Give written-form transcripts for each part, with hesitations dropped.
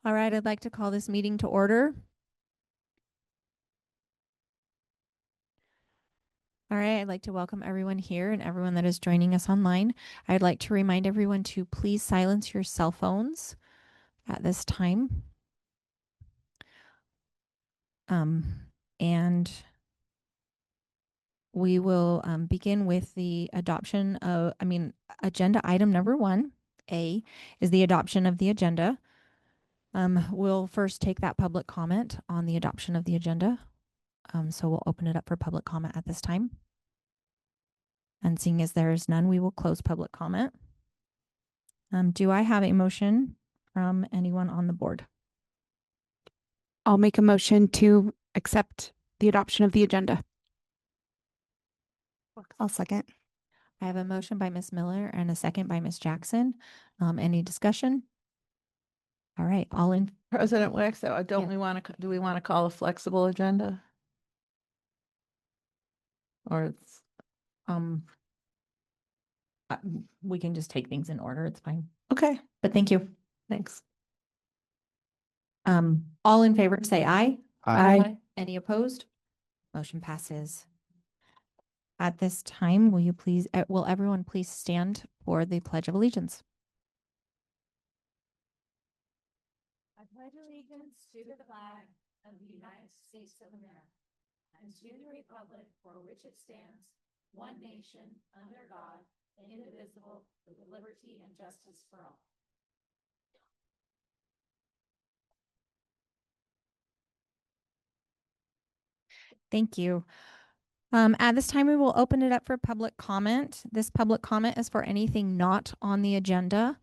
All right, I'd like to call this meeting to order. All right, I'd like to welcome everyone here and everyone that is joining us online. I'd like to remind everyone to please silence your cell phones at this time. And we will begin with the adoption of, agenda item number 1A is the adoption of the agenda. We'll first take that public comment on the adoption of the agenda. So we'll open it up for public comment at this time. And seeing as there is none, we will close public comment. Do I have a motion from anyone on the board? I'll make a motion to accept the adoption of the agenda. I'll second. I have a motion by Ms. Miller and a second by Ms. Jackson. Any discussion? All right, all in. President Wicks, do Yeah. we want to call a flexible agenda? Or it's, We can just take things in order. It's fine. okay, But thank you. thanks. All in favor, say aye. Aye. Any opposed? Motion passes. At this time, will everyone please stand for the Pledge of Allegiance? I pledge allegiance to the flag of the United States of America and to the republic for which it stands, one nation, under God, indivisible, with liberty and justice for all. Thank you. At this time, we will open it up for public comment. This public comment is for anything not on the agenda.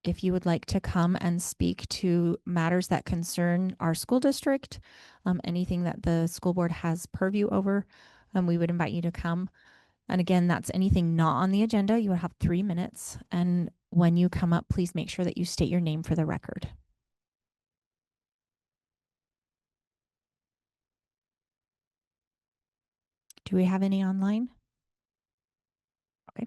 If you would like to come and speak to matters that concern our school district, anything that the school board has purview over, we would invite you to come. And again, that's anything not on the agenda. You would have 3 minutes. And when you come up, please make sure that you state your name for the record. Do we have any online? Okay.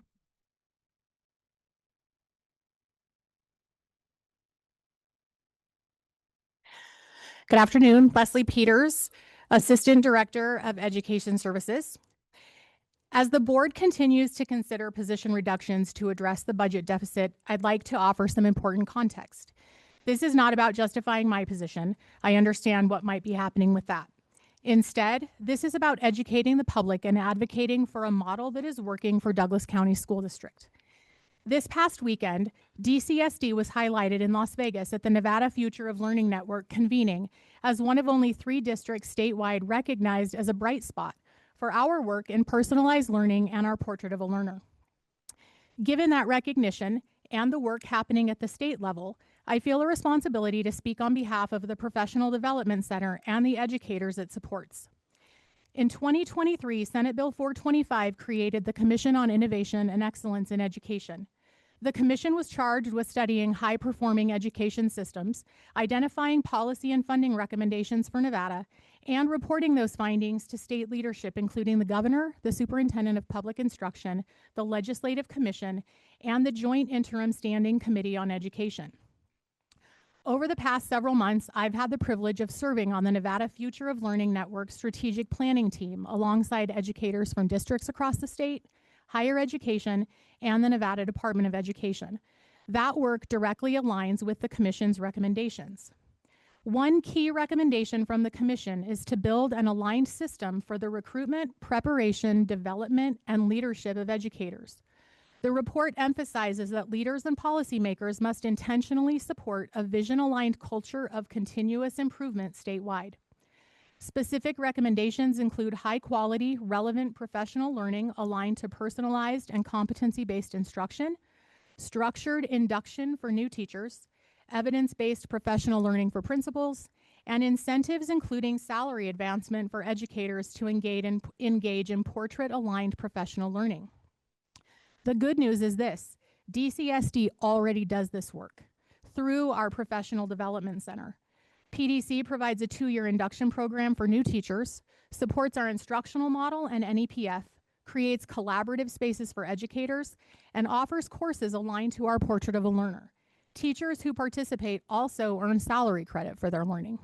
Good afternoon, Leslie Peters, Assistant Director of Education Services. As the board continues to consider position reductions to address the budget deficit, I'd like to offer some important context. This is not about justifying my position. I understand what might be happening with that. Instead, this is about educating the public and advocating for a model that is working for Douglas County School District. This past weekend, DCSD was highlighted in Las Vegas at the Nevada Future of Learning Network convening as one of only 3 districts statewide recognized as a bright spot for our work in personalized learning and our portrait of a learner. Given that recognition and the work happening at the state level, I feel a responsibility to speak on behalf of the Professional Development Center and the educators it supports. In 2023, Senate Bill 425 created the Commission on Innovation and Excellence in Education. The commission was charged with studying high-performing education systems, identifying policy and funding recommendations for Nevada, and reporting those findings to state leadership, including the governor, the superintendent of public instruction, the legislative commission, and the Joint Interim Standing Committee on Education. Over the past several months, I've had the privilege of serving on the Nevada Future of Learning Network strategic planning team alongside educators from districts across the state, higher education, and the Nevada Department of Education. That work directly aligns with the Commission's recommendations. One key recommendation from the Commission is to build an aligned system for the recruitment, preparation, development, and leadership of educators. The report emphasizes that leaders and policymakers must intentionally support a vision-aligned culture of continuous improvement statewide. Specific recommendations include high-quality, relevant professional learning aligned to personalized and competency-based instruction, structured induction for new teachers, evidence-based professional learning for principals, and incentives including salary advancement for educators to engage in portrait-aligned professional learning. The good news is this: DCSD already does this work through our Professional Development Center. PDC provides a 2-year induction program for new teachers, supports our instructional model and NEPF, creates collaborative spaces for educators, and offers courses aligned to our portrait of a learner. Teachers who participate also earn salary credit for their learning.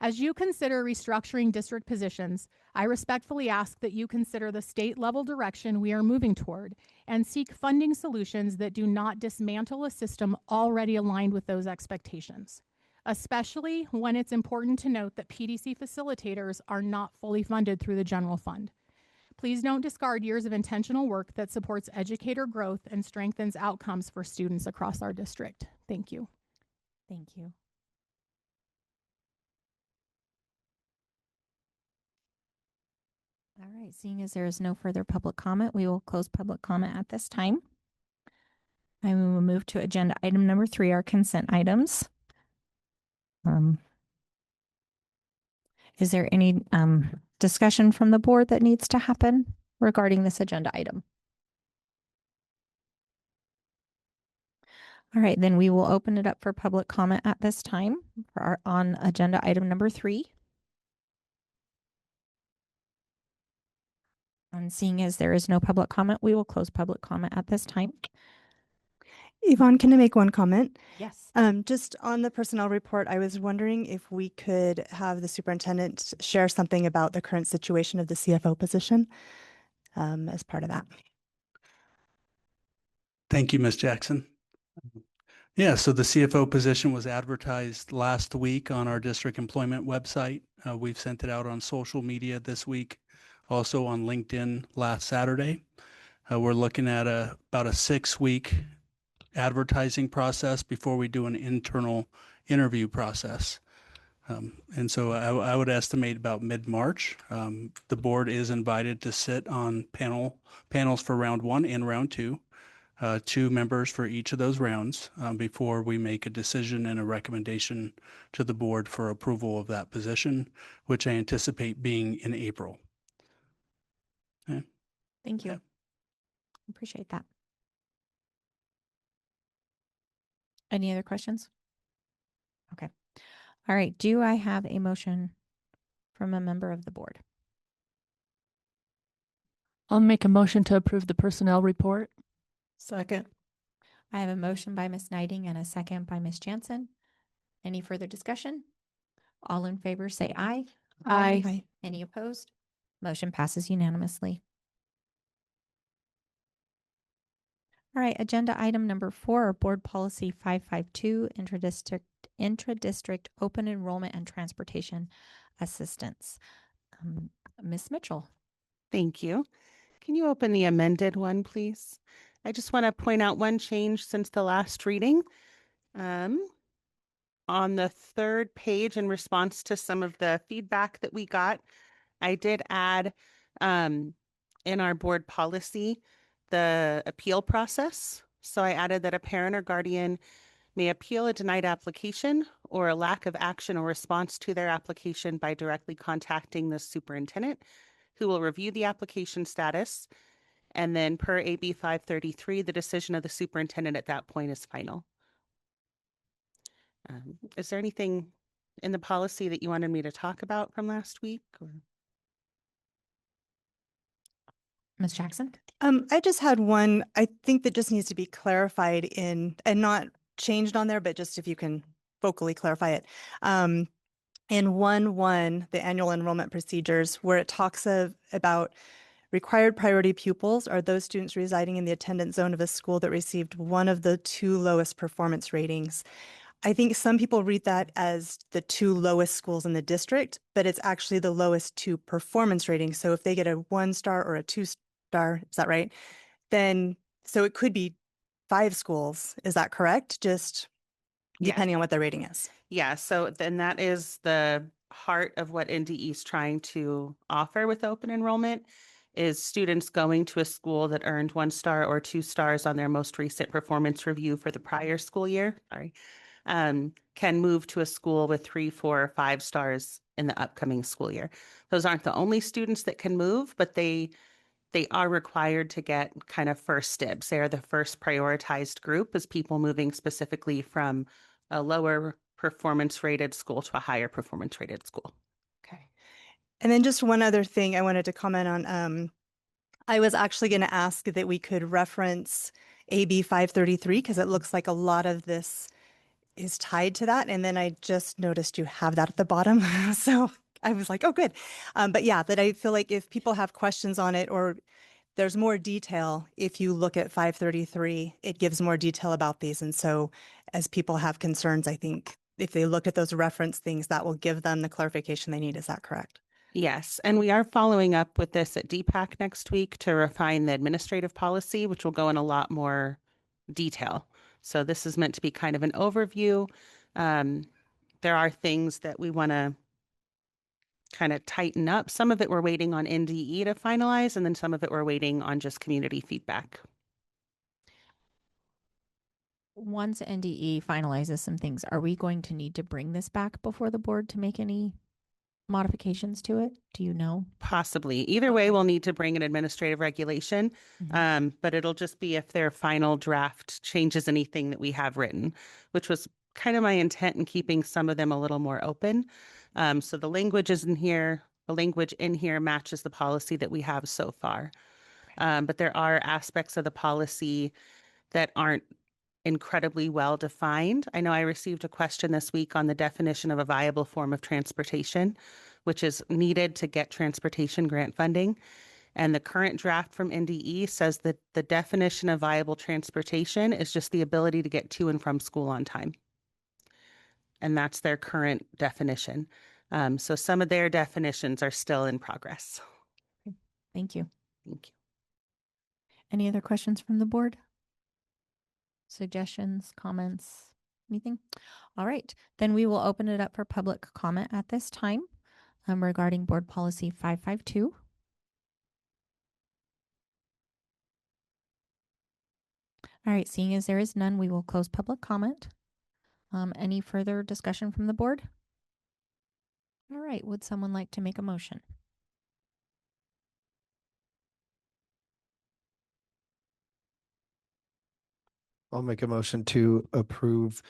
As you consider restructuring district positions, I respectfully ask that you consider the state level direction we are moving toward and seek funding solutions that do not dismantle a system already aligned with those expectations, especially when it's important to note that PDC facilitators are not fully funded through the general fund. Please don't discard years of intentional work that supports educator growth and strengthens outcomes for students across our district. Thank you. Thank you. All right, seeing as there is no further public comment, we will close public comment at this time. And we will move to agenda item number 3, our consent items. Is there any discussion from the board that needs to happen regarding this agenda item? All right, then we will open it up for public comment at this time for on agenda item number 3. And seeing as there is no public comment, we will close public comment at this time. Yvonne, can I make one comment? Yes. Just on the personnel report, I was wondering if we could have the superintendent share something about the current situation of the CFO position as part of that. Thank you, Ms. Jackson. Yeah, so the CFO position was advertised last week on our district employment website. We've sent it out on social media this week, also on LinkedIn last Saturday. We're looking at about a 6-week advertising process before we do an internal interview process. And so I would estimate about mid-March. The board is invited to sit on panels for round 1 and round 2. 2 members for each of those rounds before we make a decision and a recommendation to the board for approval of that position, which I anticipate being in April. Okay. Thank you. Yeah. Appreciate that. Any other questions? Okay. All right. Do I have a motion from a member of the board? I'll make a motion to approve the personnel report. Second. I have a motion by Ms. Knighting and a second by Ms. Jansen. Any further discussion? All in favor say aye. Aye. Any opposed? Motion passes unanimously. All right, agenda item number 4, Board Policy 552, intra-district open enrollment and transportation assistance. Ms. Mitchell. Thank you. Can you open the amended one, please? I just want to point out one change since the last reading. On the 3rd page, in response to some of the feedback that we got, I did add in our board policy the appeal process. So I added that a parent or guardian may appeal a denied application or a lack of action or response to their application by directly contacting the superintendent, who will review the application status. And then per AB 533, the decision of the superintendent at that point is final. Is there anything in the policy that you wanted me to talk about from last week? Or? Ms. Jackson? I just had one, I think that just needs to be clarified and not changed on there, but just if you can vocally clarify it. In 1.1, the annual enrollment procedures, where it talks about required priority pupils are those students residing in the attendance zone of a school that received one of the 2 lowest performance ratings. I think some people read that as the 2 lowest schools in the district, but it's actually the lowest 2 performance ratings. So if they get a 1-star or a 2-star, is that right? Then, so it could be 5 schools. Is that correct? Just depending on what their rating is. Yeah, so then that is the heart of what NDE is trying to offer with open enrollment, is students going to a school that earned 1-star or 2 stars on their most recent performance review for the prior school year, can move to a school with 3, 4, or 5 stars in the upcoming school year. Those aren't the only students that can move, but they are required to get kind of first dibs. They are the first prioritized group as people moving specifically from a lower performance rated school to a higher performance rated school. Okay. And then just one other thing I wanted to comment on. I was actually going to ask that we could reference AB 533 because it looks like a lot of this is tied to that. And then I just noticed you have that at the bottom. So I was like, oh, good. But yeah, that I feel like if people have questions on it or there's more detail, if you look at 533, it gives more detail about these. And so as people have concerns, I think if they look at those reference things, that will give them the clarification they need. Is that correct? Yes, and we are following up with this at DPAC next week to refine the administrative policy, which will go in a lot more detail. So this is meant to be kind of an overview. There are things that we want to kind of tighten up. Some of it we're waiting on NDE to finalize, and then some of it we're waiting on just community feedback. Once NDE finalizes some things, are we going to need to bring this back before the board to make any modifications to it? Do you know? Possibly. Either way, we'll need to bring an administrative regulation, but it'll just be if their final draft changes anything that we have written, which was kind of my intent in keeping some of them a little more open. So the language is in here. The language in here matches the policy that we have so far. But there are aspects of the policy that aren't incredibly well defined. I know I received a question this week on the definition of a viable form of transportation, which is needed to get transportation grant funding. And the current draft from NDE says that the definition of viable transportation is just the ability to get to and from school on time. And that's their current definition. So some of their definitions are still in progress. Thank you. Thank you. Any other questions from the board? Suggestions, comments, anything? All right, then we will open it up for public comment at this time regarding board policy 552. All right, seeing as there is none, we will close public comment. Any further discussion from the board? All right, would someone like to make a motion? I'll make a motion to approve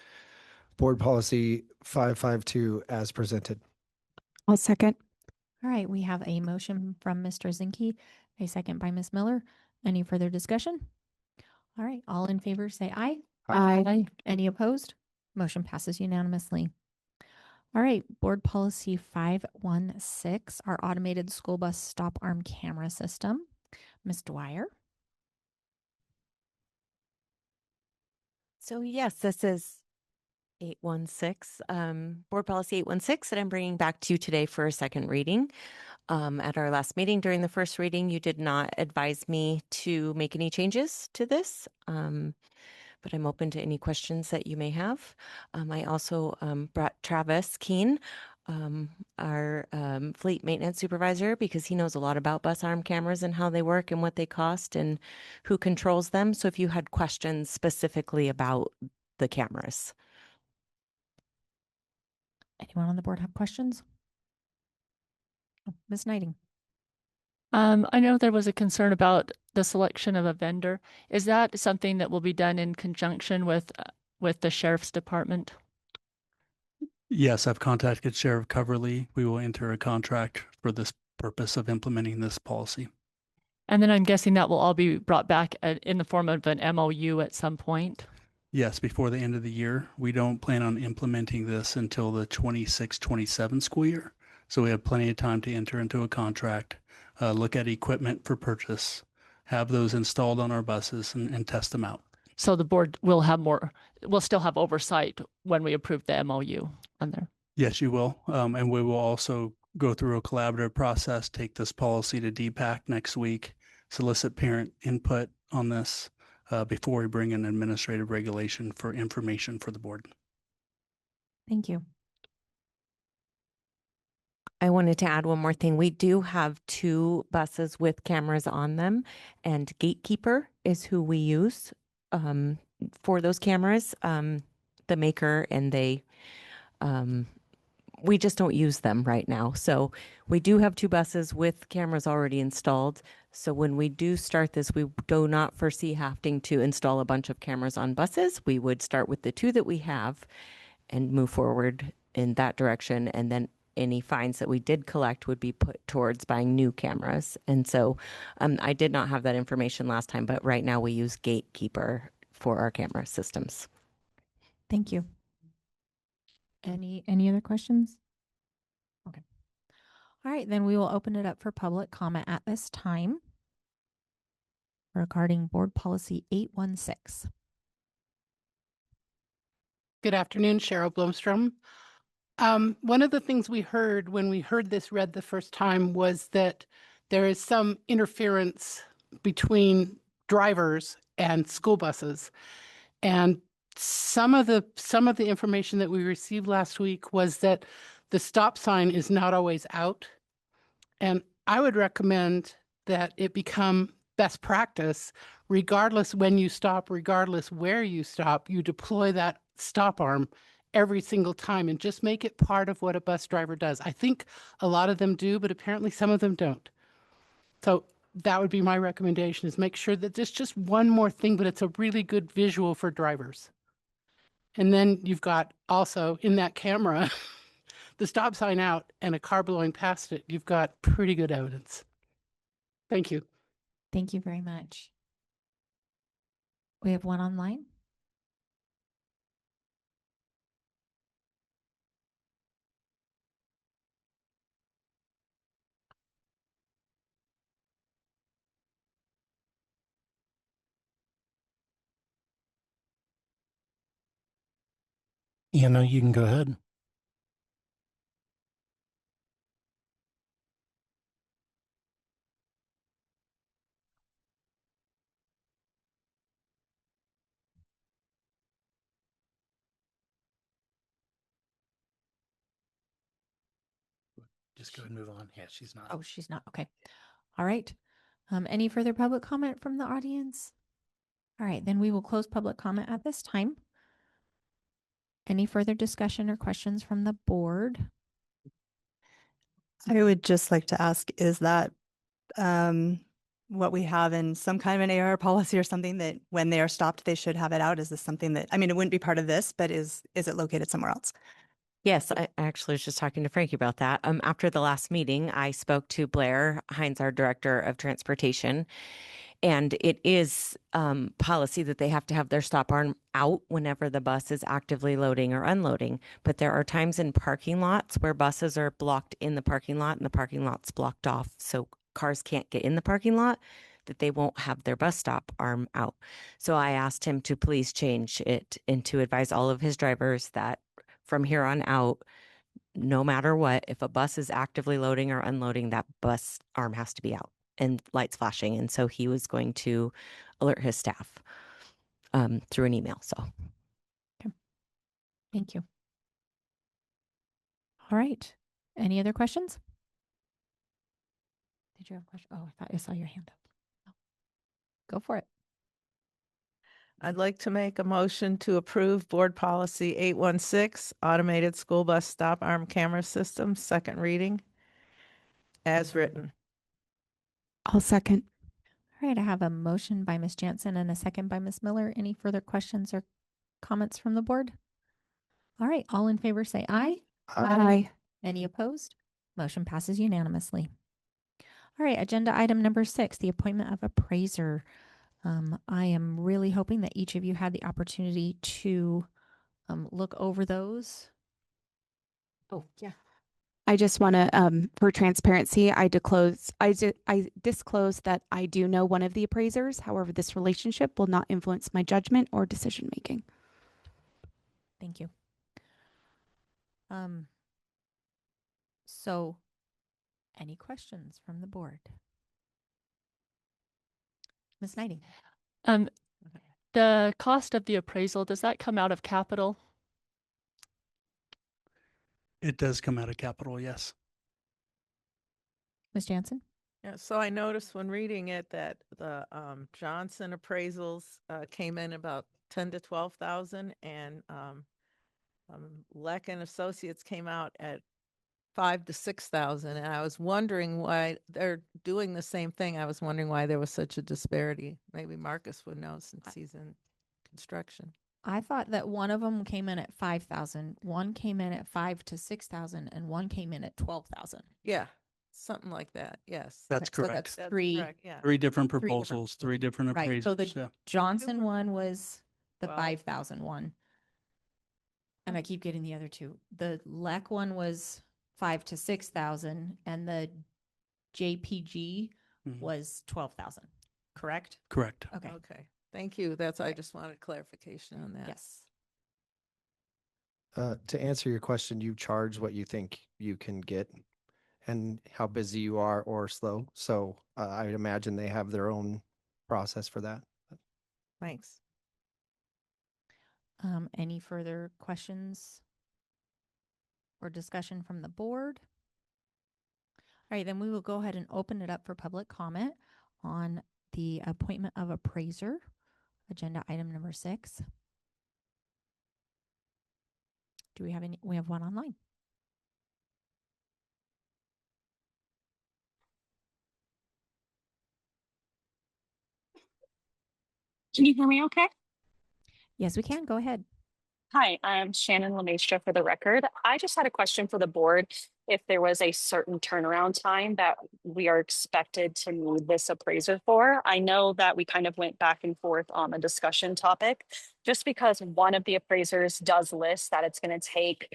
board policy 552 as presented. I'll second. All right, we have a motion from Mr. Zinke, a second by Ms. Miller. Any further discussion? All right, all in favor say aye. Aye. Any opposed? Motion passes unanimously. All right, board policy 516, our automated school bus stop arm camera system. Ms. Dwyer. So yes, this is 816, Board Policy 816 that I'm bringing back to you today for a second reading. At our last meeting during the first reading, you did not advise me to make any changes to this, but I'm open to any questions that you may have. I also brought Travis Keene, our fleet maintenance supervisor, because he knows a lot about bus arm cameras and how they work and what they cost and who controls them. So if you had questions specifically about the cameras. Anyone on the board have questions? Oh, Ms. Knighting. I know there was a concern about the selection of a vendor. Is that something that will be done in conjunction with the sheriff's department? Yes, I've contacted Sheriff Coverly. We will enter a contract for this purpose of implementing this policy. And then I'm guessing that will all be brought back in the form of an MOU at some point. Yes, before the end of the year. We don't plan on implementing this until the 26-27 school year. So we have plenty of time to enter into a contract, look at equipment for purchase, have those installed on our buses and test them out. So the board will still have oversight when we approve the MOU on there. Yes, you will. And we will also go through a collaborative process, take this policy to DPAC next week, solicit parent input on this before we bring an administrative regulation for information for the board. Thank you. I wanted to add one more thing. We do have 2 buses with cameras on them, and Gatekeeper is who we use for those cameras, the maker, and we just don't use them right now. So we do have 2 buses with cameras already installed. So when we do start this, we do not foresee having to install a bunch of cameras on buses. We would start with the 2 that we have and move forward in that direction. And then any fines that we did collect would be put towards buying new cameras. And so I did not have that information last time, but right now we use Gatekeeper for our camera systems. Thank you. Any other questions? Okay. All right, then we will open it up for public comment at this time regarding Board Policy 816. Good afternoon, Cheryl Blomstrom. One of the things we heard when we heard this read the first time was that there is some interference between drivers and school buses. And some of the information that we received last week was that the stop sign is not always out. And I would recommend that it become best practice, regardless when you stop, regardless where you stop, you deploy that stop arm every single time and just make it part of what a bus driver does. I think a lot of them do, but apparently some of them don't. So that would be my recommendation, is make sure that there's just one more thing, but it's a really good visual for drivers. And then you've got also in that camera, the stop sign out and a car blowing past it. You've got pretty good evidence. Thank you. Thank you very much. We have one online. Yeah, no, you can go ahead. Just go ahead and move on. Yeah, she's not. Oh, she's not. Okay. All right. Any further public comment from the audience? All right, then we will close public comment at this time. Any further discussion or questions from the board? I would just like to ask, is that what we have in some kind of an AR policy or something that when they are stopped, they should have it out? Is this something that, I mean, it wouldn't be part of this, but is it located somewhere else? Yes, I actually was just talking to Frankie about that. After the last meeting, I spoke to Blair Hines, our Director of Transportation, and it is policy that they have to have their stop arm out whenever the bus is actively loading or unloading. But there are times in parking lots where buses are blocked in the parking lot and the parking lot's blocked off, so cars can't get in the parking lot, that they won't have their bus stop arm out. So I asked him to please change it and to advise all of his drivers that from here on out, no matter what, if a bus is actively loading or unloading, that bus arm has to be out and lights flashing. And so he was going to alert his staff through an email. So Thank you. All right. Any other questions? Did you have a question? Oh, I thought I saw your hand up. No. Go for it. I'd like to make a motion to approve Board Policy 816, Automated School Bus Stop Arm Camera System, second reading, as written. I'll second. All right, I have a motion by Ms. Jansen and a second by Ms. Miller. Any further questions or comments from the board? All right, all in favor say aye. Aye. Any opposed? Motion passes unanimously. All right, agenda item number 6, the appointment of appraiser. I am really hoping that each of you had the opportunity to look over those. Oh, yeah. I just want to, for transparency, I disclose that I do know one of the appraisers. However, this relationship will not influence my judgment or decision making. Thank you. So any questions from the board? Ms. Knighting. The cost of the appraisal, does that come out of capital? It does come out of capital, yes. Ms. Jansen? Yeah, so I noticed when reading it that the Johnson appraisals came in about 10 to 12,000, and Leck and Associates came out at 5 to 6,000, and I was wondering why they're doing the same thing. I was wondering why there was such a disparity. Maybe Marcus would know since he's in construction. I thought that one of them came in at 5,000, one came in at 5 to 6,000, and one came in at 12,000. Yeah, something like that. Yes. That's So correct. that's That's three. correct, yeah. Three different different- proposals, three different Right. So appraisals. the Yeah. Johnson one was the Wow. 5,000 one. And I keep getting the other two. The LEC one was 5 to 6,000, and the JPG Mhm. was 12,000. Correct? Correct. Okay. Okay, thank you. That's, I Okay. just wanted clarification on that. Yes. To answer your question, you charge what you think you can get and how busy you are or slow. So I'd imagine they have their own process for that. Thanks. Any further questions or discussion from the board? All right, then we will go ahead and open it up for public comment on the appointment of appraiser, agenda item number 6. Do we have any? We have one online. Can you hear me okay? Yes, we can. Go ahead. Hi, I'm Shannon Lemaistre for the record. I just had a question for the board. If there was a certain turnaround time that we are expected to need this appraiser for. I know that we kind of went back and forth on the discussion topic, just because one of the appraisers does list that it's going to take,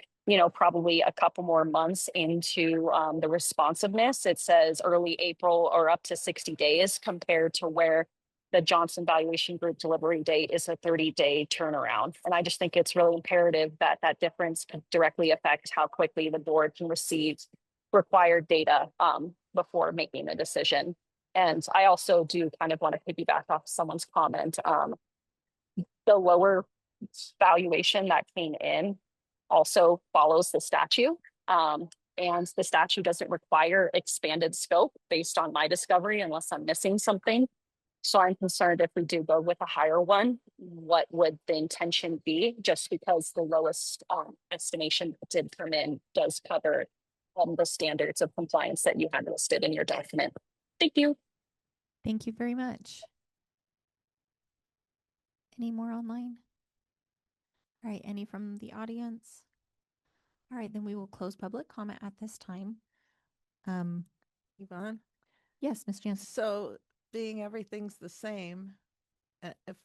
probably a couple more months into the responsiveness. It says early April or up to 60 days compared to where the Johnson Valuation Group delivery date is a 30-day turnaround. And I just think it's really imperative that that difference could directly affect how quickly the board can receive required data before making a decision. And I also do kind of want to piggyback off someone's comment. The lower valuation that came in also follows the statute. And the statute doesn't require expanded scope based on my discovery unless I'm missing something. So I'm concerned if we do go with a higher one, what would the intention be? Just because the lowest estimation that did come in does cover the standards of compliance that you had listed in your document. Thank you. Thank you very much. Any more online? All right, any from the audience? All right, then we will close public comment at this time. Yvonne? Yes, Ms. Jansen. So being everything's the same, if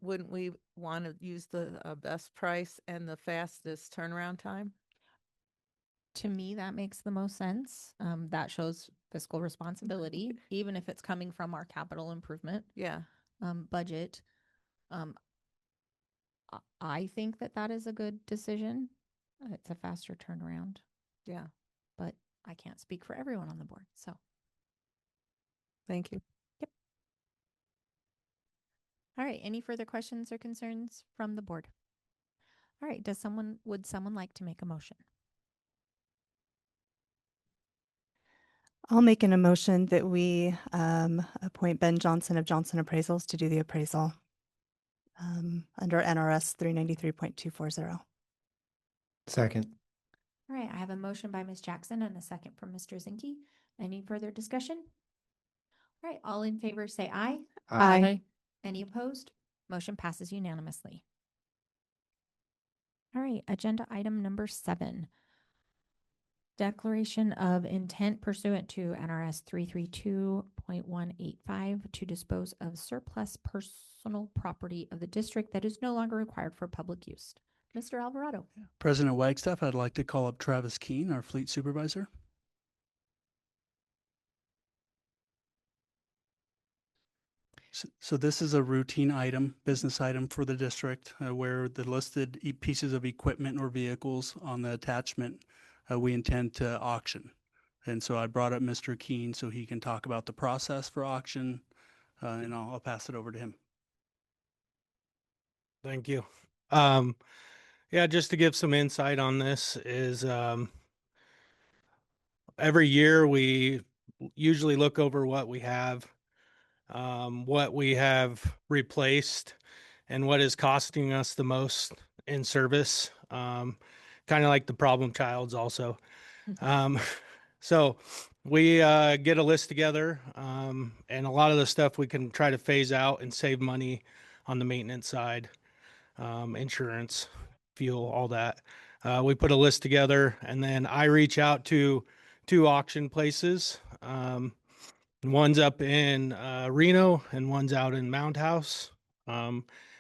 wouldn't we want to use the best price and the fastest turnaround time? To me, that makes the most sense. That shows fiscal responsibility, even if it's coming from our capital improvement Yeah. budget. I think that that is a good decision. It's a faster turnaround, Yeah. but I can't speak for everyone on the board. So, Thank you. all right. Any further questions or concerns from the board? All right. Would someone like to make a motion? I'll make an emotion that we appoint Ben Johnson of Johnson Appraisals to do the appraisal under NRS 393.240. Second. All right. I have a motion by Ms. Jackson and a second from Mr. Zinke. Any further discussion? All right. All in favor say aye. Aye. Any opposed? Motion passes unanimously. All right, agenda item number 7. Declaration of intent pursuant to NRS 332.185 to dispose of surplus personal property of the district that is no longer required for public use. Mr. Alvarado. President Wagstaff, I'd like to call up Travis Keene, our fleet supervisor. So this is a routine item, business item for the district, where the listed pieces of equipment or vehicles on the attachment we intend to auction. And so I brought up Mr. Keene so he can talk about the process for auction, and I'll pass it over to him. Thank you. Yeah, just to give some insight on this is every year we usually look over what we have replaced and what is costing us the most in service. Kind of like the problem childs also. So we get a list together, and a lot of the stuff we can try to phase out and save money on the maintenance side. insurance, fuel, all that. We put a list together, and then I reach out to 2 auction places. One's up in Reno and one's out in Mound House.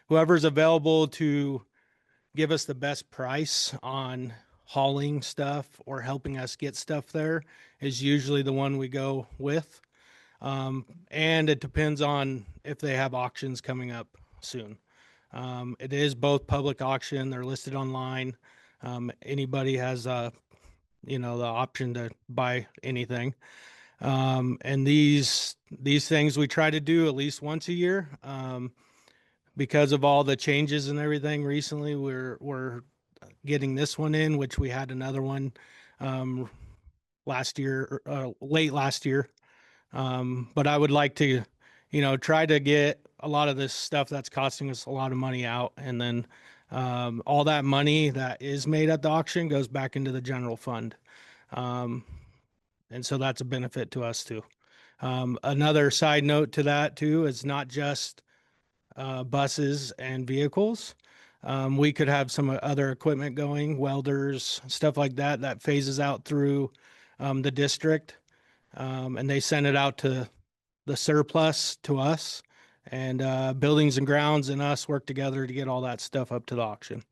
Whoever's available to give us the best price on hauling stuff or helping us get stuff there is usually the one we go with. And it depends on if they have auctions coming up soon. It is both public auction. They're listed online. Anybody has, the option to buy anything. And these things we try to do at least once a year. Because of all the changes and everything recently, we're getting this one in, which we had another one last year, late last year. But I would like to, try to get a lot of this stuff that's costing us a lot of money out. And then all that money that is made at the auction goes back into the general fund. And so that's a benefit to us too. Another side note to that too is not just buses and vehicles. We could have some other equipment going, welders, stuff like that, that phases out through the district. And they send it out to the surplus to us, and buildings and grounds and us work together to get all that stuff up to the auction.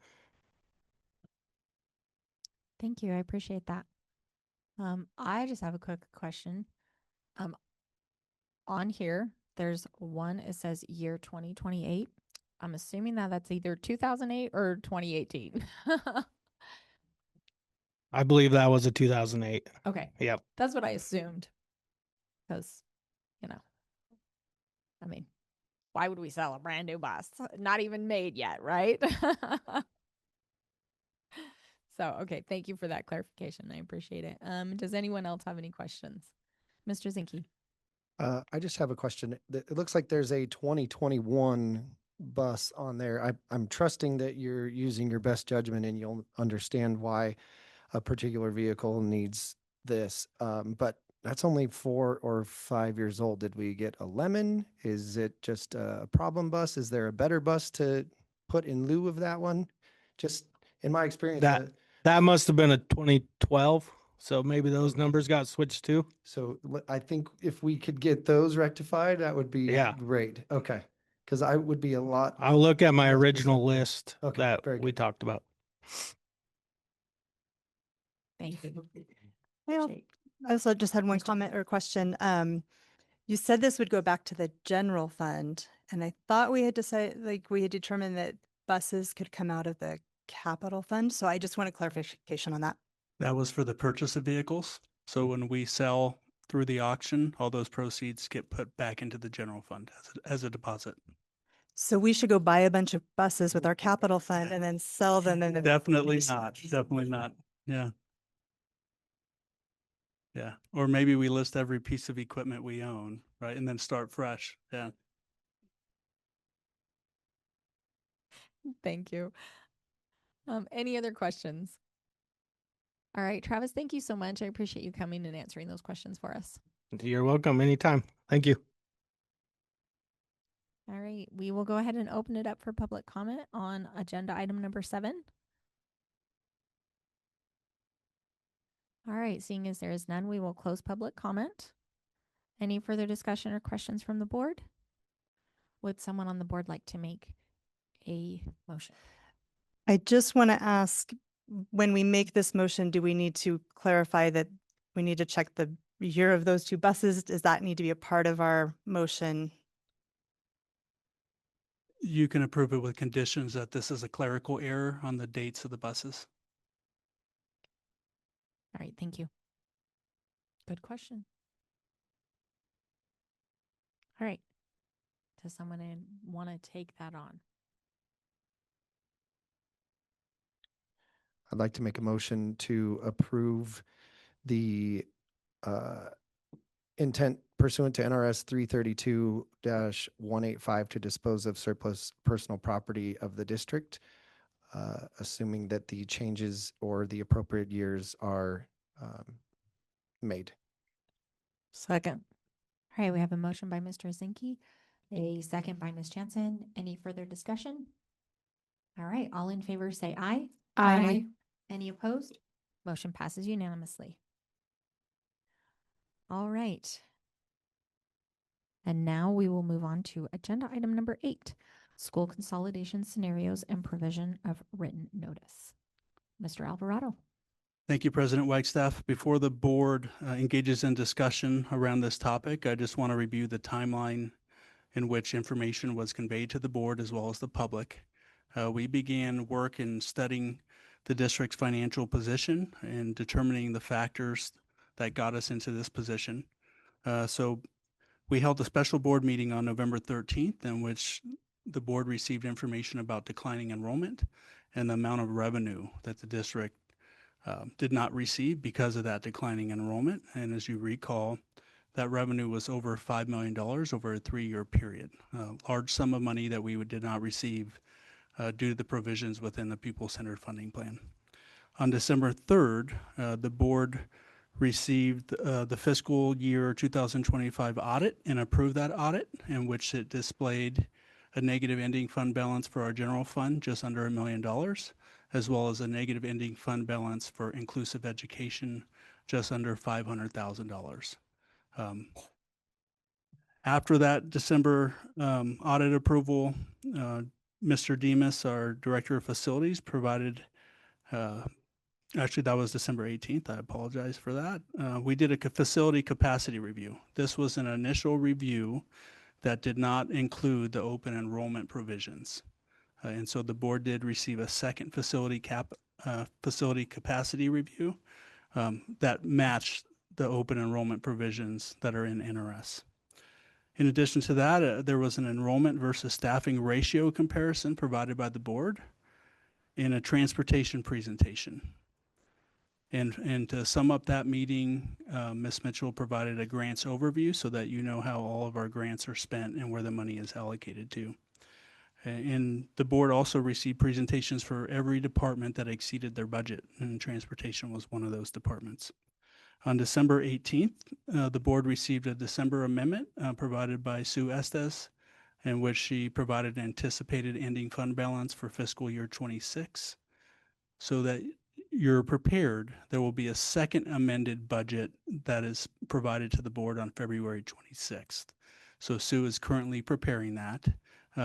Thank you. I appreciate that. I just have a quick question. On here, there's one, it says year 2028. I'm assuming that that's either 2008 or 2018. I believe that was a 2008. Okay. Yep. That's what I assumed. Because, I mean, why would we sell a brand new bus? Not even made yet, right? So, okay. Thank you for that clarification. I appreciate it. Does anyone else have any questions? Mr. Zinke? I just have a question. It looks like there's a 2021 bus on there. I'm trusting that you're using your best judgment and you'll understand why a particular vehicle needs this. But that's only 4 or 5 years old. Did we get a lemon? Is it just a problem bus? Is there a better bus to put in lieu of that one? Just in my experience. That must have been a 2012. So maybe those numbers got switched too. So I think if we could get those rectified, that would be great. Okay. Because I would be a lot. I'll look at my original list that very we talked about. Thank you. Well, I also just had one comment or question. You said this would go back to the general fund, and I thought we had decided, we had determined that buses could come out of the capital fund. So I just want a clarification on that. That was for the purchase of vehicles. So when we sell through the auction, all those proceeds get put back into the general fund as a deposit. So we should go buy a bunch of buses with our capital fund and then sell them. And Definitely not. Definitely not. Yeah. Yeah. Or maybe we list every piece of equipment we own, right? And then start fresh. Yeah. Thank you. Any other questions? All right, Travis, thank you so much. I appreciate you coming and answering those questions for us. You're welcome anytime. Thank you. All right, we will go ahead and open it up for public comment on agenda item number 7. All right, seeing as there is none, we will close public comment. Any further discussion or questions from the board? Would someone on the board like to make a motion? I just want to ask, when we make this motion, do we need to clarify that we need to check the year of those 2 buses? Does that need to be a part of our motion? You can approve it with conditions that this is a clerical error on the dates of the buses. All right, thank you. Good question. All right. Does someone want to take that on? I'd like to make a motion to approve the intent pursuant to NRS 332-185 to dispose of surplus personal property of the district, assuming that the changes or the appropriate years are made. Second. All right, we have a motion by Mr. Zinke, a second by Ms. Jansen. Any further discussion? All right, all in favor say aye. Aye. Any opposed? Motion passes unanimously. All right. And now we will move on to agenda item number 8, school consolidation scenarios and provision of written notice. Mr. Alvarado. Thank you, President Wagstaff. Before the board engages in discussion around this topic, I just want to review the timeline in which information was conveyed to the board as well as the public. We began work in studying the district's financial position and determining the factors that got us into this position. So we held a special board meeting on November 13th in which the board received information about declining enrollment and the amount of revenue that the district did not receive because of that declining enrollment. And as you recall, that revenue was over $5 million over a 3-year period, a large sum of money that we did not receive due to the provisions within the Pupil-Centered Funding Plan. On December 3rd, the board received the fiscal year 2025 audit and approved that audit, in which it displayed a negative ending fund balance for our general fund, just under $1 million, as well as a negative ending fund balance for inclusive education, just under $500,000. After that December audit approval, Mr. Demas, our Director of Facilities, provided, actually that was December 18th, I apologize for that. We did a facility capacity review. This was an initial review that did not include the open enrollment provisions. And so the board did receive a second facility capacity review that matched the open enrollment provisions that are in NRS. In addition to that, there was an enrollment versus staffing ratio comparison provided by the board in a transportation presentation. And to sum up that meeting, Ms. Mitchell provided a grants overview so that you know how all of our grants are spent and where the money is allocated to. And the board also received presentations for every department that exceeded their budget, and transportation was one of those departments. On December 18th, the board received a December amendment provided by Sue Estes, in which she provided an anticipated ending fund balance for fiscal year 26. So that you're prepared, there will be a second amended budget that is provided to the board on February 26th. So Sue is currently preparing that.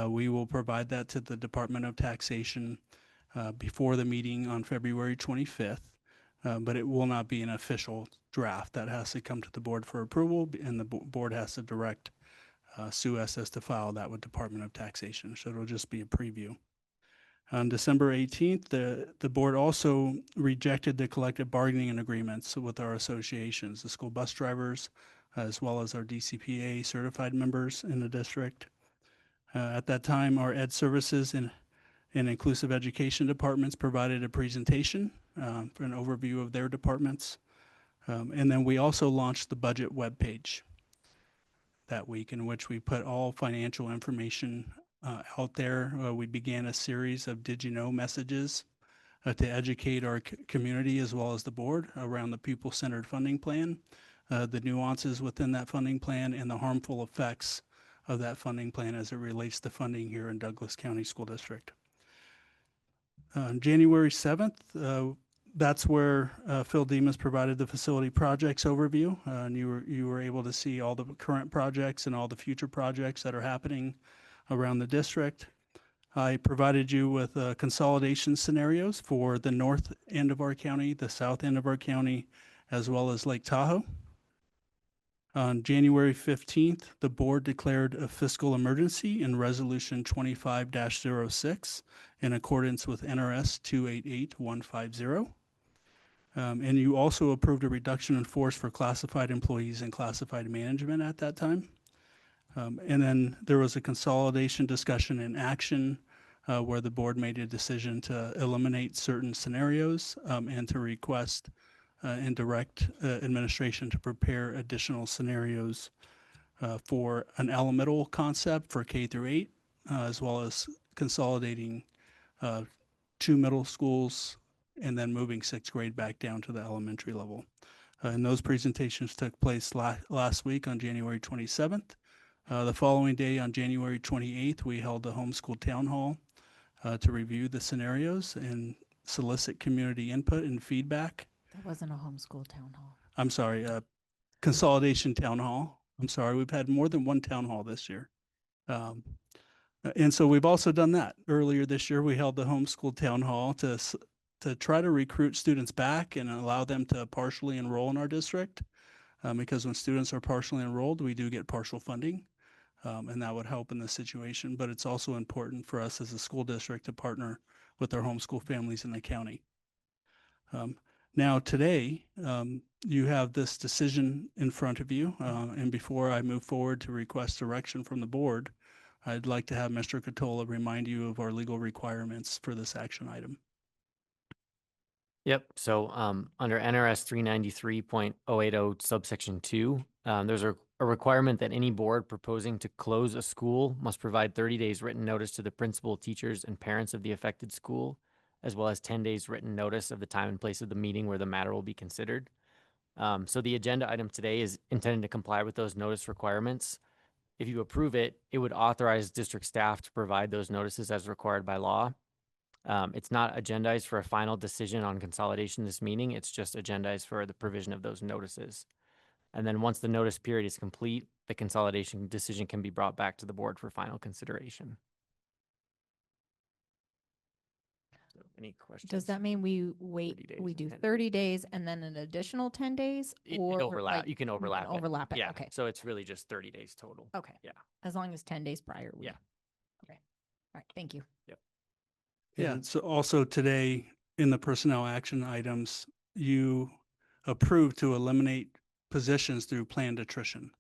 We will provide that to the Department of Taxation before the meeting on February 25th. But it will not be an official draft. That has to come to the board for approval, and the board has to direct Sue Estes to file that with Department of Taxation. So it'll just be a preview. On December 18th, the board also rejected the collective bargaining agreements with our associations, the school bus drivers, as well as our DCPA certified members in the district. At that time, our ed services and inclusive education departments provided a presentation for an overview of their departments. And then we also launched the budget webpage that week, in which we put all financial information out there. We began a series of Did You Know messages to educate our community as well as the board around the Pupil-Centered Funding Plan, the nuances within that funding plan, and the harmful effects of that funding plan as it relates to funding here in Douglas County School District. On January 7th, that's where Phil Demas provided the facility projects overview. And you were able to see all the current projects and all the future projects that are happening around the district. I provided you with consolidation scenarios for the north end of our county, the south end of our county, as well as Lake Tahoe. On January 15th, the board declared a fiscal emergency in Resolution 25-06 in accordance with NRS 288150. And you also approved a reduction in force for classified employees and classified management at that time. And then there was a consolidation discussion and action where the board made a decision to eliminate certain scenarios and to request and direct administration to prepare additional scenarios for an elemental concept for K through 8, as well as consolidating 2 middle schools and then moving 6th grade back down to the elementary level. And those presentations took place last week on January 27th. The following day, on January 28th, we held a homeschool town hall to review the scenarios and solicit community input and feedback. That wasn't a homeschool town hall. I'm sorry, consolidation town hall. I'm sorry, we've had more than one town hall this year. And so we've also done that. Earlier this year, we held the homeschool town hall to try to recruit students back and allow them to partially enroll in our district. Because when students are partially enrolled, we do get partial funding. And that would help in this situation. But it's also important for us as a school district to partner with our homeschool families in the county. Now today, you have this decision in front of you. And before I move forward to request direction from the board, I'd like to have Mr. Catola remind you of our legal requirements for this action item. Yep. So under NRS 393.080 subsection 2, there's a requirement that any board proposing to close a school must provide 30 days written notice to the principal, teachers, and parents of the affected school, as well as 10 days written notice of the time and place of the meeting where the matter will be considered. So the agenda item today is intended to comply with those notice requirements. If you approve it, it would authorize district staff to provide those notices as required by law. It's not agendized for a final decision on consolidation this meeting. It's just agendized for the provision of those notices. And then once the notice period is complete, the consolidation decision can be brought back to the board for final consideration. So any questions? Does that mean we wait, we do 30 days and then an additional 10 days? It Or overlap. like, You can overlap it. overlap it. Yeah. Okay. So it's really just 30 days total. Okay. Yeah. As long as 10 days prior. Yeah. Okay. All right. Thank you. Yep. Yeah, so also today in the personnel action items, you approved to eliminate positions through planned attrition.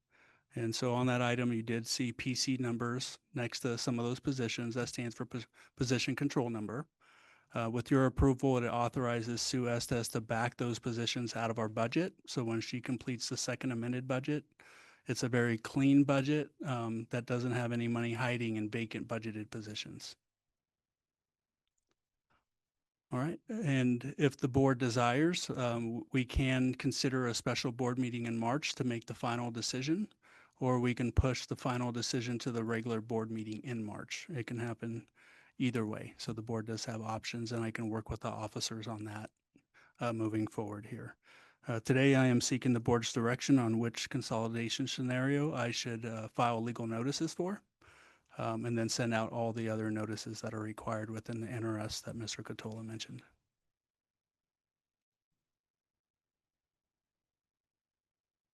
And so on that item, you did see PC numbers next to some of those positions. That stands for position control number. With your approval, it authorizes Sue Estes to back those positions out of our budget. So when she completes the second amended budget, it's a very clean budget that doesn't have any money hiding in vacant budgeted positions. All right, and if the board desires, we can consider a special board meeting in March to make the final decision, or we can push the final decision to the regular board meeting in March. It can happen either way. So the board does have options, and I can work with the officers on that moving forward here. Today, I am seeking the board's direction on which consolidation scenario I should file legal notices for. And then send out all the other notices that are required within the NRS that Mr. Catola mentioned.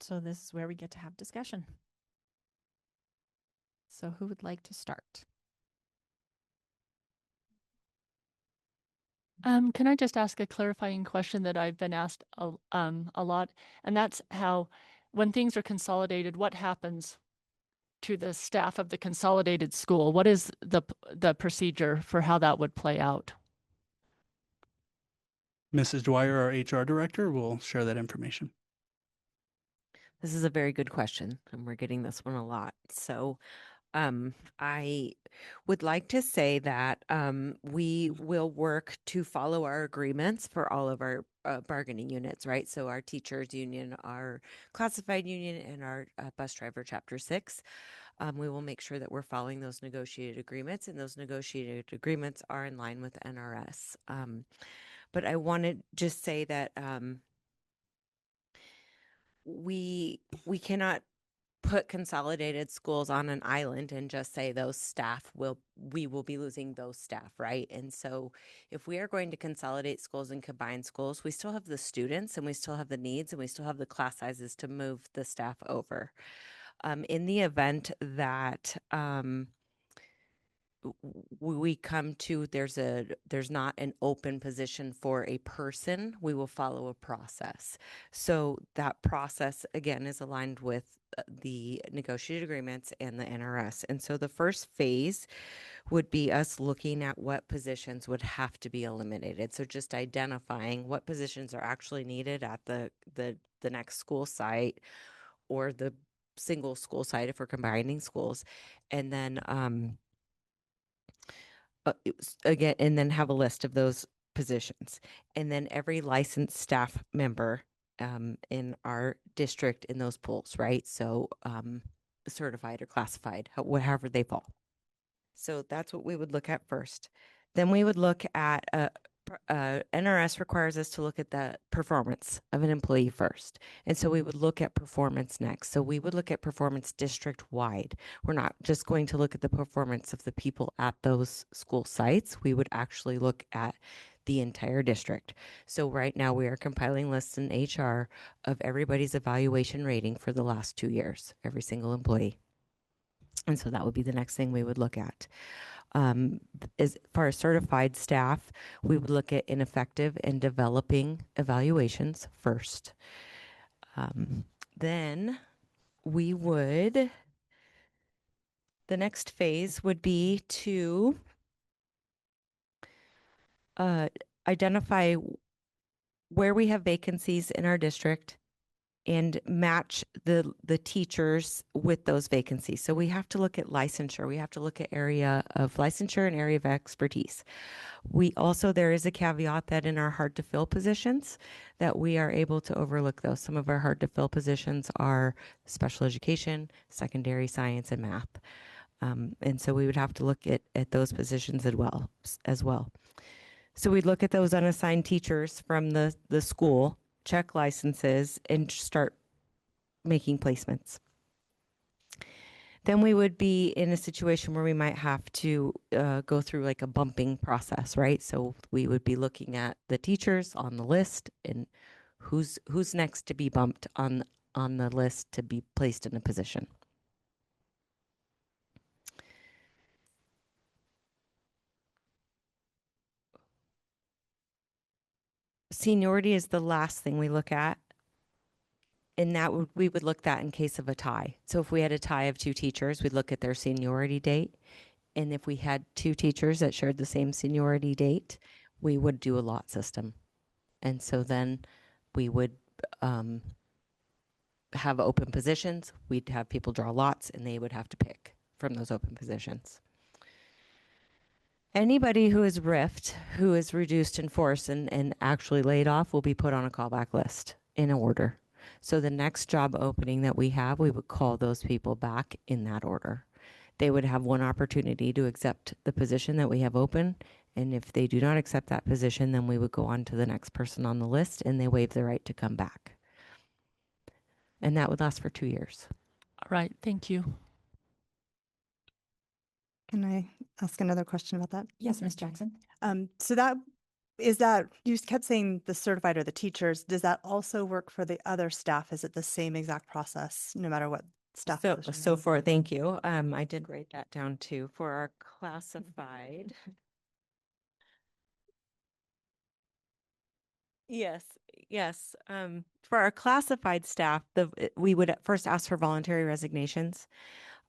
So this is where we get to have discussion. So who would like to start? Can I just ask a clarifying question that I've been asked a lot? And that's how, when things are consolidated, what happens to the staff of the consolidated school? What is the procedure for how that would play out? Mrs. Dwyer, our HR director, will share that information. This is a very good question, and we're getting this one a lot. So I would like to say that we will work to follow our agreements for all of our bargaining units, right? So our teachers union, our classified union, and our bus driver chapter 6. We will make sure that we're following those negotiated agreements, and those negotiated agreements are in line with NRS. But I want to just say that we cannot put consolidated schools on an island and just say we will be losing those staff, right? And so if we are going to consolidate schools and combine schools, we still have the students and we still have the needs and we still have the class sizes to move the staff over. In the event that we come to there's not an open position for a person, we will follow a process. So that process again is aligned with the negotiated agreements and the NRS. And so the first phase would be us looking at what positions would have to be eliminated. So just identifying what positions are actually needed at the next school site or the single school site if we're combining schools. And then again, and then have a list of those positions. And then every licensed staff member in our district in those pools, right? So certified or classified, however they fall. So that's what we would look at first. Then we would look at, NRS requires us to look at the performance of an employee first. And so we would look at performance next. So we would look at performance district wide. We're not just going to look at the performance of the people at those school sites. We would actually look at the entire district. So right now we are compiling lists in HR of everybody's evaluation rating for the last 2 years, every single employee. And so that would be the next thing we would look at. As far as certified staff, we would look at ineffective and developing evaluations first. Then we would, the next phase would be to identify where we have vacancies in our district and match the teachers with those vacancies. So we have to look at licensure. We have to look at area of licensure and area of expertise. We also, there is a caveat that in our hard to fill positions that we are able to overlook those. Some of our hard to fill positions are special education, secondary science, and math. And so we would have to look at those positions as well. So we'd look at those unassigned teachers from the school, check licenses, and start making placements. Then we would be in a situation where we might have to go through like a bumping process, right? So we would be looking at the teachers on the list and who's next to be bumped on the list to be placed in a position. Seniority is the last thing we look at. And we would look that in case of a tie. So if we had a tie of 2 teachers, we'd look at their seniority date. And if we had 2 teachers that shared the same seniority date, we would do a lot system. And so then we would have open positions. We'd have people draw lots and they would have to pick from those open positions. Anybody who is RIFed, who is reduced in force and actually laid off, will be put on a callback list in order. So the next job opening that we have, we would call those people back in that order. They would have one opportunity to accept the position that we have open. And if they do not accept that position, then we would go on to the next person on the list and they waive the right to come back. And that would last for 2 years. All right, thank you. Can I ask another question about that? Yes, Ms. Jackson. So that is that you kept saying the certified or the teachers. Does that also work for the other staff? Is it the same exact process no matter what staff? Thank you. I did write that down too. For our classified. Yes. For our classified staff, we would first ask for voluntary resignations.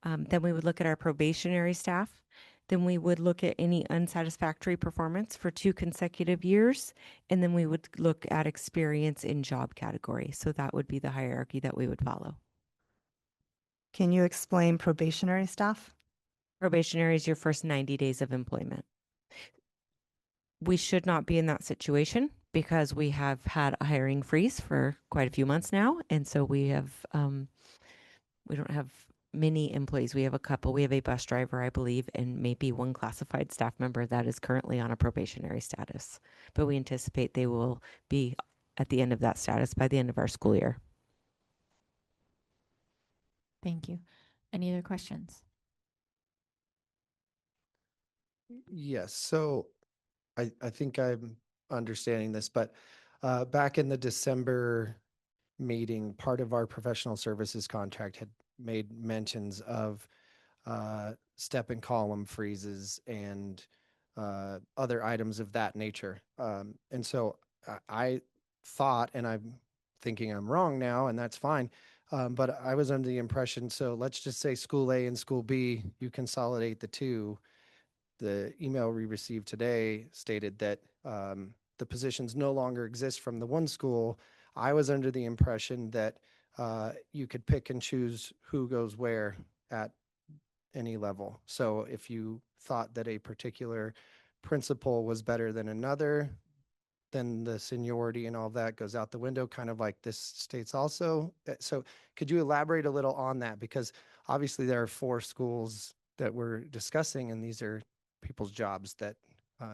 Then we would look at our probationary staff. Then we would look at any unsatisfactory performance for 2 consecutive years. And then we would look at experience in job category. So that would be the hierarchy that we would follow. Can you explain probationary staff? Probationary is your first 90 days of employment. We should not be in that situation because we have had a hiring freeze for quite a few months now. And so we have, we don't have many employees. We have a couple. We have a bus driver, I believe, and maybe 1 classified staff member that is currently on a probationary status. But we anticipate they will be at the end of that status by the end of our school year. Thank you. Any other questions? Yes, so I think I'm understanding this, but back in the December meeting, part of our professional services contract had made mentions of step and column freezes and other items of that nature. And so I thought, and I'm thinking I'm wrong now, and that's fine, but I was under the impression, so let's just say school A and school B, you consolidate the 2. The email we received today stated that the positions no longer exist from the one school. I was under the impression that you could pick and choose who goes where at any level. So if you thought that a particular principal was better than another, then the seniority and all of that goes out the window, kind of like this states also. So could you elaborate a little on that? Because obviously there are 4 schools that we're discussing, and these are people's jobs that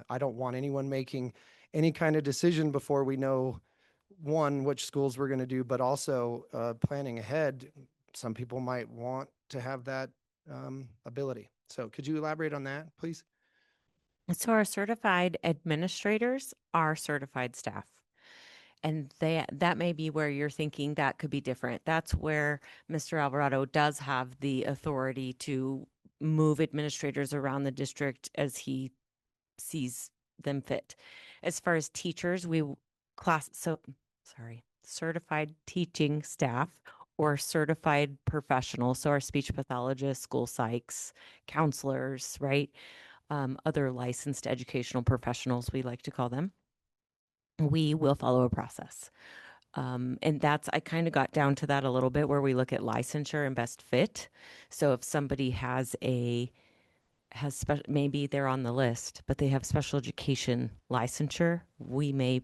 I don't want anyone making any kind of decision before we know, one, which schools we're going to do, but also planning ahead. Some people might want to have that ability. So could you elaborate on that, please? So our certified administrators are certified staff. And that may be where you're thinking that could be different. That's where Mr. Alvarado does have the authority to move administrators around the district as he sees them fit. As far as teachers, certified teaching staff or certified professionals. So our speech pathologists, school psychs, counselors, right? Other licensed educational professionals, we like to call them. We will follow a process. And I kind of got down to that a little bit where we look at licensure and best fit. So if somebody maybe they're on the list, but they have special education licensure, we may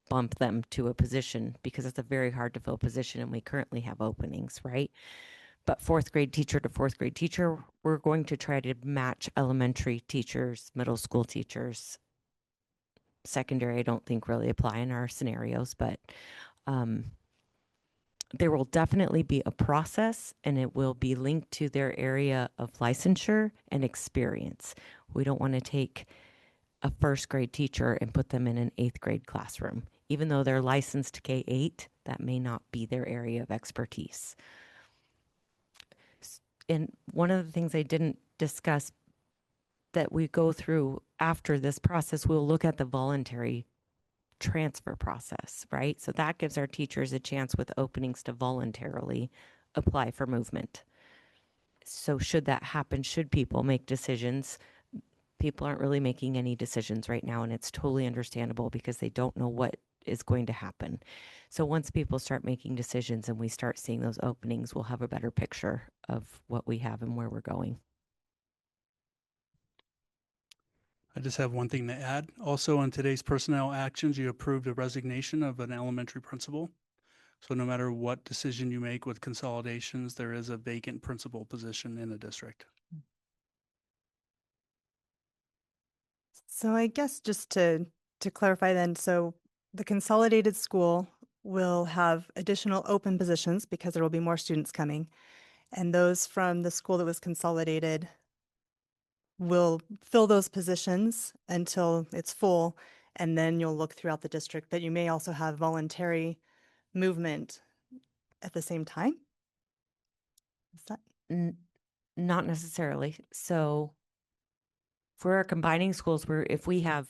bump them to a position because it's a very hard to fill position and we currently have openings, right? But fourth grade teacher to fourth grade teacher, we're going to try to match elementary teachers, middle school teachers. Secondary, I don't think really apply in our scenarios, but there will definitely be a process and it will be linked to their area of licensure and experience. We don't want to take a first grade teacher and put them in an 8th grade classroom. Even though they're licensed K-8, that may not be their area of expertise. And one of the things I didn't discuss that we go through after this process, we'll look at the voluntary transfer process, right? So that gives our teachers a chance with openings to voluntarily apply for movement. So should that happen, should people make decisions? People aren't really making any decisions right now, and it's totally understandable because they don't know what is going to happen. So once people start making decisions and we start seeing those openings, we'll have a better picture of what we have and where we're going. I just have one thing to add. Also, on today's personnel actions, you approved a resignation of an elementary principal. So no matter what decision you make with consolidations, there is a vacant principal position in the district. So I guess just to clarify then, so the consolidated school will have additional open positions because there will be more students coming. And those from the school that was consolidated will fill those positions until it's full. And then you'll look throughout the district, but you may also have voluntary movement at the same time. Is that? Not necessarily. So for our combining schools, if we have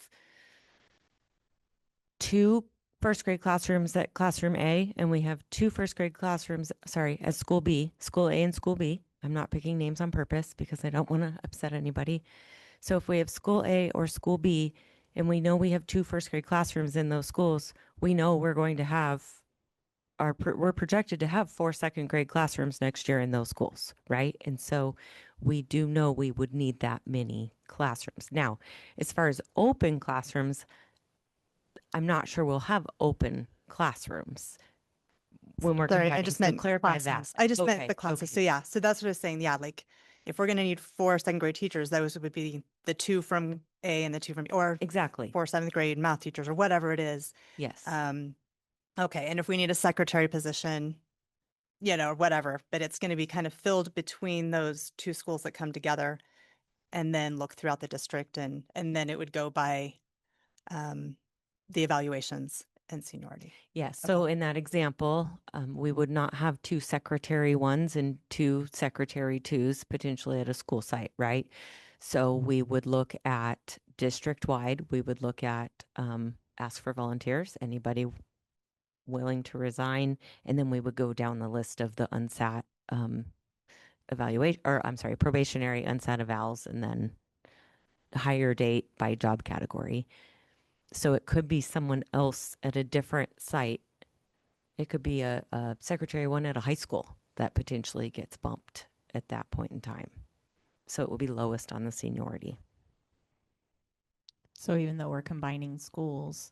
2 first grade classrooms at classroom A, and we have 2 first grade classrooms, at school B, school A and school B. I'm not picking names on purpose because I don't want to upset anybody. So if we have school A or school B, and we know we have 2 first grade classrooms in those schools, we know we're going to have we're projected to have 4 second grade classrooms next year in those schools, right? And so we do know we would need that many classrooms. Now, as far as open classrooms, I'm not sure we'll have open classrooms when we're Sorry, I combining. just So meant clarify classes. that. I just meant Okay, the classes. okay. So yeah, so that's what I was saying. Yeah, like if we're going to need 4 second grade teachers, those would be the 2 from A and the 2 from B, or Exactly. 4 7th grade math teachers or whatever it is. Yes. Okay. And if we need a secretary position, or whatever, but it's going to be kind of filled between those 2 schools that come together and then look throughout the district, and then it would go by the evaluations and seniority. Yes. So in that example, we would not have 2 secretary 1s and 2 secretary 2s potentially at a school site, right? So we would look at district-wide, we would look at ask for volunteers, anybody willing to resign, and then we would go down the list of the unsat probationary unsat evals, and then hire date by job category. So it could be someone else at a different site. It could be a secretary 1 at a high school that potentially gets bumped at that point in time. So it will be lowest on the seniority. So even though we're combining schools,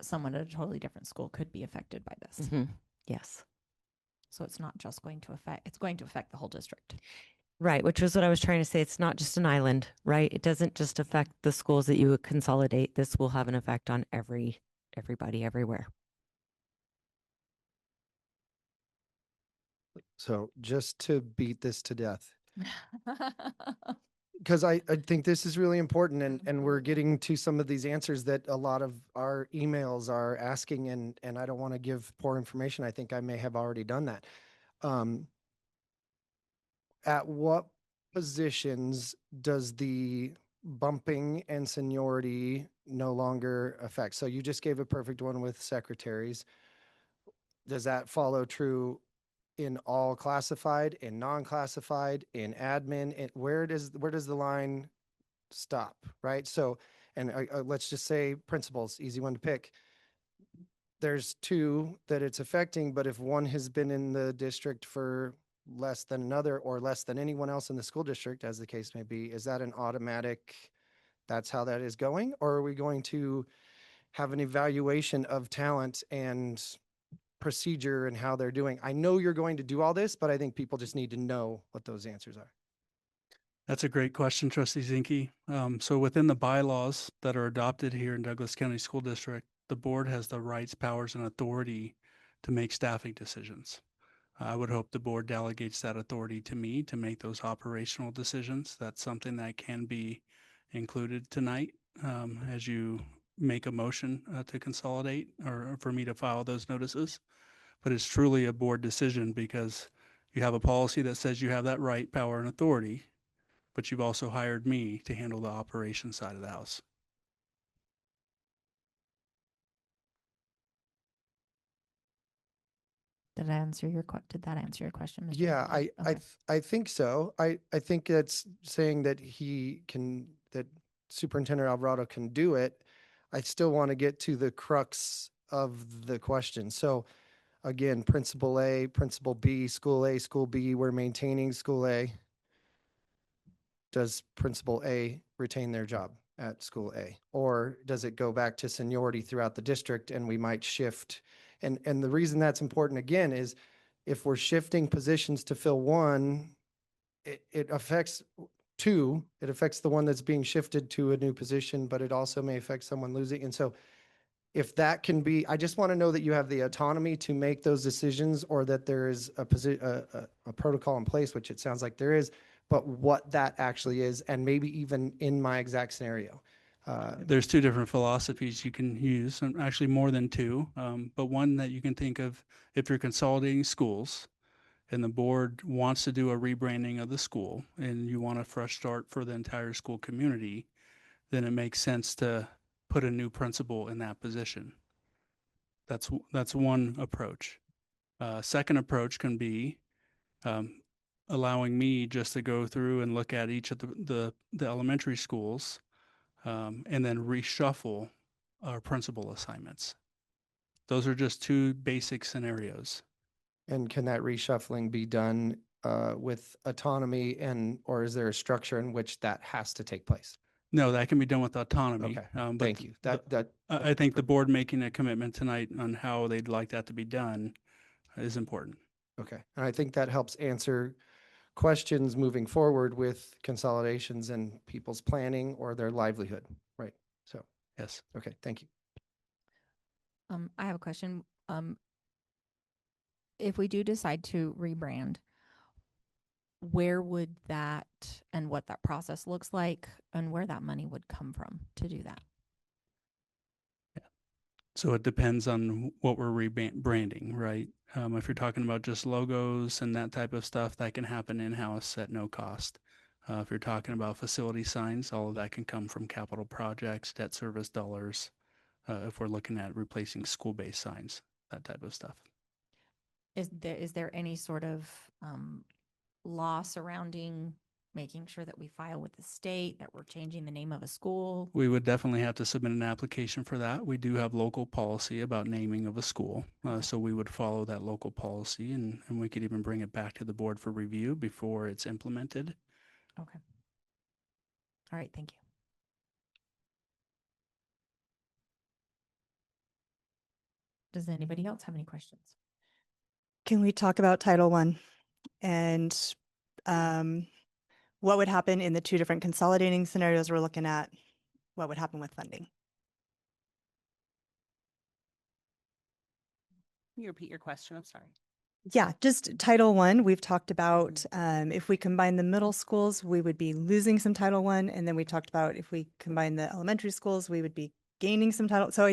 someone at a totally different school could be affected by this. Mm-hmm. Yes. So it's not just going to affect, it's going to affect the whole district. Right, which was what I was trying to say. It's not just an island, right? It doesn't just affect the schools that you would consolidate. This will have an effect on everybody everywhere. So just to beat this to death, because I think this is really important and we're getting to some of these answers that a lot of our emails are asking and I don't want to give poor information. I think I may have already done that. At what positions does the bumping and seniority no longer affect? So you just gave a perfect one with secretaries. Does that follow true in all classified, in non-classified, in admin? Where does the line stop, right? So, and let's just say principals, easy one to pick. There's two that it's affecting, but if one has been in the district for less than another or less than anyone else in the school district, as the case may be, is that an automatic, that's how that is going? Or are we going to have an evaluation of talent and procedure and how they're doing? I know you're going to do all this, but I think people just need to know what those answers are. That's a great question, Trustee Zinke. So within the bylaws that are adopted here in Douglas County School District, the board has the rights, powers, and authority to make staffing decisions. I would hope the board delegates that authority to me to make those operational decisions. That's something that can be included tonight as you make a motion to consolidate or for me to file those notices. But it's truly a board decision because you have a policy that says you have that right, power, and authority, but you've also hired me to handle the operation side of the house. Did that answer your question, Mr. Yeah, Zinke? Okay. I think so. I think it's saying that that Superintendent Alvarado can do it. I still want to get to the crux of the question. So again, Principal A, Principal B, School B, we're maintaining School A. Does Principal A retain their job at School A? Or does it go back to seniority throughout the district and we might shift? And the reason that's important again is if we're shifting positions to fill one, it affects two. It affects the one that's being shifted to a new position, but it also may affect someone losing. And so if that can be, I just want to know that you have the autonomy to make those decisions or that there is a protocol in place, which it sounds like there is, but what that actually is, and maybe even in my exact scenario. There's two different philosophies you can use, and actually more than two, but one that you can think of if you're consolidating schools and the board wants to do a rebranding of the school and you want a fresh start for the entire school community, then it makes sense to put a new principal in that position. That's one approach. Second approach can be allowing me just to go through and look at each of the elementary schools and then reshuffle our principal assignments. Those are just two basic scenarios. And can that reshuffling be done with autonomy or is there a structure in which that has to take place? No, that can be done with autonomy. Okay, But thank you. I think the board making a commitment tonight on how they'd like that to be done is important. Okay, and I think that helps answer questions moving forward with consolidations and people's planning or their livelihood, right? So, yes. Okay, thank you. I have a question. If we do decide to rebrand, where would that and what that process looks like and where that money would come from to do that? So it depends on what we're rebranding, right? If you're talking about just logos and that type of stuff, that can happen in-house at no cost. If you're talking about facility signs, all of that can come from capital projects, debt service dollars. If we're looking at replacing school-based signs, that type of stuff. Is there any sort of law surrounding making sure that we file with the state, that we're changing the name of a school? We would definitely have to submit an application for that. We do have local policy about naming of a school. So we would follow that local policy and we could even bring it back to the board for review before it's implemented. Okay. All right, thank you. Does anybody else have any questions? Can we talk about Title I and what would happen in the two different consolidating scenarios we're looking at? What would happen with funding? Can you repeat your question? I'm sorry. Yeah, just Title I, we've talked about if we combine the middle schools, we would be losing some Title I. And then we talked about if we combine the elementary schools, we would be gaining some title. So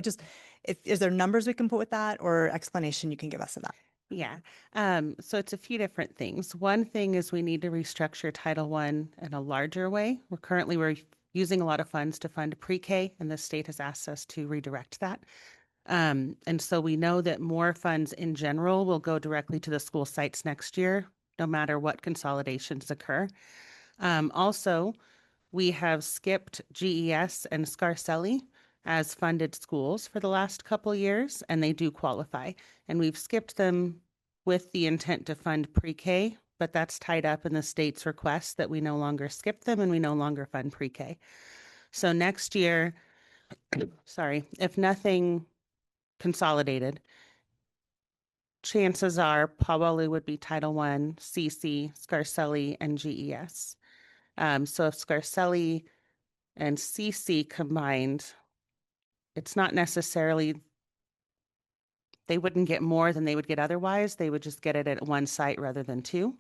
is there numbers we can put with that or explanation you can give us of that? Yeah. So it's a few different things. One thing is we need to restructure Title I in a larger way. We're using a lot of funds to fund pre-K, and the state has asked us to redirect that. And so we know that more funds in general will go directly to the school sites next year, no matter what consolidations occur. Also, we have skipped GES and Scarcelli as funded schools for the last couple years, and they do qualify. And we've skipped them with the intent to fund pre-K, but that's tied up in the state's request that we no longer skip them and we no longer fund pre-K. So next year, if nothing consolidated, chances are Pawalu would be Title I, CC, Scarcelli, and GES. So if Scarcelli and CC combined, it's not necessarily, they wouldn't get more than they would get otherwise. They would just get it at one site rather than two.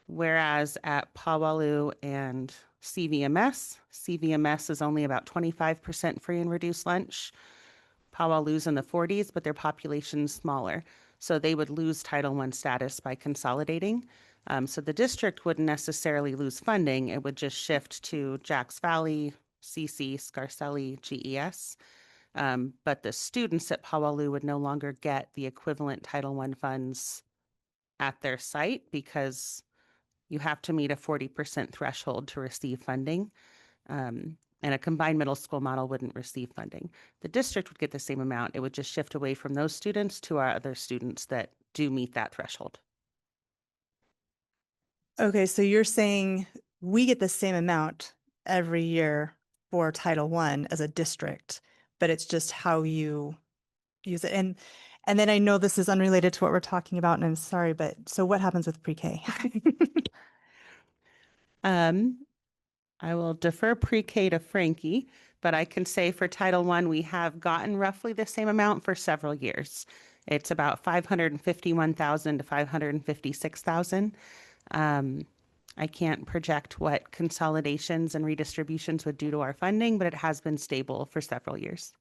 Whereas at Pawalu and CVMS is only about 25% free and reduced lunch. Pawalu's in the 40s, but their population's smaller. So they would lose Title I status by consolidating. So the district wouldn't necessarily lose funding. It would just shift to Jacks Valley, CC, Scarcelli, GES. But the students at Pawalu would no longer get the equivalent Title I funds at their site because you have to meet a 40% threshold to receive funding. And a combined middle school model wouldn't receive funding. The district would get the same amount. It would just shift away from those students to our other students that do meet that threshold. Okay, so you're saying we get the same amount every year for Title I as a district, but it's just how you use it. And then I know this is unrelated to what we're talking about, and I'm sorry, but so what happens with pre-K? I will defer pre-K to Frankie, but I can say for Title I, we have gotten roughly the same amount for several years. It's about $551,000 to $556,000. I can't project what consolidations and redistributions would do to our funding, but it has been stable for several years.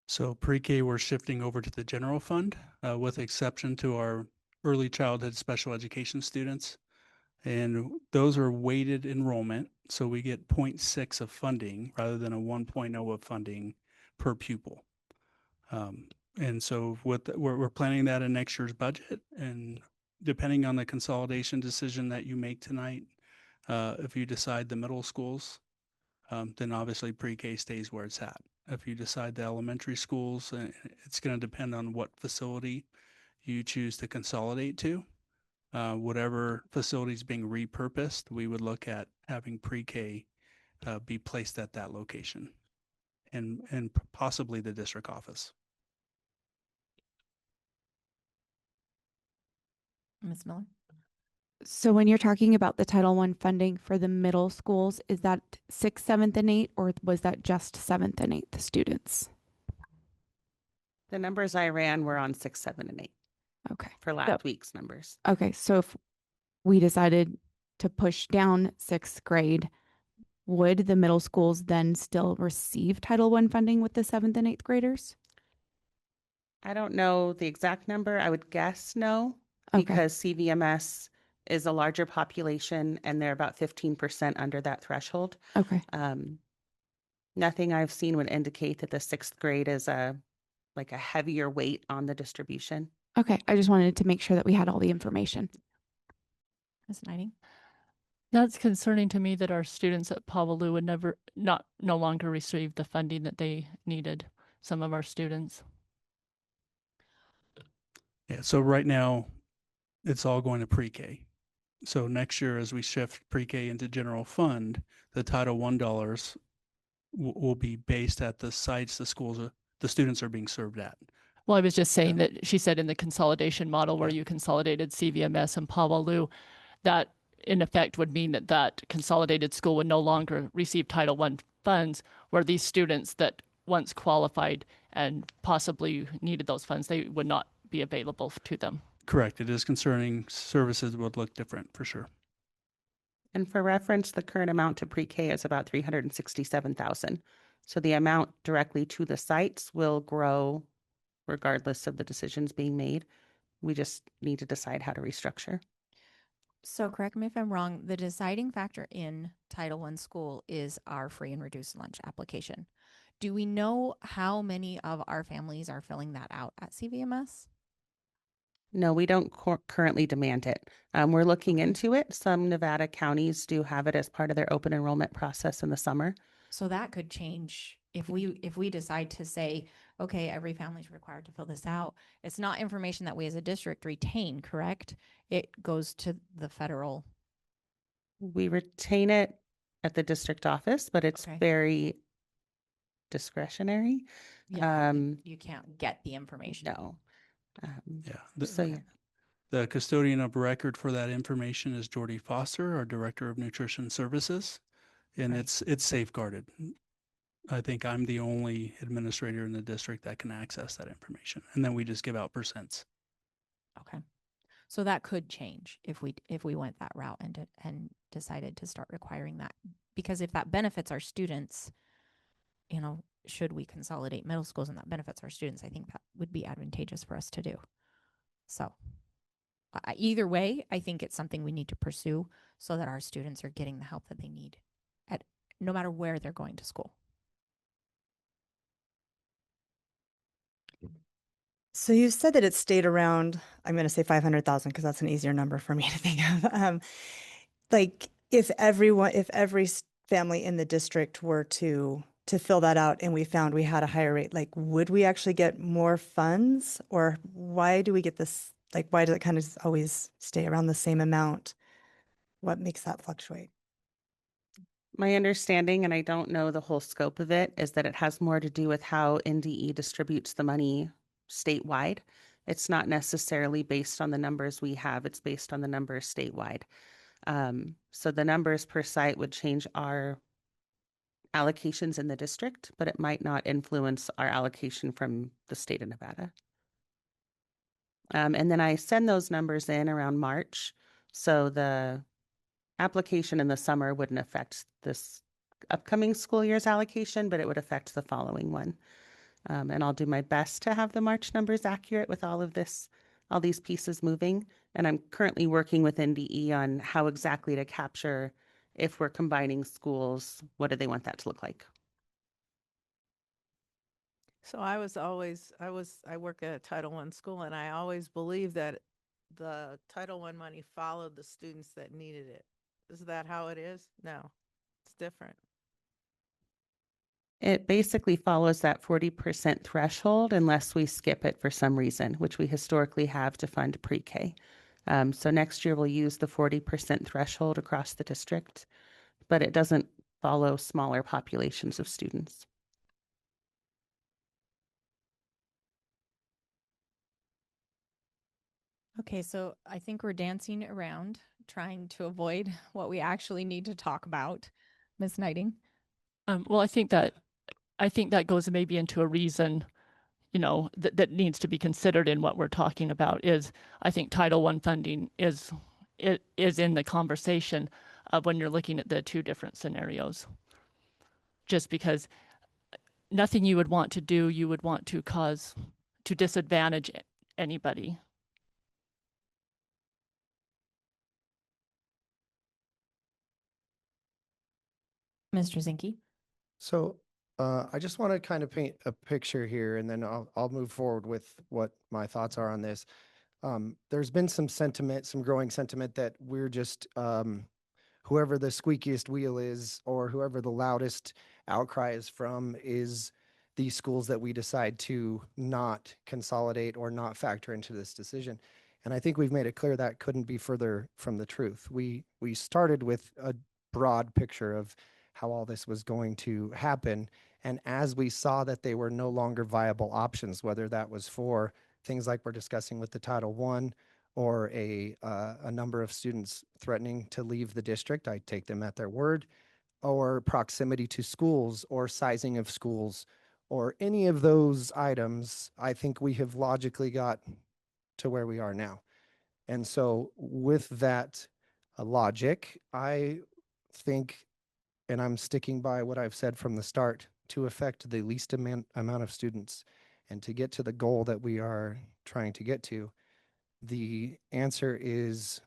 So pre-K, we're shifting over to the general fund, with exception to our early childhood special education students. And those are weighted enrollment. So we get 0.6 of funding rather than a 1.0 of funding per pupil. And so we're planning that in next year's budget. And depending on the consolidation decision that you make tonight, if you decide the middle schools, then obviously pre-K stays where it's at. If you decide the elementary schools, it's going to depend on what facility you choose to consolidate to. Whatever facility is being repurposed, we would look at having pre-K be placed at that location and possibly the district office. Ms. Miller? So when you're talking about the Title I funding for the middle schools, is that 6th, 7th, and 8th, or was that just 7th and 8th students? The numbers I ran were on 6, 7, and 8. Okay. For last week's numbers. Okay. So if we decided to push down 6th grade, would the middle schools then still receive Title I funding with the 7th and 8th graders? I don't know the exact number. I would guess no, Okay. because CVMS is a larger population and they're about 15% under that threshold. Okay. Nothing I've seen would indicate that the 6th grade is a heavier weight on the distribution. Okay. I just wanted to make sure that we had all the information. Ms. Knighting? That's concerning to me that our students at Pawalu would no longer receive the funding that they needed, some of our students. Yeah, so right now it's all going to pre-K. So next year, as we shift pre-K into general fund, the Title I dollars will be based at the sites the students are being served at. Well, I was just saying that she said in the consolidation model where you consolidated CVMS and Pawalu, that in effect would mean that that consolidated school would no longer receive Title I funds, where these students that once qualified and possibly needed those funds, they would not be available to them. Correct. It is concerning. Services would look different for sure. And for reference, the current amount to pre-K is about 367,000. So the amount directly to the sites will grow regardless of the decisions being made. We just need to decide how to restructure. So correct me if I'm wrong, the deciding factor in Title I school is our free and reduced lunch application. Do we know how many of our families are filling that out at CVMS? No, we don't currently demand it. We're looking into it. Some Nevada counties do have it as part of their open enrollment process in the summer. So that could change if we decide to say, okay, every family is required to fill this out. It's not information that we as a district retain, correct? It goes to the federal. We retain it at the district office, but it's Okay. very discretionary. Yeah, you can't get the information. No. Yeah. So yeah. The custodian of record for that information is Jordy Foster, our Director of Nutrition Services, and Right. it's safeguarded. I think I'm the only administrator in the district that can access that information, and then we just give out percents. Okay. So that could change if we went that route and decided to start requiring that, because if that benefits our students, you know, should we consolidate middle schools and that benefits our students, I think that would be advantageous for us to do. So either way, I think it's something we need to pursue so that our students are getting the help that they need at no matter where they're going to school. So you said that it stayed around, I'm going to say 500,000 because that's an easier number for me to think of. Like if every family in the district were to fill that out and we found we had a higher rate, like would we actually get more funds, or why do we get this? Like, why does it kind of always stay around the same amount? What makes that fluctuate? My understanding, and I don't know the whole scope of it, is that it has more to do with how NDE distributes the money statewide. It's not necessarily based on the numbers we have, it's based on the numbers statewide. So the numbers per site would change our allocations in the district, but it might not influence our allocation from the state of Nevada. And then I send those numbers in around March. So the application in the summer wouldn't affect this upcoming school year's allocation, but it would affect the following one. And I'll do my best to have the March numbers accurate with all these pieces moving. And I'm currently working with NDE on how exactly to capture, if we're combining schools, what do they want that to look like? So I work at a Title I school, and I always believed that the Title I money followed the students that needed it. Is that how it is? No, it's different. It basically follows that 40% threshold unless we skip it for some reason, which we historically have to fund pre-K. So next year we'll use the 40% threshold across the district, but it doesn't follow smaller populations of students. Okay, so I think we're dancing around trying to avoid what we actually need to talk about. Ms. Knighting? Well, I think that goes maybe into a reason, you know, that needs to be considered in what we're talking about is, I think Title I funding is in the conversation of when you're looking at the two different scenarios. Just because nothing you would want to do, you would want to cause to disadvantage anybody. Mr. Zinke? So I just want to kind of paint a picture here, and then I'll move forward with what my thoughts are on this. There's been some sentiment, some growing sentiment that we're just whoever the squeakiest wheel is, or whoever the loudest outcry is from, is these schools that we decide to not consolidate or not factor into this decision. And I think we've made it clear that couldn't be further from the truth. We started with a broad picture of how all this was going to happen. And as we saw that they were no longer viable options, whether that was for things like we're discussing with the Title I, or a number of students threatening to leave the district, I take them at their word, or proximity to schools or sizing of schools or any of those items, I think we have logically got to where we are now. And so with that logic, I think, and I'm sticking by what I've said from the start, to affect the least amount of students and to get to the goal that we are trying to get to, the answer is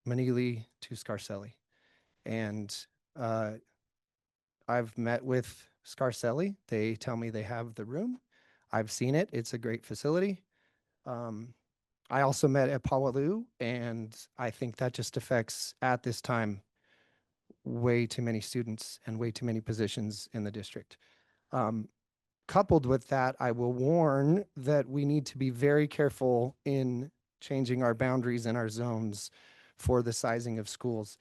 Manili to Scarcelli. And I've met with Scarcelli. They tell me they have the room. I've seen it. It's a great facility. I also met at Pawalu, and I think that just affects, at this time, way too many students and way too many positions in the district. Coupled with that, I will warn that we need to be very careful in changing our boundaries and our zones for the sizing of schools.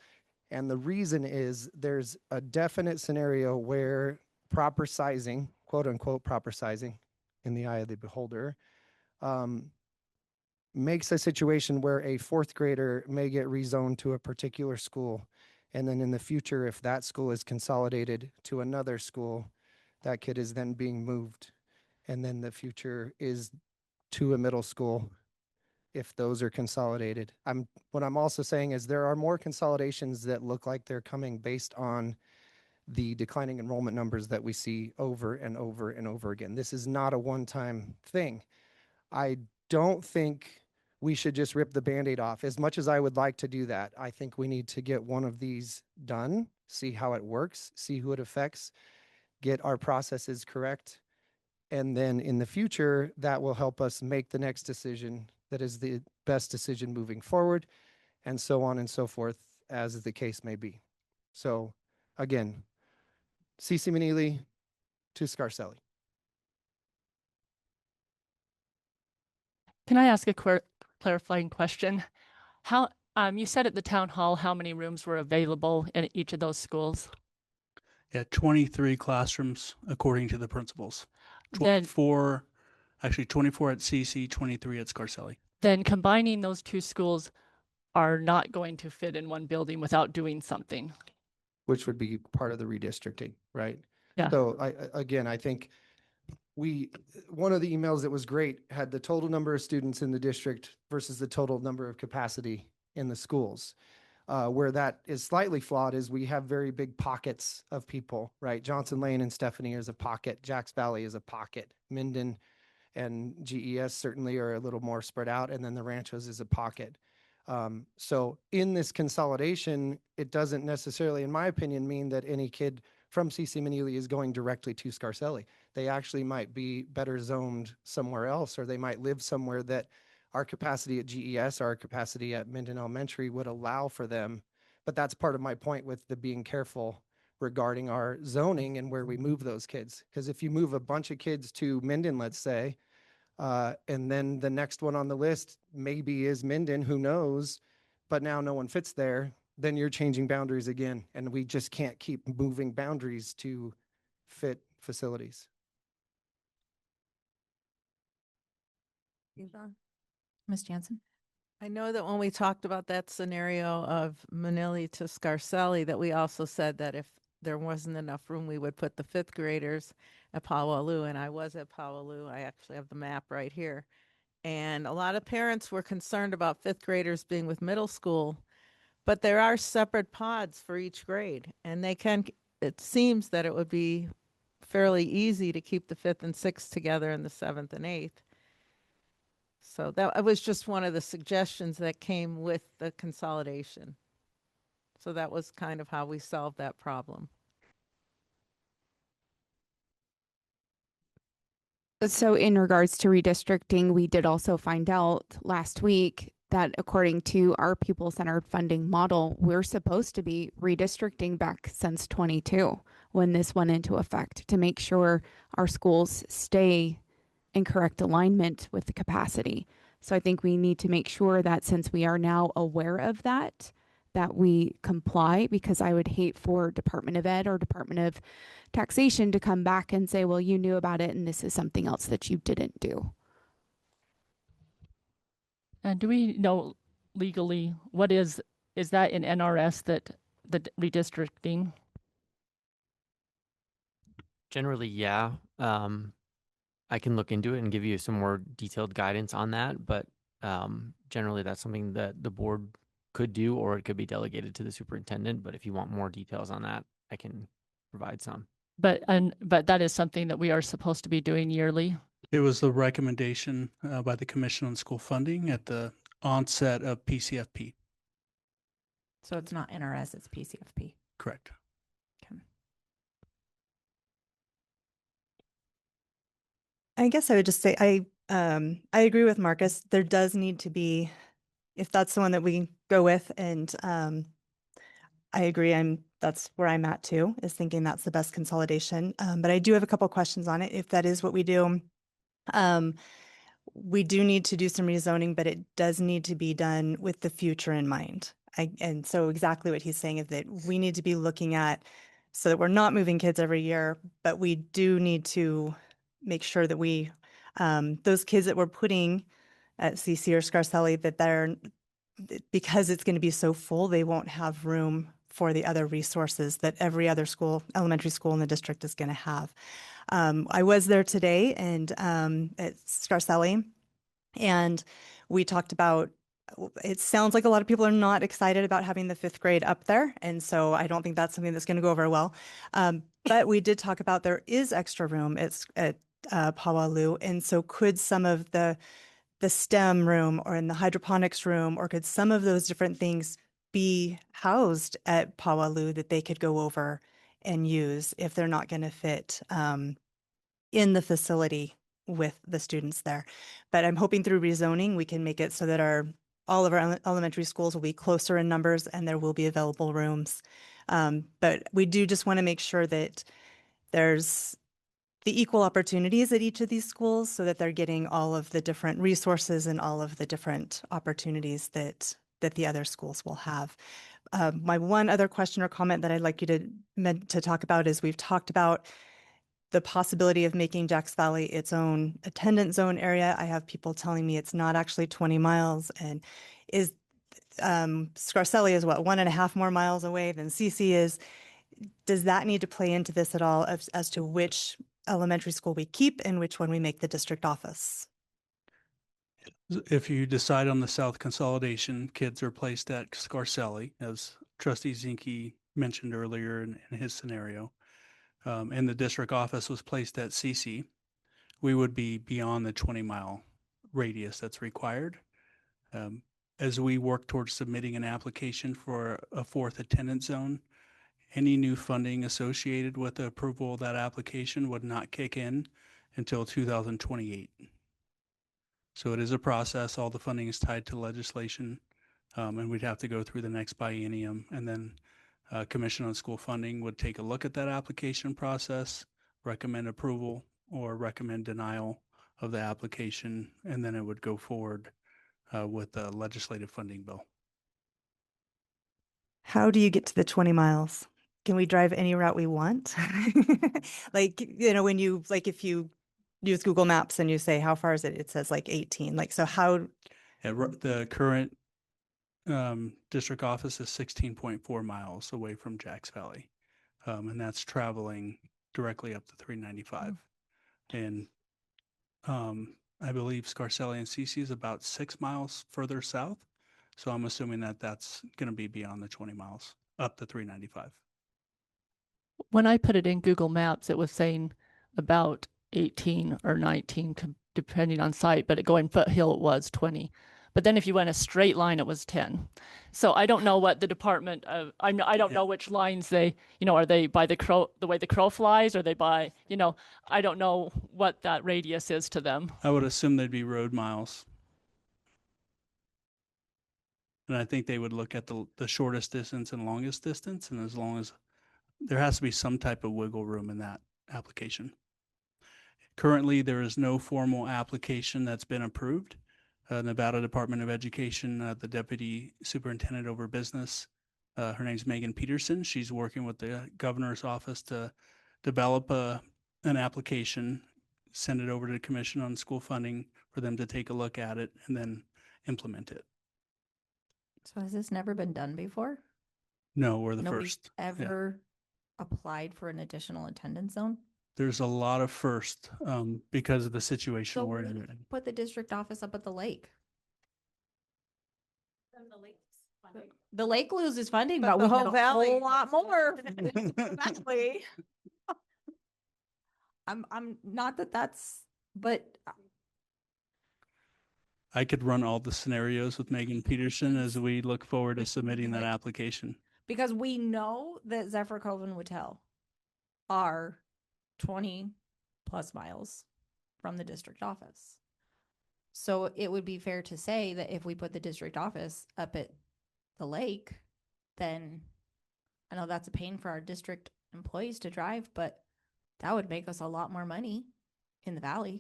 And the reason is there's a definite scenario where proper sizing, quote unquote, proper sizing in the eye of the beholder, makes a situation where a fourth grader may get rezoned to a particular school. And then in the future, if that school is consolidated to another school, that kid is then being moved. And then the future is to a middle school if those are consolidated. What I'm also saying is there are more consolidations that look like they're coming based on the declining enrollment numbers that we see over and over and over again. This is not a one-time thing. I don't think we should just rip the Band-Aid off. As much as I would like to do that, I think we need to get one of these done, see how it works, see who it affects, get our processes correct, and then in the future, that will help us make the next decision that is the best decision moving forward, and so on and so forth, as the case may be. So again, CC Manili to Scarcelli. Can I ask a clarifying question? How you said at the town hall how many rooms were available in each of those schools? Yeah, 23 classrooms according to the principals. Then- 24 at CC, 23 at Scarcelli. Then combining those two schools are not going to fit in one building without doing something. Which would be part of the redistricting, right? Yeah. So I think one of the emails that was great had the total number of students in the district versus the total number of capacity in the schools. Where that is slightly flawed is we have very big pockets of people, right? Johnson Lane and Stephanie is a pocket. Jacks Valley is a pocket. Minden and GES certainly are a little more spread out. And then the Ranchos is a pocket. So in this consolidation, it doesn't necessarily, in my opinion, mean that any kid from CC Manili is going directly to Scarcelli. They actually might be better zoned somewhere else, or they might live somewhere that our capacity at GES, our capacity at Minden Elementary would allow for them. But that's part of my point with the being careful regarding our zoning and where we move those kids. Because if you move a bunch of kids to Minden, let's say, and then the next one on the list maybe is Minden, who knows, but now no one fits there, then you're changing boundaries again. And we just can't keep moving boundaries to fit facilities. Ms. Jansen? I know that when we talked about that scenario of Manili to Scarcelli, that we also said that if there wasn't enough room, we would put the fifth graders at Pawalu. And I was at Pawalu. I actually have the map right here. And a lot of parents were concerned about fifth graders being with middle school, but there are separate pods for each grade. And it seems that it would be fairly easy to keep the fifth and sixth together and the seventh and eighth. So that was just one of the suggestions that came with the consolidation. So that was kind of how we solved that problem. So in regards to redistricting, we did also find out last week that according to our pupil-centered funding model, we're supposed to be redistricting back since 22 when this went into effect to make sure our schools stay in correct alignment with the capacity. So I think we need to make sure that since we are now aware of that we comply, because I would hate for Department of Ed or Department of Taxation to come back and say, well, you knew about it and this is something else that you didn't do. And do we know legally, what is that in NRS that the redistricting? Generally, yeah. I can look into it and give you some more detailed guidance on that, but generally that's something that the board could do, or it could be delegated to the superintendent. But if you want more details on that, I can provide some. But that is something that we are supposed to be doing yearly. It was the recommendation by the Commission on School Funding at the onset of PCFP. So it's not NRS, it's PCFP. Correct. I guess I would just say I agree with Marcus. There does need to be, if that's the one that we go with, and I agree. That's where I'm at too, is thinking that's the best consolidation. But I do have a couple questions on it. If that is what we do, we do need to do some rezoning, but it does need to be done with the future in mind. And so exactly what he's saying is that we need to be looking at, so that we're not moving kids every year, but we do need to make sure that we, those kids that we're putting at CC or Scarcelli, that because it's going to be so full, they won't have room for the other resources that every other school, elementary school in the district is going to have. I was there today and at Scarcelli, and we talked about, it sounds like a lot of people are not excited about having the 5th grade up there. And so I don't think that's something that's going to go over well. But we did talk about there is extra room at Pawalu. And so could some of the STEM room or in the hydroponics room, or could some of those different things be housed at Pawalu that they could go over and use if they're not going to fit in the facility with the students there. But I'm hoping through rezoning, we can make it so that all of our elementary schools will be closer in numbers and there will be available rooms. But we do just want to make sure that there's the equal opportunities at each of these schools so that they're getting all of the different resources and all of the different opportunities that the other schools will have. My one other question or comment that I'd like you to talk about is we've talked about the possibility of making Jacks Valley its own attendance zone area. I have people telling me it's not actually 20 miles, and Scarcelli is what, 1.5 more miles away than CC is. Does that need to play into this at all as to which elementary school we keep and which one we make the district office? If you decide on the South consolidation, kids are placed at Scarcelli, as Trustee Zinke mentioned earlier in his scenario, and the district office was placed at CC, we would be beyond the 20-mile radius that's required. As we work towards submitting an application for a 4th attendance zone, any new funding associated with the approval of that application would not kick in until 2028. So it is a process. All the funding is tied to legislation, and we'd have to go through the next biennium. And then Commission on School Funding would take a look at that application process, recommend approval or recommend denial of the application, and then it would go forward with the legislative funding bill. How do you get to the 20 miles? Can we drive any route we want? Like, when if you use Google Maps and you say, how far is it? It says like 18. Like, so how? The current district office is 16.4 miles away from Jacks Valley. And that's traveling directly up to 395. And I believe Scarcelli and CC is about 6 miles further south. So I'm assuming that that's going to be beyond the 20 miles up to 395. When I put it in Google Maps, it was saying about 18 or 19, depending on site, but going foothill, it was 20. But then if you went a straight line, it was 10. So I don't know what the department of, I don't know which lines they, are they by the way the crow flies, or they by, I don't know what that radius is to them. I would assume they'd be road miles. And I think they would look at the shortest distance and longest distance. And as long as there has to be some type of wiggle room in that application. Currently, there is no formal application that's been approved. Nevada Department of Education, the Deputy Superintendent over Business, her name's Megan Peterson. She's working with the governor's office to develop an application, send it over to the Commission on School Funding for them to take a look at it and then implement it. So has this never been done before? No, we're the Nobody's first. Yeah. ever applied for an additional attendance zone? There's a lot of first because of the situation So we're we in. put the district office up at the lake. The lake loses funding, But but the we whole get a valley- whole lot more. Exactly. I'm not that that's, but I could run all the scenarios with Megan Peterson as we look forward to submitting that application. because we know that Zephyr Cove and Whittle are 20 plus miles from the district office. So it would be fair to say that if we put the district office up at the lake, then I know that's a pain for our district employees to drive, but that would make us a lot more money in the valley.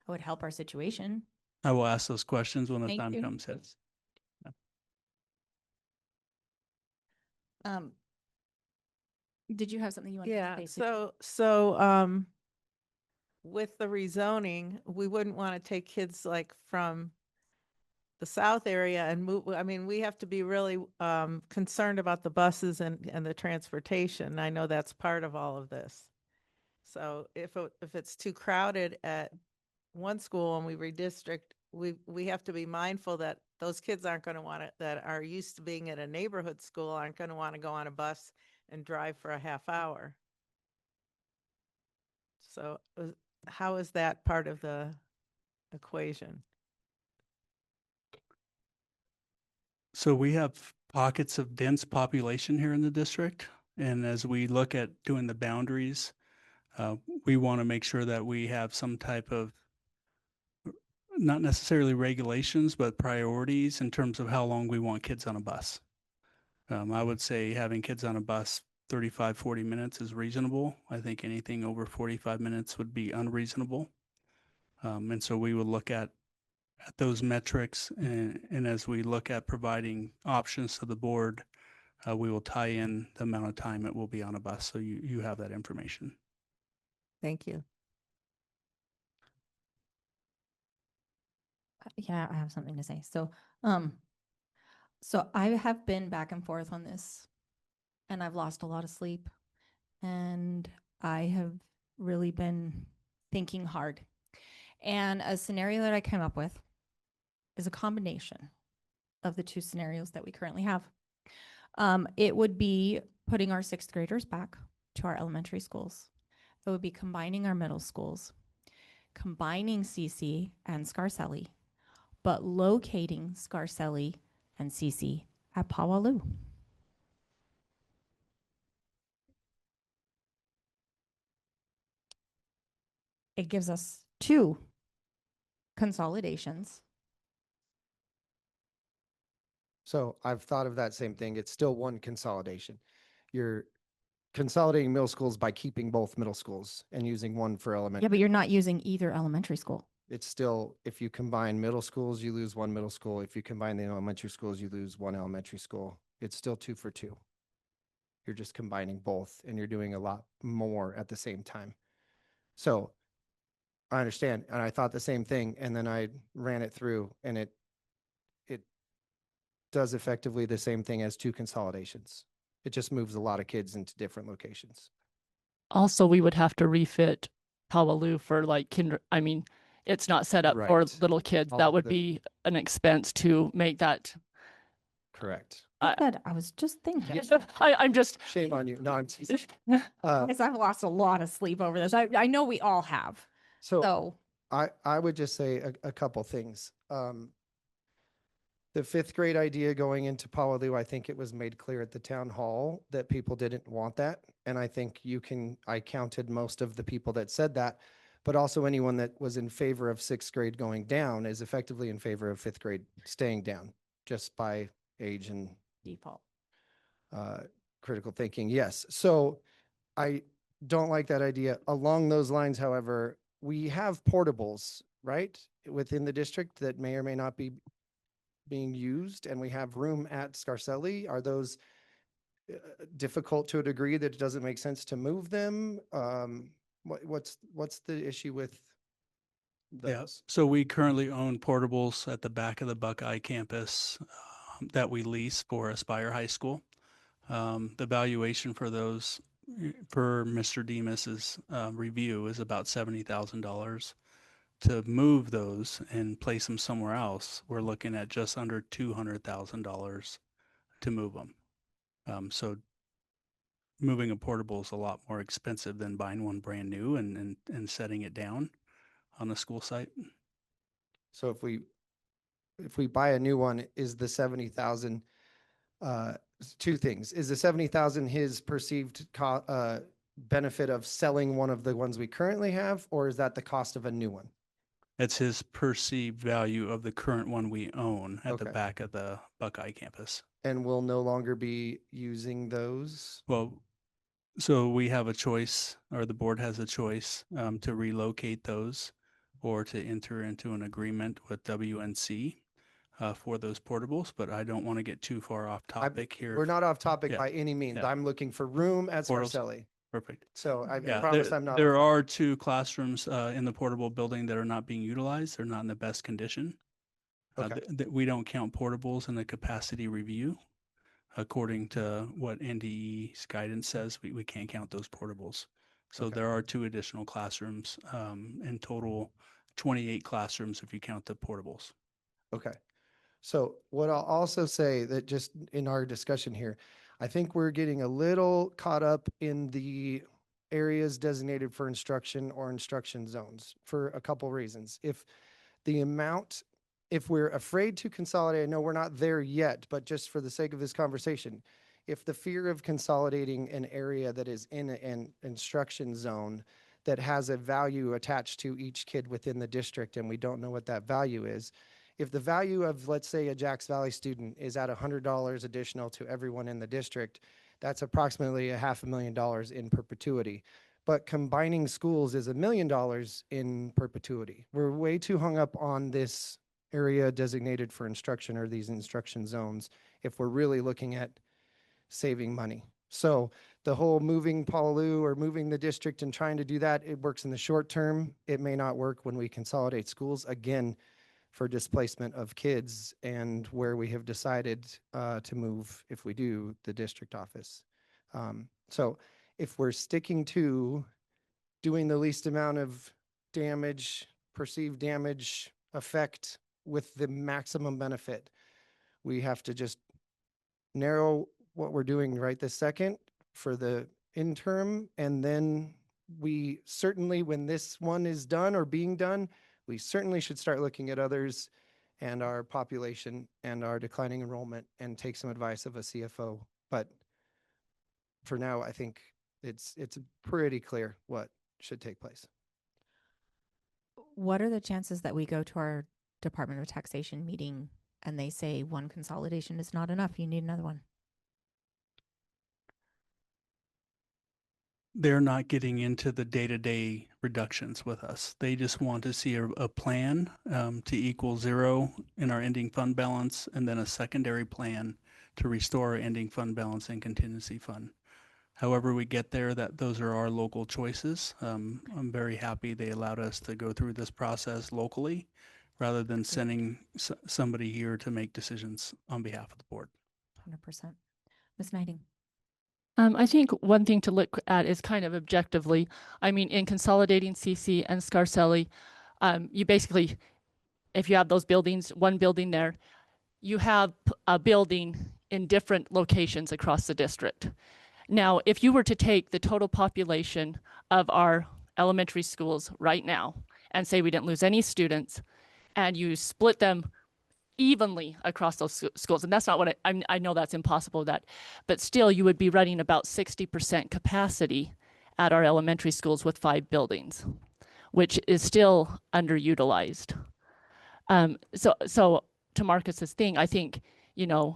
It would help our situation. I will ask those questions when the Thank time you. comes. Yes. Did you have something you wanted Yeah, to say? Suchi? so with the rezoning, we wouldn't want to take kids like from the south area and move, I mean, we have to be really concerned about the buses and the transportation. I know that's part of all of this. So if it's too crowded at one school and we redistrict, we have to be mindful that those kids aren't going to want to, that are used to being at a neighborhood school, aren't going to want to go on a bus and drive for a half hour. So how is that part of the equation? So we have pockets of dense population here in the district. And as we look at doing the boundaries, we want to make sure that we have some type of, not necessarily regulations, but priorities in terms of how long we want kids on a bus. I would say having kids on a bus 35, 40 minutes is reasonable. I think anything over 45 minutes would be unreasonable. And so we would look at those metrics, and as we look at providing options to the board, we will tie in the amount of time it will be on a bus, so you have that information. Thank you. Yeah, I have something to say. So I have been back and forth on this, and I've lost a lot of sleep, and I have really been thinking hard. And a scenario that I came up with is a combination of the two scenarios that we currently have. It would be putting our sixth graders back to our elementary schools. It would be combining our middle schools, combining CC and Scarcelli, but locating Scarcelli and CC at Pawaloo. It gives us two consolidations. So I've thought of that same thing. It's still one consolidation. You're consolidating middle schools by keeping both middle schools and using one for elementary. Yeah, but you're not using either elementary school. It's still, if you combine middle schools, you lose one middle school. If you combine the elementary schools, you lose one elementary school. It's still 2 for 2. You're just combining both and you're doing a lot more at the same time. So I understand. And I thought the same thing. And then I ran it through and it does effectively the same thing as 2 consolidations. It just moves a lot of kids into different locations. Also, we would have to refit Pawaloo for like it's not set up for Right. little kids. All That of would the- be an expense to make that. Correct. Good. I was just thinking. I'm just. Shame on you. No, I'm teasing. Yes, I've lost a lot of sleep over this. I know we all have. So I would just say a couple things. The 5th grade idea going into Pawaloo, I think it was made clear at the town hall that people didn't want that. And I think I counted most of the people that said that, but also anyone that was in favor of 6th grade going down is effectively in favor of 5th grade staying down just by age and default. Critical thinking. Yes. So I don't like that idea. Along those lines, however, we have portables, right, within the district that may or may not be being used, and we have room at Scarcelli. Are those difficult to a degree that it doesn't make sense to move them? What's the issue with those? Yeah. So we currently own portables at the back of the Buckeye campus that we lease for Aspire High School. The valuation for those per Mr. Demas's review is about $70,000. To move those and place them somewhere else, we're looking at just under $200,000 to move them. So moving a portable is a lot more expensive than buying one brand new and setting it down on the school site. So if we buy a new one, is the 70,000, two things. Is the 70,000 his perceived benefit of selling one of the ones we currently have, or is that the cost of a new one? It's his perceived value of the current one we own at the Okay. back of the Buckeye campus. And we'll no longer be using those? Well, so we have a choice, or the board has a choice to relocate those or to enter into an agreement with WNC for those portables, but I don't want to get too far off topic here. We're not off topic Yeah. by any means. Yeah. I'm looking for room at Portals. Scarcelli. Perfect. So I Yeah, promise I'm not. there are 2 classrooms in the portable building that are not being utilized. They're not in the best condition. Okay. We don't count portables in the capacity review. According to what NDE's guidance says, we can't count those portables. So Okay. there are 2 additional classrooms, in total 28 classrooms if you count the portables. Okay. So what I'll also say that just in our discussion here, I think we're getting a little caught up in the areas designated for instruction or instruction zones for a couple reasons. If we're afraid to consolidate, I know we're not there yet, but just for the sake of this conversation, if the fear of consolidating an area that is in an instruction zone that has a value attached to each kid within the district and we don't know what that value is, if the value of, let's say, a Jacks Valley student is at $100 additional to everyone in the district, that's approximately $500,000 in perpetuity. But combining schools is $1 million in perpetuity. We're way too hung up on this area designated for instruction or these instruction zones if we're really looking at saving money. So the whole moving Paulaloo or moving the district and trying to do that, it works in the short term. It may not work when we consolidate schools. Again, for displacement of kids and where we have decided to move, if we do, the district office. So if we're sticking to doing the least amount of damage, perceived damage effect with the maximum benefit, we have to just narrow what we're doing right this second for the interim. And then we certainly, when this one is done or being done, we certainly should start looking at others and our population and our declining enrollment and take some advice of a CFO. But for now, I think it's pretty clear what should take place. What are the chances that we go to our Department of Taxation meeting and they say one consolidation is not enough, you need another one? They're not getting into the day-to-day reductions with us. They just want to see a plan to equal 0 in our ending fund balance, and then a secondary plan to restore our ending fund balance and contingency fund. However we get there, those are our local choices. I'm very happy they allowed us to go through this process locally rather than sending somebody here to make decisions on behalf of the board. 100%. Ms. Knighting. I think one thing to look at is kind of objectively. I mean, in consolidating CC and Scarcelli, you basically, if you have those buildings, one building there, you have a building in different locations across the district. Now, if you were to take the total population of our elementary schools right now and say we didn't lose any students, and you split them evenly across those schools, and that's not what I know that's impossible, but still you would be running about 60% capacity at our elementary schools with 5 buildings, which is still underutilized. So to Marcus's thing, I think,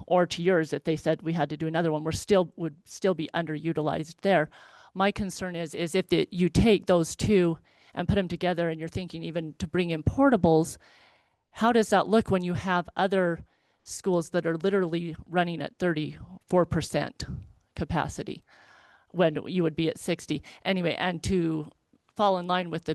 or to yours, if they said we had to do another one, would still be underutilized there. My concern is if you take those 2 and put them together and you're thinking even to bring in portables, how does that look when you have other schools that are literally running at 34% capacity when you would be at 60? Anyway, and to fall in line with the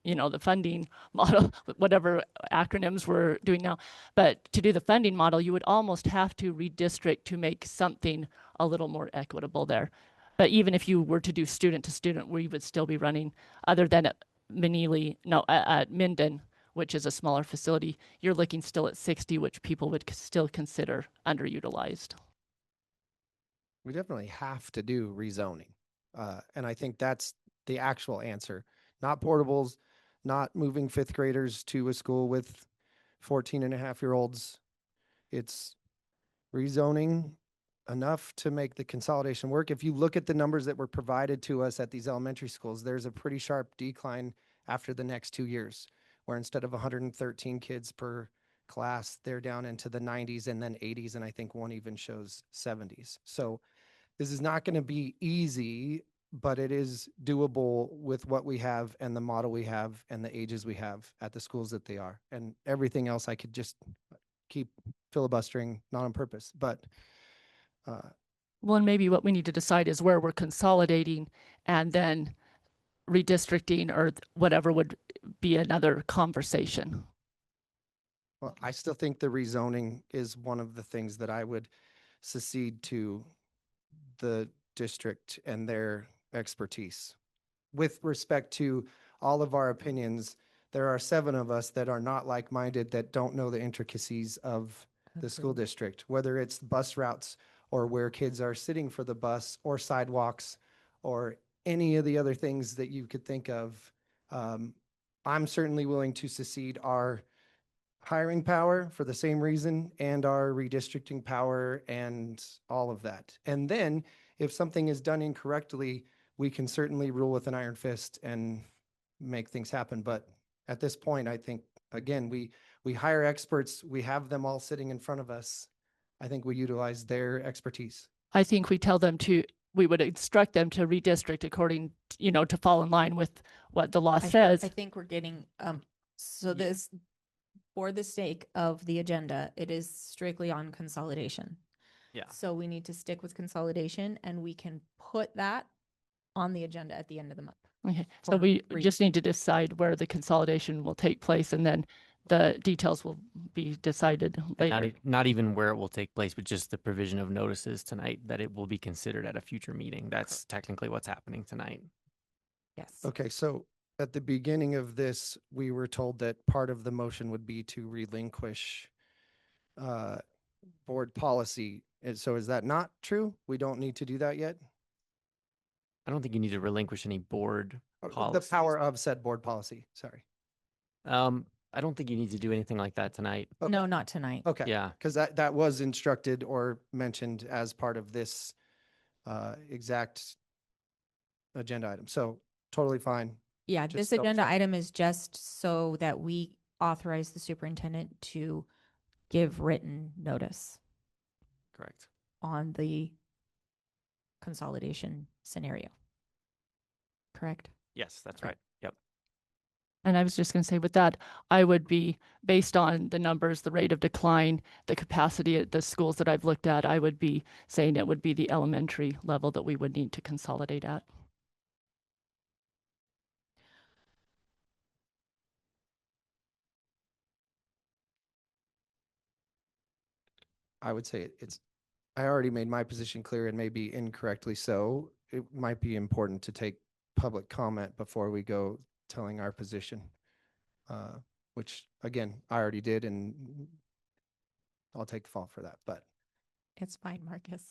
the funding model, whatever acronyms we're doing now. But to do the funding model, you would almost have to redistrict to make something a little more equitable there. But even if you were to do student to student, we would still be running, other than at at Minden, which is a smaller facility, you're looking still at 60, which people would still consider underutilized. We definitely have to do rezoning. And I think that's the actual answer. Not portables, not moving fifth graders to a school with 14-and-a-half-year-olds. It's rezoning enough to make the consolidation work. If you look at the numbers that were provided to us at these elementary schools, there's a pretty sharp decline after the next 2 years, where instead of 113 kids per class, they're down into the 90s and then 80s, and I think one even shows 70s. So this is not going to be easy, but it is doable with what we have and the model we have and the ages we have at the schools that they are. And everything else I could just keep filibustering, not on purpose, but well, and maybe what we need to decide is where we're consolidating, and then redistricting or whatever would be another conversation. well, I still think the rezoning is one of the things that I would secede to the district and their expertise. With respect to all of our opinions, there are 7 of us that are not like-minded, that don't know the intricacies of the school district, whether it's bus routes or where kids are sitting for the bus or sidewalks or any of the other things that you could think of. I'm certainly willing to secede our hiring power for the same reason, and our redistricting power and all of that. And then if something is done incorrectly, we can certainly rule with an iron fist and make things happen. But at this point, I think, again, we hire experts, we have them all sitting in front of us. I think we utilize their expertise. I think we would instruct them to redistrict according, to fall in line with what the law says. I think we're getting, this, for the sake of the agenda, it is strictly on consolidation. Yeah. So we need to stick with consolidation, and we can put that on the agenda at the end of the month. Okay, so for we re- just need to decide where the consolidation will take place, and then the details will be decided later. Not even where it will take place, but just the provision of notices tonight that it will be considered at a future meeting. That's technically what's happening tonight. Yes. Okay, so at the beginning of this, we were told that part of the motion would be to relinquish board policy. And so is that not true? We don't need to do that yet? I don't think you need to relinquish any board The policies. power of said board policy, sorry. I don't think you need to do anything like that tonight. Okay. No, not tonight. Okay. Yeah. Because that was instructed or mentioned as part of this exact agenda item. So totally fine. Yeah, Just this double agenda check. item is just so that we authorize the superintendent to give written notice Correct. on the consolidation scenario. Correct? Yes, that's Right. right. Yep. And I was just going to say with that, I would be, based on the numbers, the rate of decline, the capacity at the schools that I've looked at, I would be saying it would be the elementary level that we would need to consolidate at. I would say I already made my position clear, and maybe incorrectly so. It might be important to take public comment before we go telling our position, which again, I already did, and I'll take the fall for that, but. It's fine, Marcus.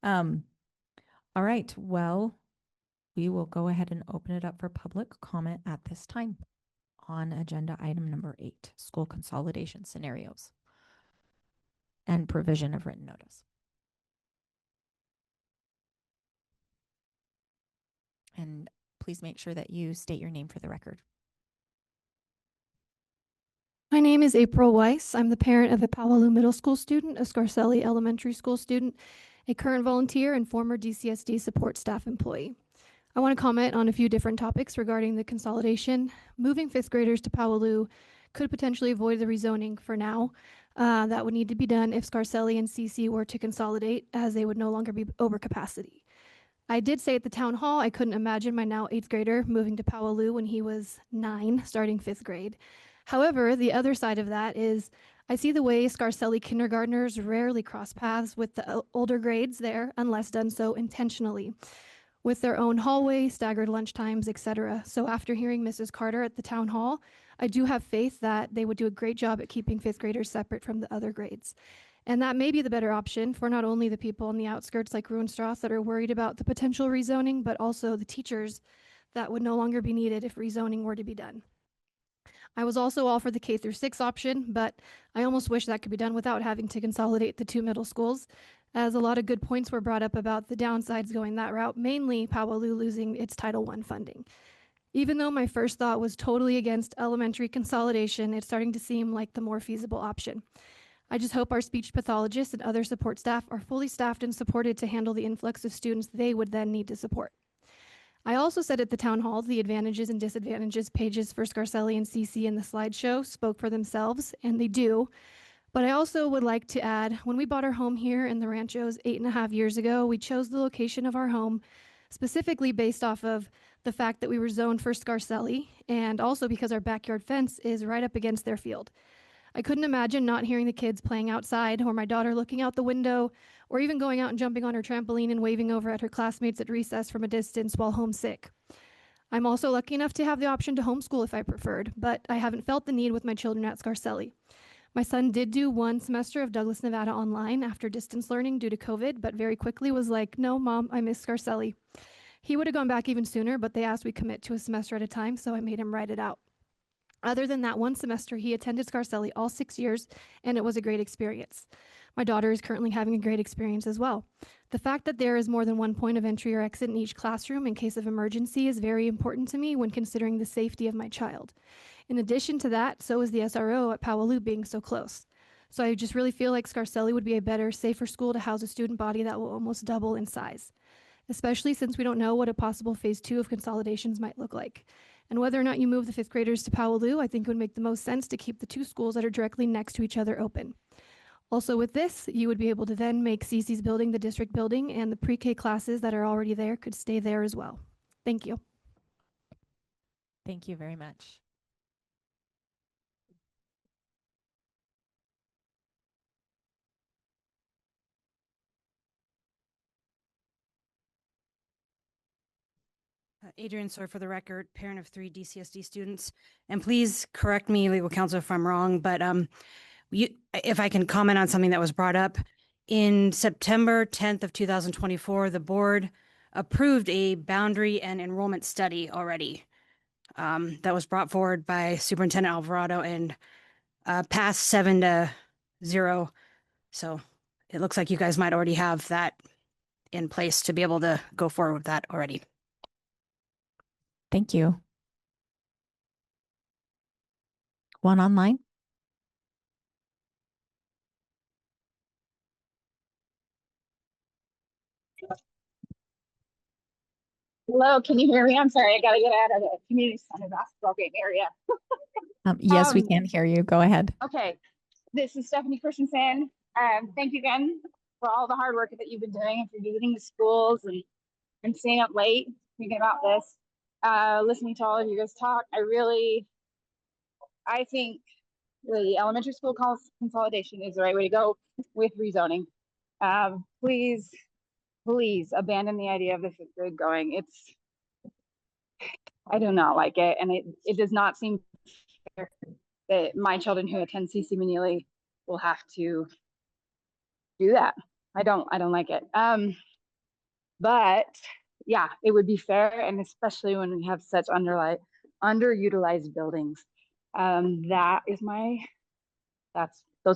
All right, well, we will go ahead and open it up for public comment at this time on agenda item number 8, school consolidation scenarios and provision of written notice. And please make sure that you state your name for the record. My name is April Weiss. I'm the parent of a Powaloo Middle School student, a Scarcelli Elementary School student, a current volunteer, and former DCSD support staff employee. I want to comment on a few different topics regarding the consolidation. Moving 5th graders to Powaloo could potentially avoid the rezoning for now. That would need to be done if Scarcelli and CC were to consolidate, as they would no longer be over capacity. I did say at the town hall I couldn't imagine my now 8th grader moving to Powaloo when he was 9, starting 5th grade. However, the other side of that is I see the way Scarcelli kindergartners rarely cross paths with the older grades there unless done so intentionally, with their own hallway, staggered lunch times, etc. So after hearing Mrs. Carter at the town hall, I do have faith that they would do a great job at keeping 5th graders separate from the other grades. And that may be the better option for not only the people on the outskirts like Ruinstrasse that are worried about the potential rezoning, but also the teachers that would no longer be needed if rezoning were to be done. I was also all for the K through 6 option, but I almost wish that could be done without having to consolidate the 2 middle schools, as a lot of good points were brought up about the downsides going that route, mainly Powaloo losing its Title I funding. Even though my first thought was totally against elementary consolidation, it's starting to seem like the more feasible option. I just hope our speech pathologists and other support staff are fully staffed and supported to handle the influx of students they would then need to support. I also said at the town hall the advantages and disadvantages pages for Scarcelli and CC in the slideshow spoke for themselves, and they do. But I also would like to add, when we bought our home here in the Ranchos 8.5 years ago, we chose the location of our home specifically based off of the fact that we were zoned for Scarcelli, and also because our backyard fence is right up against their field. I couldn't imagine not hearing the kids playing outside, or my daughter looking out the window, or even going out and jumping on her trampoline and waving over at her classmates at recess from a distance while homesick. I'm also lucky enough to have the option to homeschool if I preferred, but I haven't felt the need with my children at Scarcelli. My son did do 1 semester of Douglas, Nevada online after distance learning due to COVID, but very quickly was like, no, Mom, I miss Scarcelli. He would have gone back even sooner, but they asked we commit to a semester at a time, so I made him write it out. Other than that 1 semester, he attended Scarcelli all 6 years, and it was a great experience. My daughter is currently having a great experience as well. The fact that there is more than 1 point of entry or exit in each classroom in case of emergency is very important to me when considering the safety of my child. In addition to that, so is the SRO at Powaloo being so close. So I just really feel like Scarcelli would be a better, safer school to house a student body that will almost double in size, especially since we don't know what a possible phase 2 of consolidations might look like. And whether or not you move the 5th graders to Powaloo, I think it would make the most sense to keep the 2 schools that are directly next to each other open. Also with this, you would be able to then make CC's building the district building, and the pre-K classes that are already there could stay there as well. Thank you. Thank you very much. Adrian Soy for the record, parent of 3 DCSD students. And please correct me, legal counsel, if I'm wrong, but if I can comment on something that was brought up. In September 10th of 2024, the board approved a boundary and enrollment study already that was brought forward by Superintendent Alvarado and passed 7-0. So it looks like you guys might already have that in place to be able to go forward with that already. Thank you. One online? Hello, can you hear me? I'm sorry, I gotta get out of the community center basketball game area. Yes, we can hear you. Go ahead. Okay, this is Stephanie Christensen. Thank you again for all the hard work that you've been doing and for visiting the schools and staying up late thinking about this. Listening to all of you guys talk, I think the elementary school consolidation is the right way to go with rezoning. Please abandon the idea of the 5th grade going. I do not like it, and it does not seem fair that my children who attend CC Manili will have to do that. I don't like it. But yeah, it would be fair, and especially when we have such underutilized buildings. Those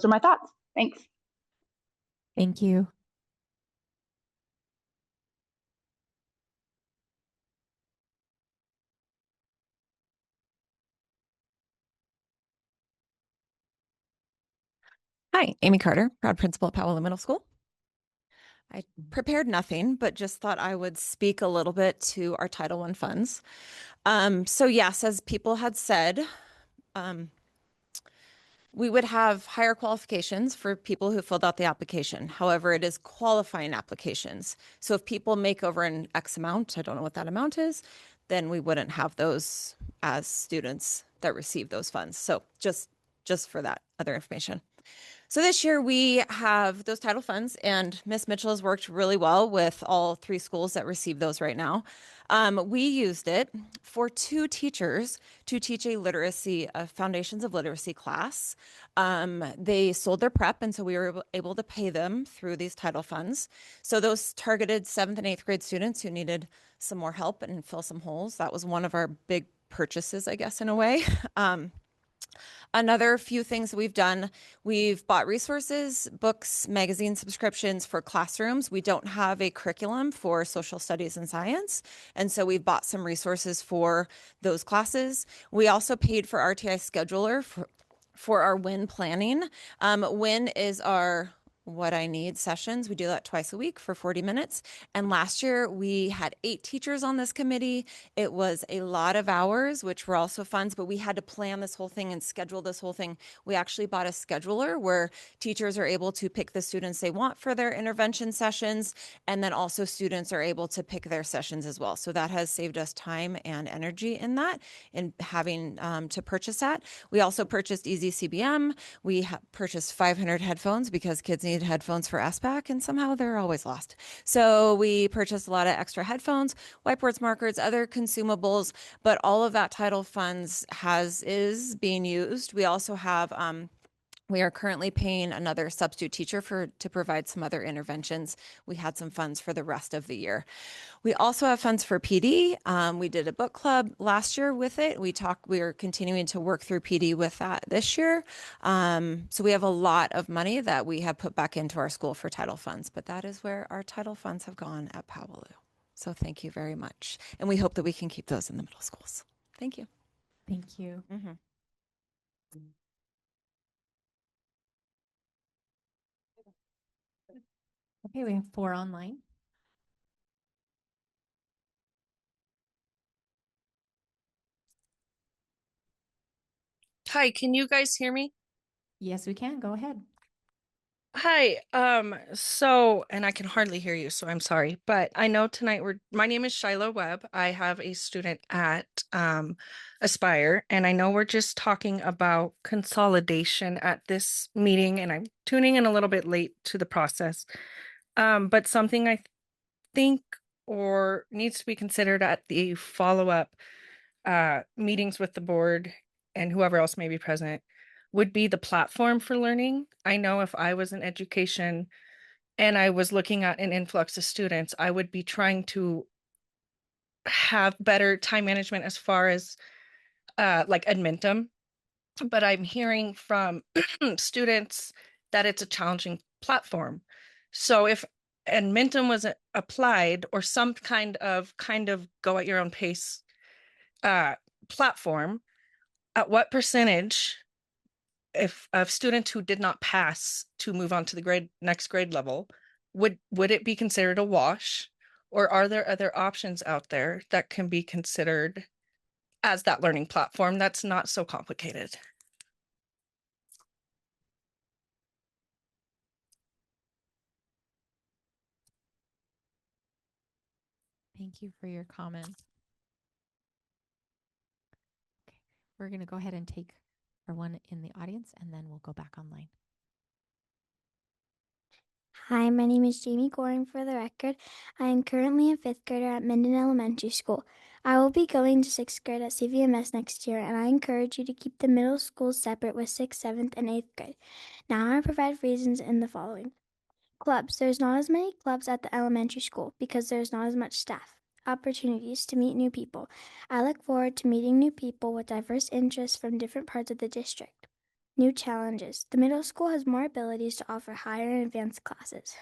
are my thoughts. Thanks. Thank you. Hi, Amy Carter, proud principal at Powell Middle School. I prepared nothing, but just thought I would speak a little bit to our Title I funds. So yes, as people had said, we would have higher qualifications for people who filled out the application. However, it is qualifying applications. So if people make over an X amount, I don't know what that amount is, then we wouldn't have those as students that receive those funds. So just for that other information. So this year we have those title funds, and Miss Mitchell has worked really well with all 3 schools that receive those right now. We used it for 2 teachers to teach a Foundations of Literacy class. They sold their prep, and so we were able to pay them through these title funds. So those targeted 7th and 8th grade students who needed some more help and fill some holes. That was one of our big purchases, I guess, in a way. Another few things that we've done, we've bought resources, books, magazine subscriptions for classrooms. We don't have a curriculum for social studies and science, and so we've bought some resources for those classes. We also paid for RTI Scheduler for our WIN planning. WIN is our What I Need sessions. We do that twice a week for 40 minutes. And last year we had 8 teachers on this committee. It was a lot of hours, which were also funds, but we had to plan this whole thing and schedule this whole thing. We actually bought a scheduler where teachers are able to pick the students they want for their intervention sessions. And then also students are able to pick their sessions as well. So that has saved us time and energy in having to purchase that. We also purchased Easy CBM. We purchased 500 headphones because kids need headphones for SBAC, and somehow they're always lost. So we purchased a lot of extra headphones, whiteboards, markers, other consumables, but all of that title funds is being used. We also have we are currently paying another substitute teacher to provide some other interventions. We had some funds for the rest of the year. We also have funds for PD. We did a book club last year with it. We are continuing to work through PD with that this year. So we have a lot of money that we have put back into our school for title funds, but that is where our title funds have gone at Powaloo. So thank you very much. And we hope that we can keep those in the middle schools. Thank you. Thank you. Mm-hmm. Okay, we have 4 online. Hi, can you guys hear me? Yes, we can. Go ahead. Hi, and I can hardly hear you, so I'm sorry, but I know tonight my name is Shiloh Webb. I have a student at Aspire, and I know we're just talking about consolidation at this meeting, and I'm tuning in a little bit late to the process. But something I think or needs to be considered at the follow-up meetings with the board and whoever else may be present would be the platform for learning. I know if I was in education and I was looking at an influx of students, I would be trying to have better time management as far as like Admentum. But I'm hearing from students that it's a challenging platform. So if Admentum was applied or some kind of go at your own pace platform, at what percentage if of students who did not pass to move on to the next grade level, would it be considered a wash? Or are there other options out there that can be considered as that learning platform that's not so complicated? Thank you for your comment. Okay, we're going to go ahead and take our one in the audience, and then we'll go back online. Hi, my name is Jamie Goring for the record. I am currently a 5th grader at Minden Elementary School. I will be going to 6th grade at CVMS next year, and I encourage you to keep the middle schools separate with 6th, 7th, and 8th grade. Now I provide reasons in the following. Clubs. There's not as many clubs at the elementary school because there's not as much staff. Opportunities to meet new people. I look forward to meeting new people with diverse interests from different parts of the district. New challenges. The middle school has more abilities to offer higher and advanced classes.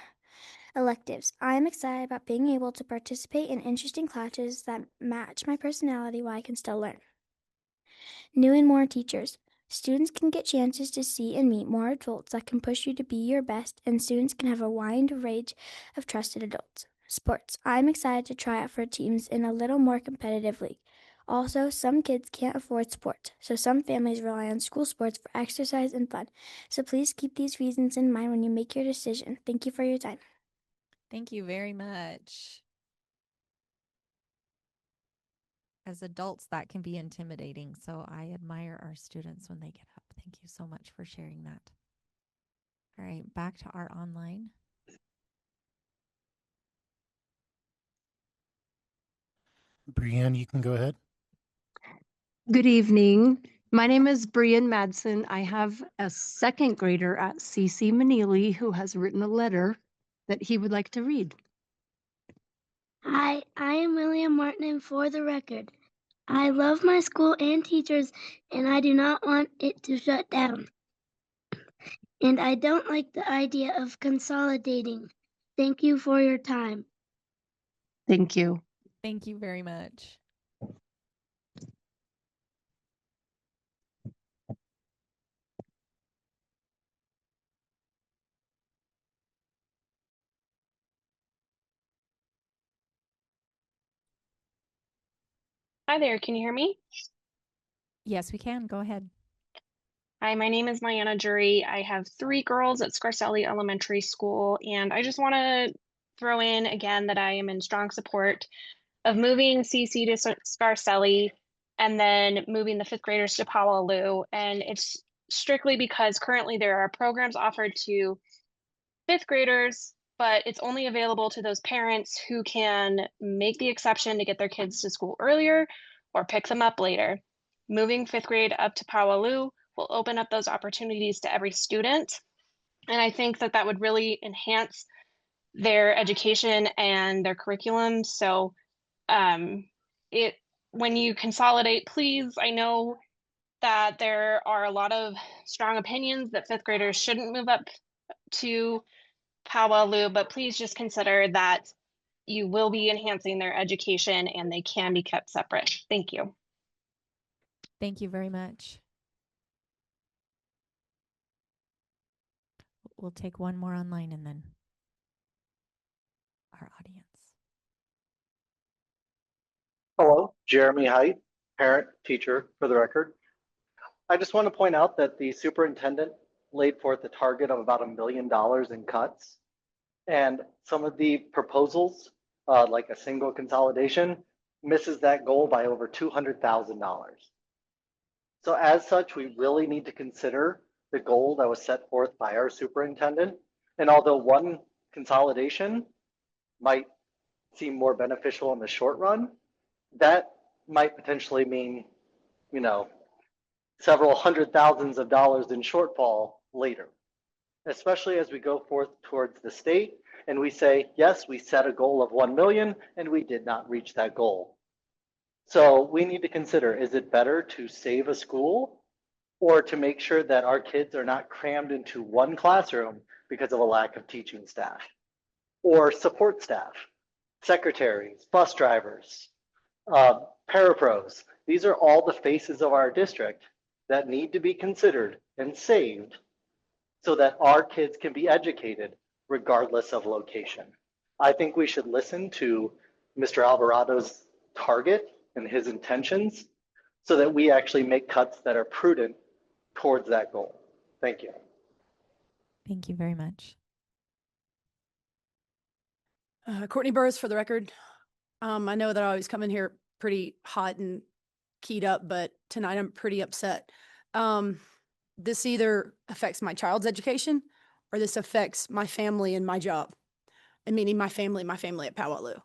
Electives. I am excited about being able to participate in interesting classes that match my personality while I can still learn. New and more teachers. Students can get chances to see and meet more adults that can push you to be your best, and students can have a wide range of trusted adults. Sports. I'm excited to try out for teams in a little more competitive league. Also, some kids can't afford sports, so some families rely on school sports for exercise and fun. So please keep these reasons in mind when you make your decision. Thank you for your time. Thank you very much. As adults, that can be intimidating, so I admire our students when they get up. Thank you so much for sharing that. All right, back to our online. Brianne, you can go ahead. Good evening. My name is Brian Madsen. I have a second grader at CC Manili who has written a letter that he would like to read. Hi, I am William Martin, and for the record, I love my school and teachers, and I do not want it to shut down. And I don't like the idea of consolidating. Thank you for your time. Thank you. Thank you very much. Hi there, can you hear me? Yes, we can. Go ahead. Hi, my name is Mayanna Jury. I have 3 girls at Scarcelli Elementary School, and I just want to throw in again that I am in strong support of moving CC to Scarcelli and then moving the 5th graders to Powaloo. And it's strictly because currently there are programs offered to 5th graders, but it's only available to those parents who can make the exception to get their kids to school earlier or pick them up later. Moving 5th grade up to Powaloo will open up those opportunities to every student. And I think that that would really enhance their education and their curriculum. So when you consolidate, please, I know that there are a lot of strong opinions that 5th graders shouldn't move up to Powaloo, but please just consider that you will be enhancing their education and they can be kept separate. Thank you. Thank you very much. We'll take one more online and then our audience. Hello, Jeremy Height, parent, teacher, for the record. I just want to point out that the superintendent laid forth a target of about $1 million in cuts. And some of the proposals, like a single consolidation, misses that goal by over $200,000. So as such, we really need to consider the goal that was set forth by our superintendent. And although one consolidation might seem more beneficial in the short run, that might potentially mean, you know, several hundred thousands of dollars in shortfall later, especially as we go forth towards the state and we say, yes, we set a goal of 1 million and we did not reach that goal. So we need to consider, is it better to save a school or to make sure that our kids are not crammed into one classroom because of a lack of teaching staff or support staff, secretaries, bus drivers, parapros? These are all the faces of our district that need to be considered and saved so that our kids can be educated regardless of location. I think we should listen to Mr. Alvarado's target and his intentions so that we actually make cuts that are prudent towards that goal. Thank you. Thank you very much. Courtney Burris for the record. I know that I always come in here pretty hot and keyed up, but tonight I'm pretty upset. This either affects my child's education or this affects my family and my job, and meaning my family at Powaloo.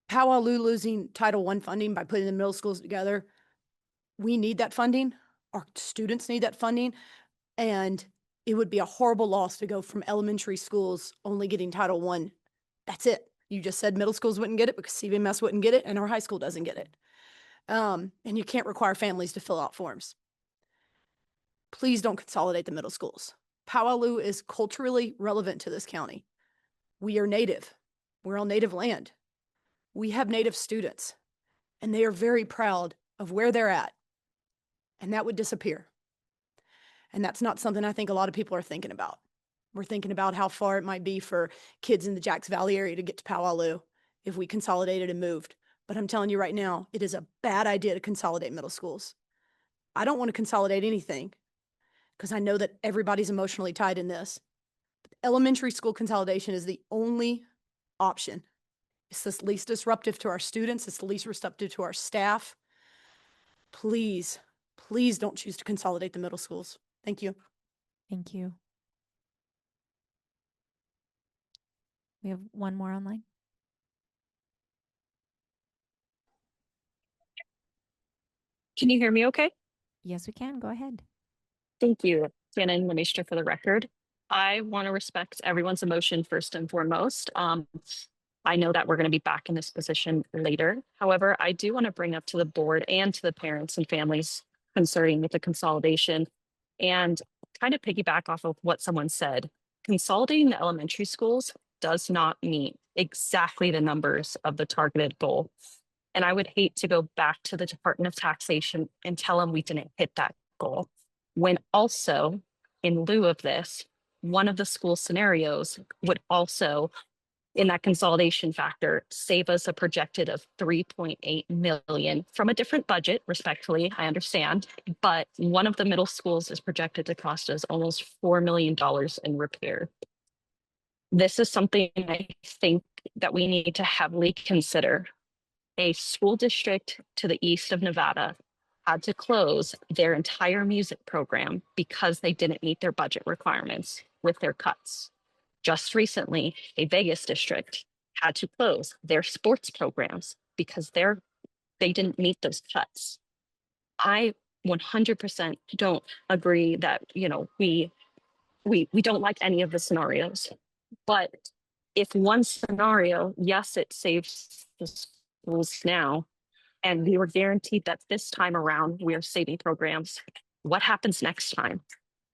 Powaloo losing Title I funding by putting the middle schools together. We need that funding. Our students need that funding. And it would be a horrible loss to go from elementary schools only getting Title I. That's it. You just said middle schools wouldn't get it because CVMS wouldn't get it and our high school doesn't get it. And you can't require families to fill out forms. Please don't consolidate the middle schools. Powaloo is culturally relevant to this county. We are native. We're on native land. We have native students and they are very proud of where they're at. And that would disappear. And that's not something I think a lot of people are thinking about. We're thinking about how far it might be for kids in the Jacks Valley area to get to Powaloo. if we consolidated and moved. But I'm telling you right now, it is a bad idea to consolidate middle schools. I don't want to consolidate anything because I know that everybody's emotionally tied in this. But elementary school consolidation is the only option. It's the least disruptive to our students. It's the least disruptive to our staff. Please, please don't choose to consolidate the middle schools. Thank you. Thank you. We have one more online. Can you hear me okay? Yes, we can. Go ahead. Thank you, Shannon Lemistra, for the record. I want to respect everyone's emotion first and foremost. I know that we're going to be back in this position later. However, I do want to bring up to the board and to the parents and families concerning with the consolidation and kind of piggyback off of what someone said. Consolidating the elementary schools does not meet exactly the numbers of the targeted goal. And I would hate to go back to the Department of Taxation and tell them we didn't hit that goal. When also, in lieu of this, one of the school scenarios would also, in that consolidation factor, save us a projected of 3.8 million from a different budget, respectfully, I understand. But one of the middle schools is projected to cost us almost $4 million in repair. This is something I think that we need to heavily consider. A school district to the east of Nevada had to close their entire music program because they didn't meet their budget requirements with their cuts. Just recently, a Vegas district had to close their sports programs because they didn't meet those cuts. I 100% don't agree that, we don't like any of the scenarios. But if one scenario, yes, it saves the schools now, and we were guaranteed that this time around we are saving programs, what happens next time?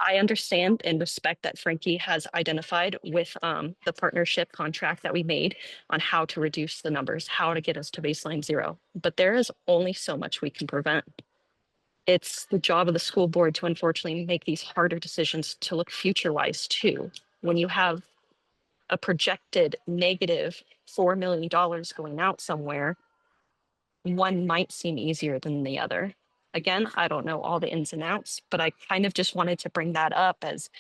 I understand and respect that Frankie has identified with the partnership contract that we made on how to reduce the numbers, how to get us to baseline zero. But there is only so much we can prevent. It's the job of the school board to unfortunately make these harder decisions to look future-wise too. When you have a projected negative $4 million going out somewhere, one might seem easier than the other. Again, I don't know all the ins and outs, but I kind of just wanted to bring that up as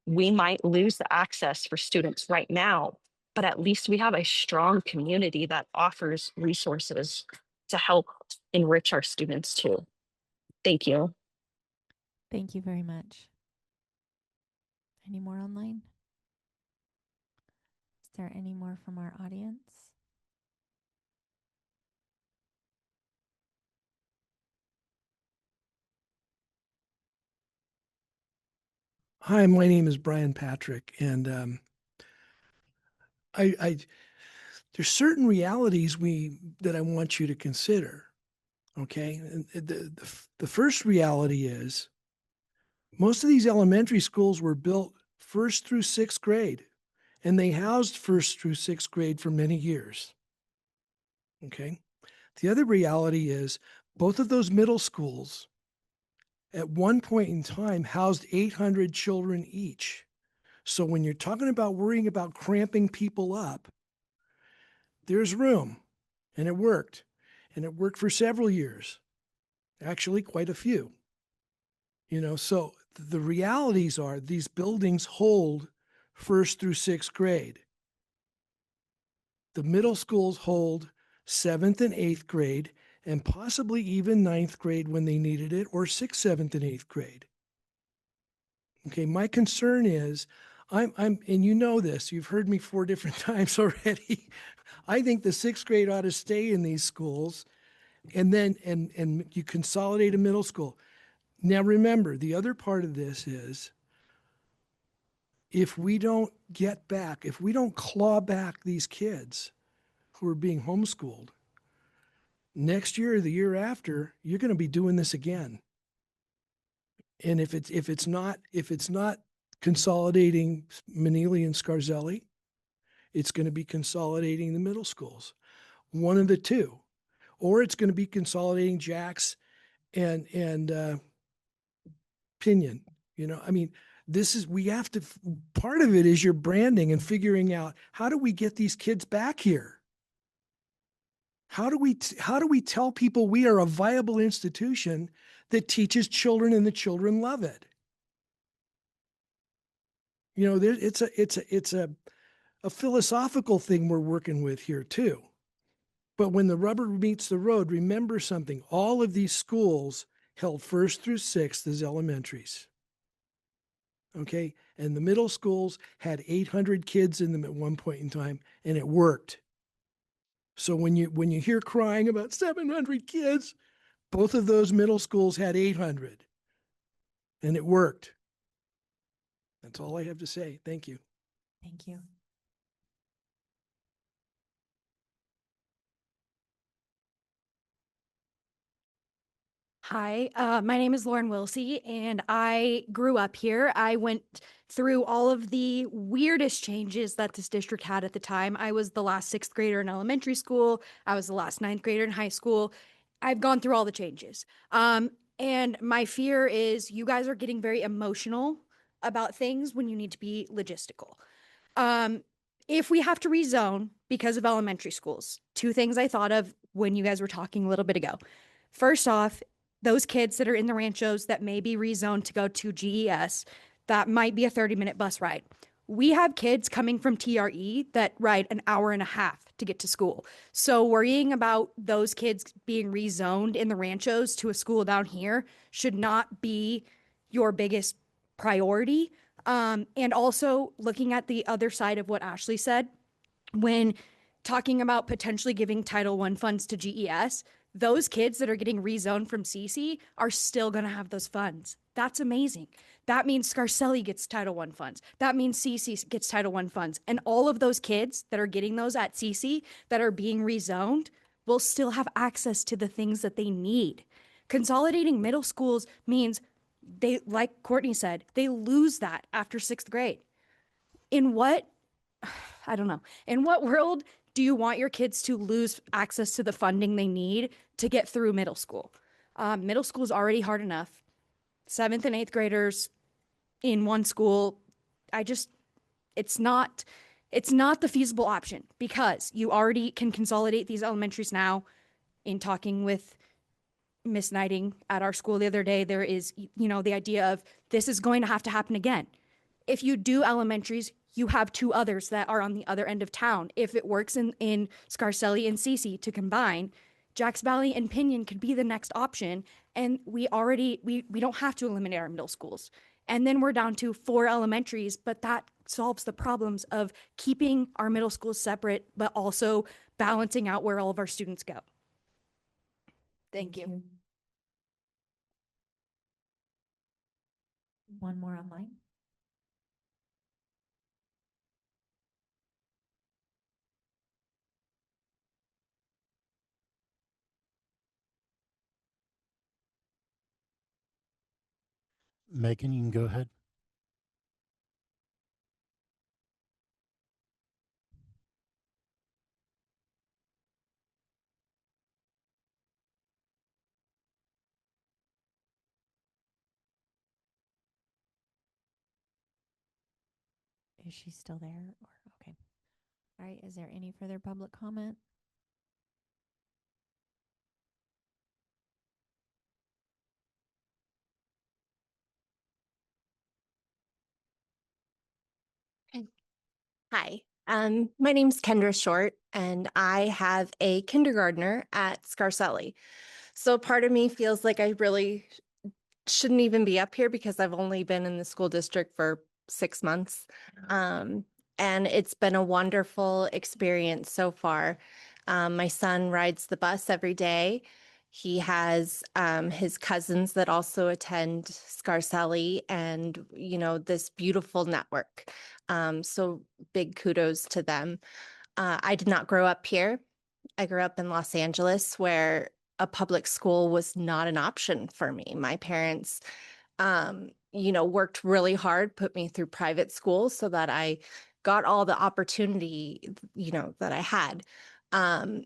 we might lose the access for students right now, but at least we have a strong community that offers resources to help enrich our students too. Thank you. Thank you very much. Any more online? Is there any more from our audience? Hi, my name is Brian Patrick, and there's certain realities that I want you to consider. Okay, and the first reality is most of these elementary schools were built 1st through 6th grade, and they housed 1st through 6th grade for many years. Okay, the other reality is both of those middle schools at one point in time housed 800 children each. So when you're talking about worrying about cramping people up, there's room, and it worked. And it worked for several years, actually quite a few. So the realities are these buildings hold 1st through 6th grade. The middle schools hold 7th and 8th grade, and possibly even 9th grade when they needed it, or 6th, 7th, and 8th grade. Okay, my concern is, and you know this, you've heard me 4 different times already. I think the 6th grade ought to stay in these schools, and then and you consolidate a middle school. Now remember, the other part of this is, if we don't if we don't claw back these kids who are being homeschooled, next year or the year after, you're going to be doing this again. And if it's not consolidating Manili and Scarzelli, it's going to be consolidating the middle schools, one of the two, or it's going to be consolidating Jax and Pinion. Part of it is your branding and figuring out, how do we get these kids back here? How do we tell people we are a viable institution that teaches children and the children love it? You know, it's a philosophical thing we're working with here too. But when the rubber meets the road, remember something. All of these schools held 1st through 6th as elementaries. Okay. And the middle schools had 800 kids in them at one point in time, and it worked. So when you hear crying about 700 kids, both of those middle schools had 800, and it worked. That's all I have to say. Thank you. Thank you. Hi, my name is Lauren Wilsey, and I grew up here. I went through all of the weirdest changes that this district had at the time. I was the last 6th grader in elementary school. I was the last 9th grader in high school. I've gone through all the changes. And my fear is you guys are getting very emotional about things when you need to be logistical. If we have to rezone because of elementary schools, 2 things I thought of when you guys were talking a little bit ago. First off, those kids that are in the ranchos that may be rezoned to go to GES, that might be a 30-minute bus ride. We have kids coming from TRE that ride an hour and a half to get to school. So worrying about those kids being rezoned in the ranchos to a school down here should not be your biggest priority. And also looking at the other side of what Ashley said, when talking about potentially giving Title I funds to GES, those kids that are getting rezoned from CC are still going to have those funds. That's amazing. That means Scarcelli gets Title I funds. That means CC gets Title I funds. And all of those kids that are getting those at CC that are being rezoned will still have access to the things that they need. Consolidating middle schools means they, like Courtney said, they lose that after 6th grade. In what, I don't know, in what world do you want your kids to lose access to the funding they need to get through middle school? Middle school is already hard enough. 7th and 8th graders in one school, it's not the feasible option because you already can consolidate these elementaries now. In talking with Miss Knighting at our school the other day, there is, the idea of this is going to have to happen again. If you do elementaries, you have 2 others that are on the other end of town. If it works in Scarcelli and CC to combine, Jacks Valley and Pinion could be the next option. And we don't have to eliminate our middle schools. And then we're down to 4 elementaries, but that solves the problems of keeping our middle schools separate, but also balancing out where all of our students go. Thank you. One more online. Megan, you can go ahead. Is she still there? Or okay. All right. Is there any further public comment? Hi, my name's Kendra Short, and I have a kindergartner at Scarcelli. So part of me feels like I really shouldn't even be up here because I've only been in the school district for 6 months. And it's been a wonderful experience so far. My son rides the bus every day. He has his cousins that also attend Scarcelli and, this beautiful network. So big kudos to them. I did not grow up here. I grew up in Los Angeles where a public school was not an option for me. My parents, worked really hard, put me through private school so that I got all the opportunity, that I had.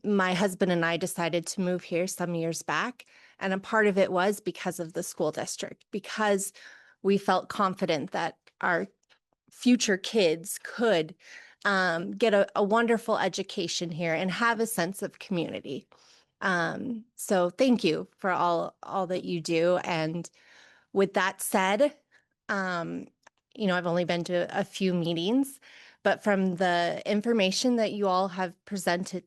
My husband and I decided to move here some years back. And a part of it was because of the school district, because we felt confident that our future kids could get a wonderful education here and have a sense of community. So thank you for all that you do. And with that said, I've only been to a few meetings, but from the information that you all have presented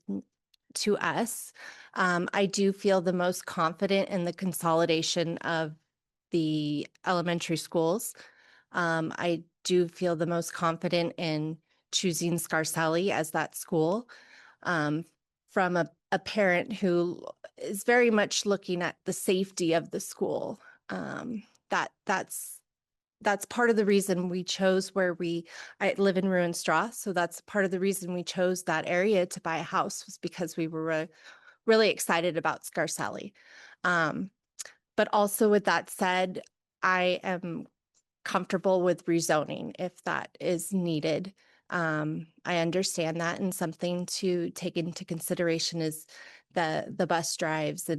to us, I do feel the most confident in the consolidation of the elementary schools. I do feel the most confident in choosing Scarselli as that school, from a parent who is very much looking at the safety of the school. That's part of the reason we chose I live in Ruin Straw. So that's part of the reason we chose that area to buy a house, was because we were really excited about Scarselli. But also with that said, I am comfortable with rezoning if that is needed. I understand that, and something to take into consideration is the bus drives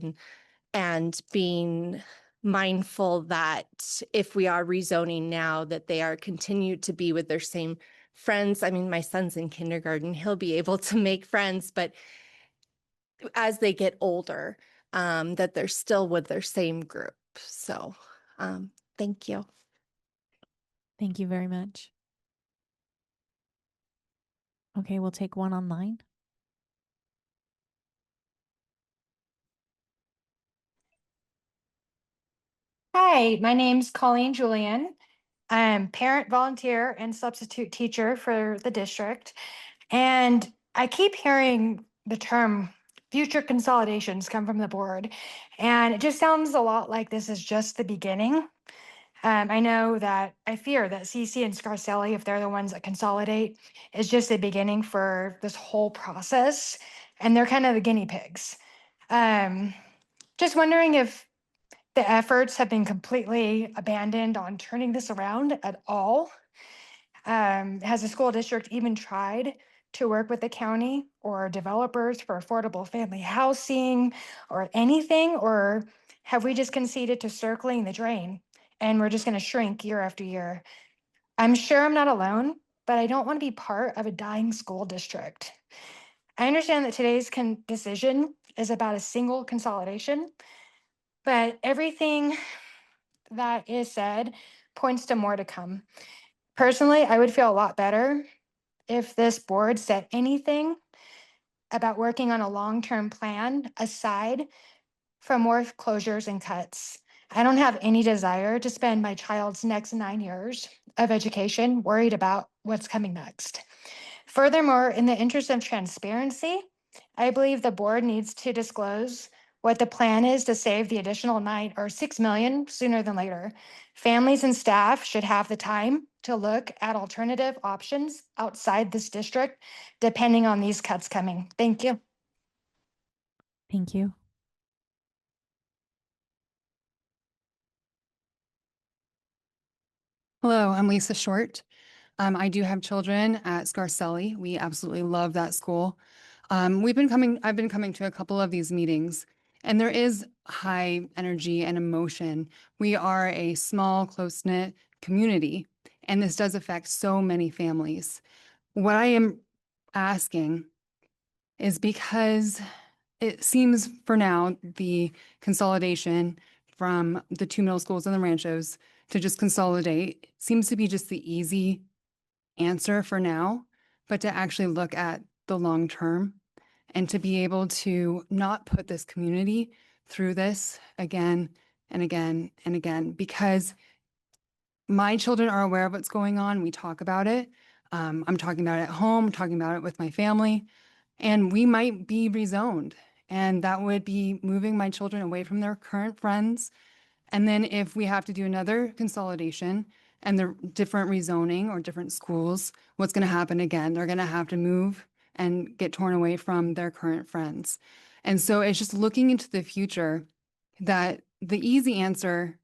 and being mindful that if we are rezoning now, that they are continued to be with their same friends. I mean, my son's in kindergarten, he'll be able to make friends, but as they get older, that they're still with their same group. So, thank you. Thank you very much. Okay, we'll take one online. Hi, my name's Colleen Julian. I'm parent, volunteer, and substitute teacher for the district. And I keep hearing the term future consolidations come from the board. And it just sounds a lot like this is just the beginning. I fear that CC and Scarselli, if they're the ones that consolidate, is just the beginning for this whole process. And they're kind of the guinea pigs. Just wondering if the efforts have been completely abandoned on turning this around at all. Has the school district even tried to work with the county or developers for affordable family housing or anything? Or have we just conceded to circling the drain and we're just going to shrink year after year? I'm sure I'm not alone, but I don't want to be part of a dying school district. I understand that today's decision is about a single consolidation, but everything that is said points to more to come. Personally, I would feel a lot better if this board said anything about working on a long-term plan aside from more closures and cuts. I don't have any desire to spend my child's next 9 years of education worried about what's coming next. Furthermore, in the interest of transparency, I believe the board needs to disclose what the plan is to save the additional 9 or 6 million sooner than later. Families and staff should have the time to look at alternative options outside this district, depending on these cuts coming. Thank you. Thank you. Hello, I'm Lisa Short. I do have children at Scarselli. We absolutely love that school. I've been coming to a couple of these meetings, and there is high energy and emotion. We are a small, close-knit community, and this does affect so many families. What I am asking is, because it seems for now the consolidation from the 2 middle schools and the ranchos to just consolidate seems to be just the easy answer for now, but to actually look at the long term and to be able to not put this community through this again and again and again, because my children are aware of what's going on. We talk about it. I'm talking about it at home, talking about it with my family, and we might be rezoned. And that would be moving my children away from their current friends. And then if we have to do another consolidation and the different rezoning or different schools, what's going to happen again? They're going to have to move and get torn away from their current friends. And so it's just looking into the future that the easy answer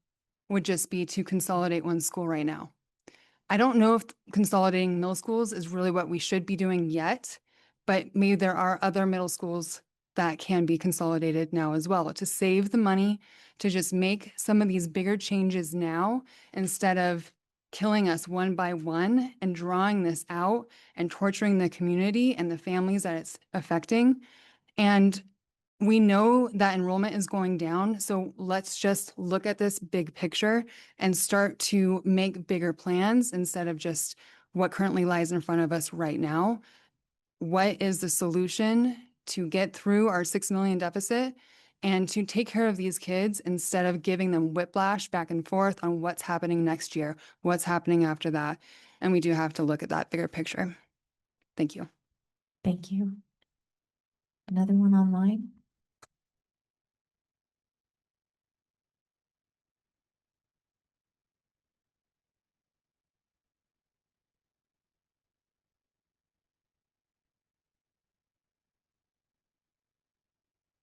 would just be to consolidate one school right now. I don't know if consolidating middle schools is really what we should be doing yet, but maybe there are other middle schools that can be consolidated now as well to save the money, to just make some of these bigger changes now instead of killing us one by one and drawing this out and torturing the community and the families that it's affecting. And we know that enrollment is going down. So let's just look at this big picture and start to make bigger plans instead of just what currently lies in front of us right now. What is the solution to get through our 6 million deficit and to take care of these kids instead of giving them whiplash back and forth on what's happening next year, what's happening after that. And we do have to look at that bigger picture. Thank you. Thank you. Another one online?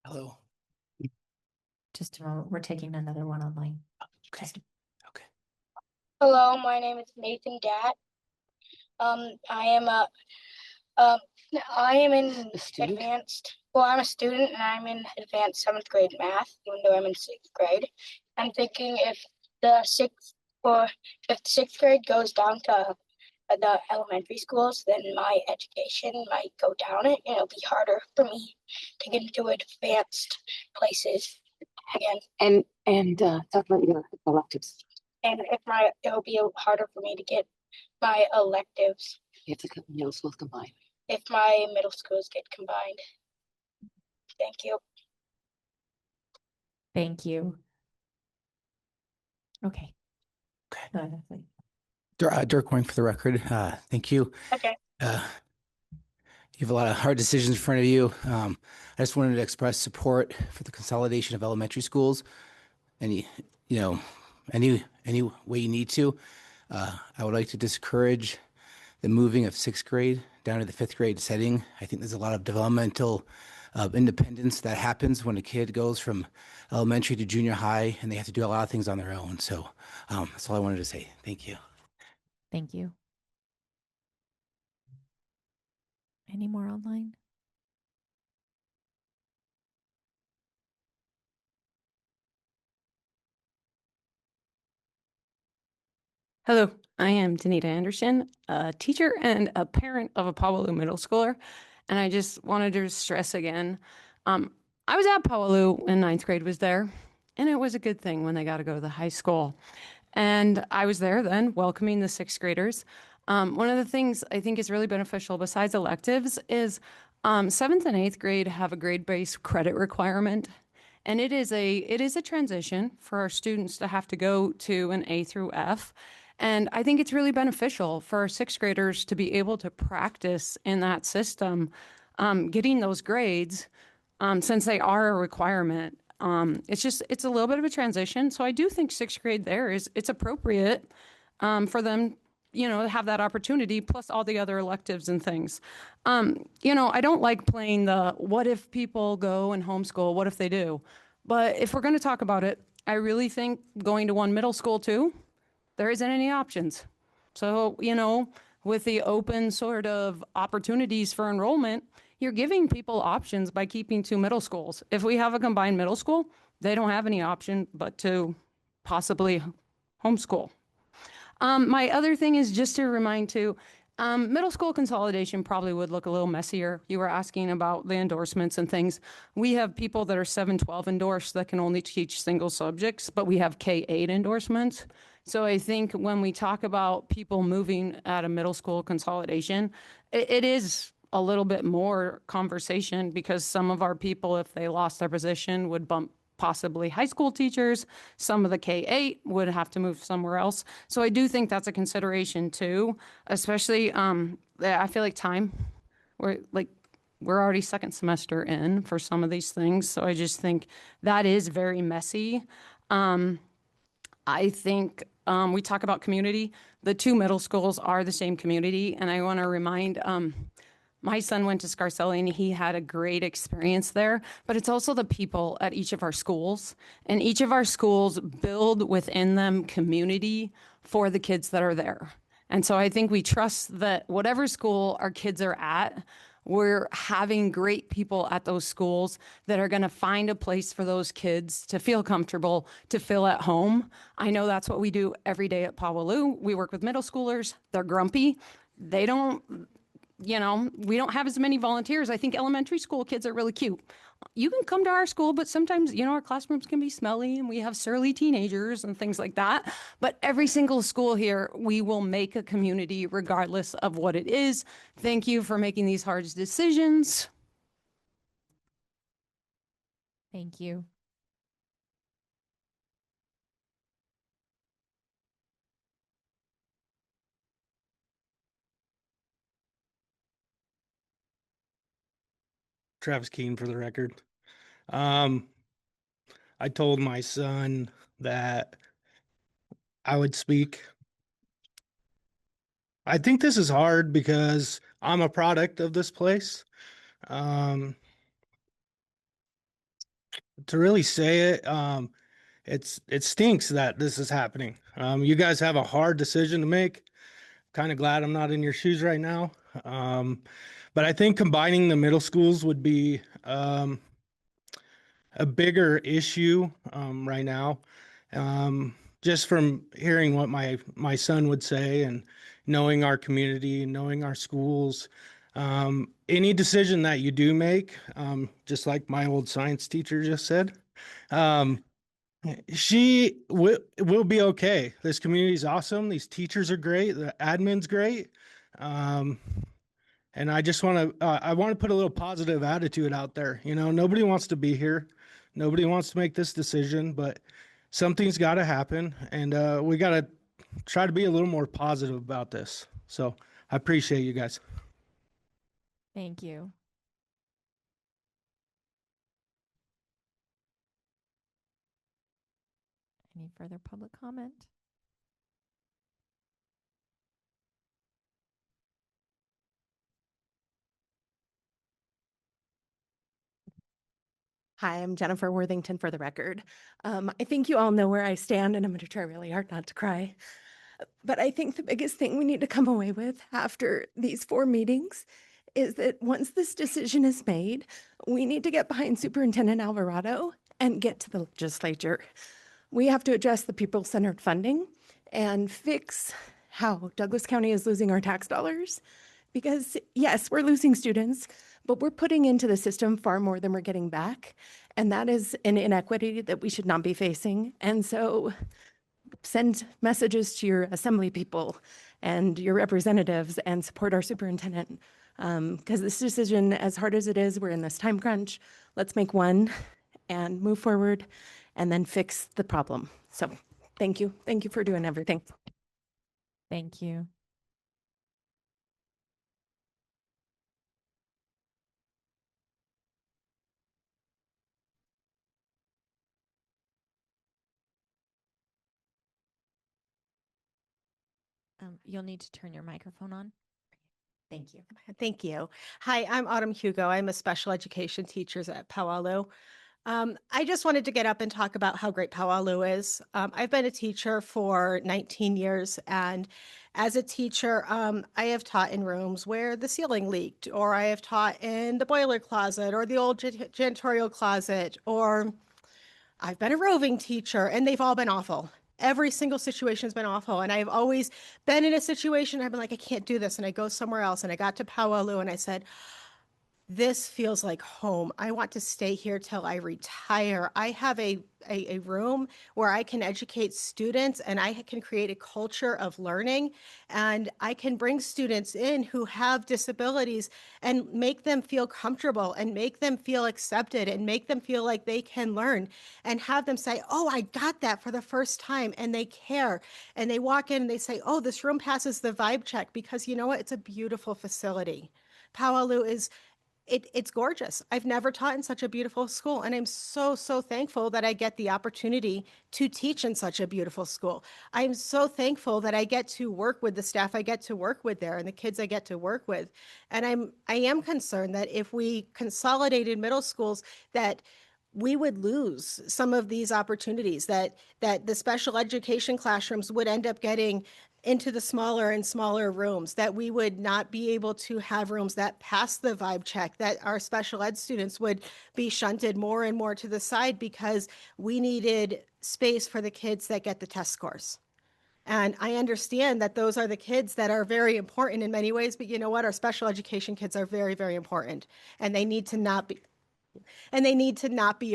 Hello. Just a moment. We're taking another one online. Okay. Hello, my name is Nathan Gatt. I am a I am in advanced. Well, I'm a student and I'm in advanced 7th grade math, even though I'm in 6th grade. I'm thinking if the 6th grade goes down to the elementary schools, then my education might go down it, and it'll be harder for me to get into advanced places again. And talk about your electives. And it'll be harder for me to get my electives You have to come middle school combined. if my middle schools get combined. Thank you. Thank you. Okay. Dirk Wang for the record. Thank you. Okay. You have a lot of hard decisions in front of you. I just wanted to express support for the consolidation of elementary schools. Any way you need to. I would like to discourage the moving of 6th grade down to the 5th grade setting. I think there's a lot of developmental independence that happens when a kid goes from elementary to junior high, and they have to do a lot of things on their own. So that's all I wanted to say. Thank you. Thank you. Any more online? Hello, I am Danita Anderson, a teacher and a parent of a Powaloo middle schooler. And I just wanted to stress again, I was at Powaloo when 9th grade was there, and it was a good thing when they got to go to the high school. And I was there then welcoming the 6th graders. One of the things I think is really beneficial besides electives is 7th and 8th grade have a grade-based credit requirement. And it is a transition for our students to have to go to an A through F. And I think it's really beneficial for our 6th graders to be able to practice in that system, getting those grades, since they are a requirement. It's a little bit of a transition. So I do think 6th grade it's appropriate for them, to have that opportunity, plus all the other electives and things. I don't like playing the what if people go and homeschool, what if they do? But if we're going to talk about it, I really think going to one middle school too, there isn't any options. So, with the open sort of opportunities for enrollment, you're giving people options by keeping 2 middle schools. If we have a combined middle school, they don't have any option but to possibly homeschool. My other thing is just to remind too, middle school consolidation probably would look a little messier. You were asking about the endorsements and things. We have people that are 7-12 endorsed that can only teach single subjects, but we have K-8 endorsements. So I think when we talk about people moving at a middle school consolidation, it is a little bit more conversation because some of our people, if they lost their position, would bump possibly high school teachers. Some of the K-8 would have to move somewhere else. So I do think that's a consideration too, especially I feel like time, we're already 2nd semester in for some of these things. So I just think that is very messy. I think we talk about community. The 2 middle schools are the same community. And I want to remind, my son went to Scarselli and he had a great experience there, but it's also the people at each of our schools. And each of our schools build within them community for the kids that are there. And so I think we trust that whatever school our kids are at, We're having great people at those schools that are going to find a place for those kids to feel comfortable, to feel at home. I know that's what we do every day at Powaloo. We work with middle schoolers. They're grumpy. They don't, we don't have as many volunteers. I think elementary school kids are really cute. You can come to our school, but sometimes, our classrooms can be smelly and we have surly teenagers and things like that. But every single school here, we will make a community regardless of what it is. Thank you for making these hard decisions. Thank you. Travis Keen for the record. I told my son that I would speak. I think this is hard because I'm a product of this place. To really say it, it stinks that this is happening. You guys have a hard decision to make. Kind of glad I'm not in your shoes right now. But I think combining the middle schools would be a bigger issue right now. Just from hearing what my son would say and knowing our community, knowing our schools, any decision that you do make, just like my old science teacher just said, she will be okay. This community is awesome. These teachers are great. The admin's great. And I just want to put a little positive attitude out there. Nobody wants to be here. Nobody wants to make this decision, but something's got to happen. And we got to try to be a little more positive about this. So I appreciate you guys. Thank you. Any further public comment? Hi, I'm Jennifer Worthington for the record. I think you all know where I stand, and I'm going to try really hard not to cry. But I think the biggest thing we need to come away with after these 4 meetings is that once this decision is made, we need to get behind Superintendent Alvarado and get to the legislature. We have to address the people-centered funding and fix how Douglas County is losing our tax dollars. Because yes, we're losing students, but we're putting into the system far more than we're getting back. And that is an inequity that we should not be facing. And so send messages to your assembly people and your representatives and support our superintendent. Because this decision, as hard as it is, we're in this time crunch. Let's make one and move forward and then fix the problem. So thank you. Thank you for doing everything. Thank you. You'll need to turn your microphone on. Thank you. Thank you. Hi, I'm Autumn Hugo. I'm a special education teacher at Powaloo. I just wanted to get up and talk about how great Powaloo is. I've been a teacher for 19 years, and as a teacher, I have taught in rooms where the ceiling leaked, or I have taught in the boiler closet or the old janitorial closet, or I've been a roving teacher, and they've all been awful. Every single situation has been awful. And I've always been in a situation, I've been like, I can't do this. And I go somewhere else. And I got to Powaloo and I said, this feels like home. I want to stay here till I retire. I have a room where I can educate students and I can create a culture of learning, and I can bring students in who have disabilities and make them feel comfortable and make them feel accepted and make them feel like they can learn and have them say, oh, I got that for the first time, and they care. And they walk in and they say, oh, this room passes the vibe check, because you know what? It's a beautiful facility. Powaloo is it's gorgeous. I've never taught in such a beautiful school, and I'm so thankful that I get the opportunity to teach in such a beautiful school. I'm so thankful that I get to work with the staff I get to work with there and the kids I get to work with. And I am concerned that if we consolidated middle schools, that we would lose some of these opportunities, that the special education classrooms would end up getting into the smaller and smaller rooms, that we would not be able to have rooms that pass the vibe check, that our special ed students would be shunted more and more to the side because we needed space for the kids that get the test scores. And I understand that those are the kids that are very important in many ways, but you know what? Our special education kids are very, very important, and they need to not be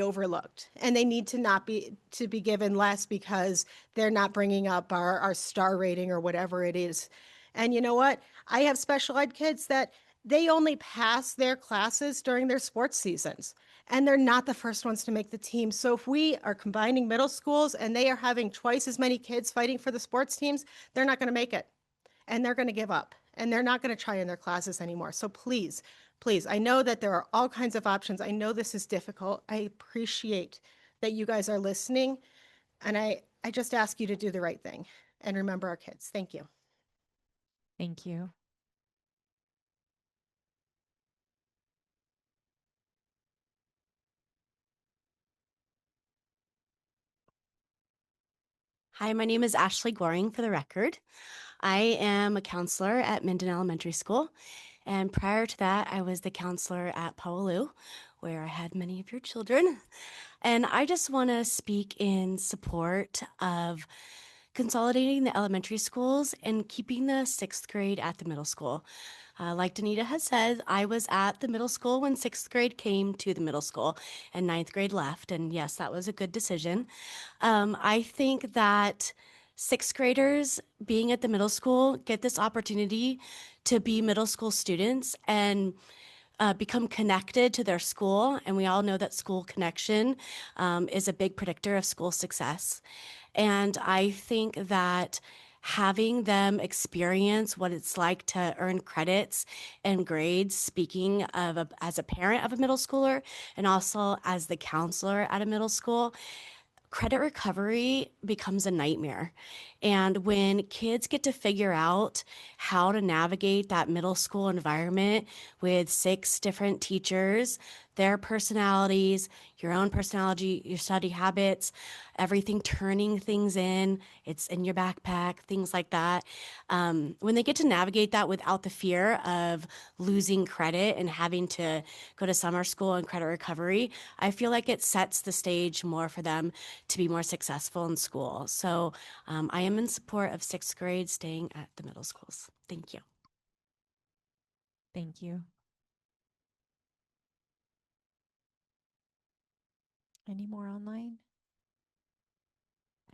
overlooked, and they need to not be given less because they're not bringing up our star rating or whatever it is. And you know what? I have special ed kids that they only pass their classes during their sports seasons, and they're not the first ones to make the team. So if we are combining middle schools and they are having twice as many kids fighting for the sports teams, they're not going to make it, and they're going to give up, and they're not going to try in their classes anymore. So please, please, I know that there are all kinds of options. I know this is difficult. I appreciate that you guys are listening, and I just ask you to do the right thing and remember our kids. Thank you. Thank you. Hi, my name is Ashley Goring, for the record. I am a counselor at Minden Elementary School. And prior to that, I was the counselor at Powaloo, where I had many of your children. And I just want to speak in support of consolidating the elementary schools and keeping the sixth grade at the middle school. Like Danita has said, I was at the middle school when sixth grade came to the middle school and ninth grade left. And yes, that was a good decision. I think that sixth graders being at the middle school get this opportunity to be middle school students and become connected to their school. And we all know that school connection is a big predictor of school success. And I think that having them experience what it's like to earn credits and grades, speaking of as a parent of a middle schooler and also as the counselor at a middle school, credit recovery becomes a nightmare. And when kids get to figure out how to navigate that middle school environment with 6 different teachers, their personalities, your own personality, your study habits, everything turning things in, it's in your backpack, things like that. When they get to navigate that without the fear of losing credit and having to go to summer school and credit recovery, I feel like it sets the stage more for them to be more successful in school. So I am in support of sixth grade staying at the middle schools. Thank you. Thank you. Any more online?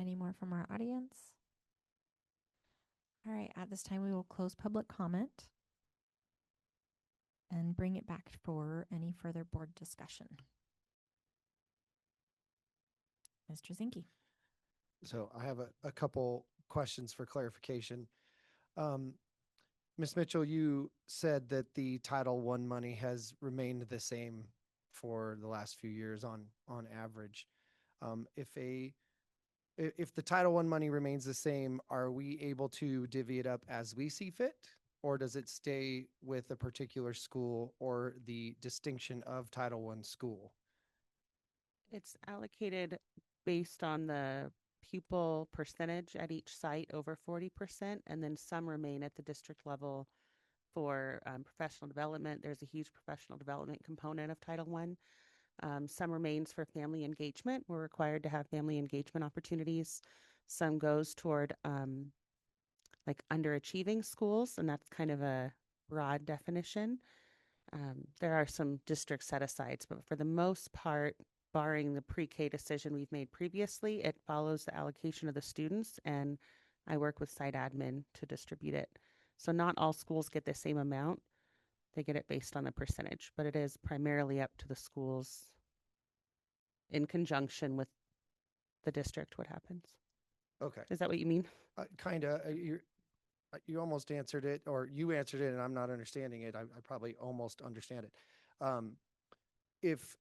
Any more from our audience? All right, at this time, we will close public comment and bring it back for any further board discussion. Mr. Zinke. So I have a couple questions for clarification. Ms. Mitchell, you said that the Title I money has remained the same for the last few years on average. If the Title I money remains the same, are we able to divvy it up as we see fit? Or does it stay with a particular school or the distinction of Title I school? It's allocated based on the pupil percentage at each site over 40%, and then some remain at the district level for professional development. There's a huge professional development component of Title I. Some remains for family engagement. We're required to have family engagement opportunities. Some goes toward like underachieving schools, and that's kind of a broad definition. There are some district set-asides, but for the most part, barring the pre-K decision we've made previously, it follows the allocation of the students, and I work with site admin to distribute it. So not all schools get the same amount. They get it based on the percentage, but it is primarily up to the schools in conjunction with the district what happens. Okay. Is that what you mean? Kind of. You almost answered it, or you answered it, and I'm not understanding it. I probably almost understand it. If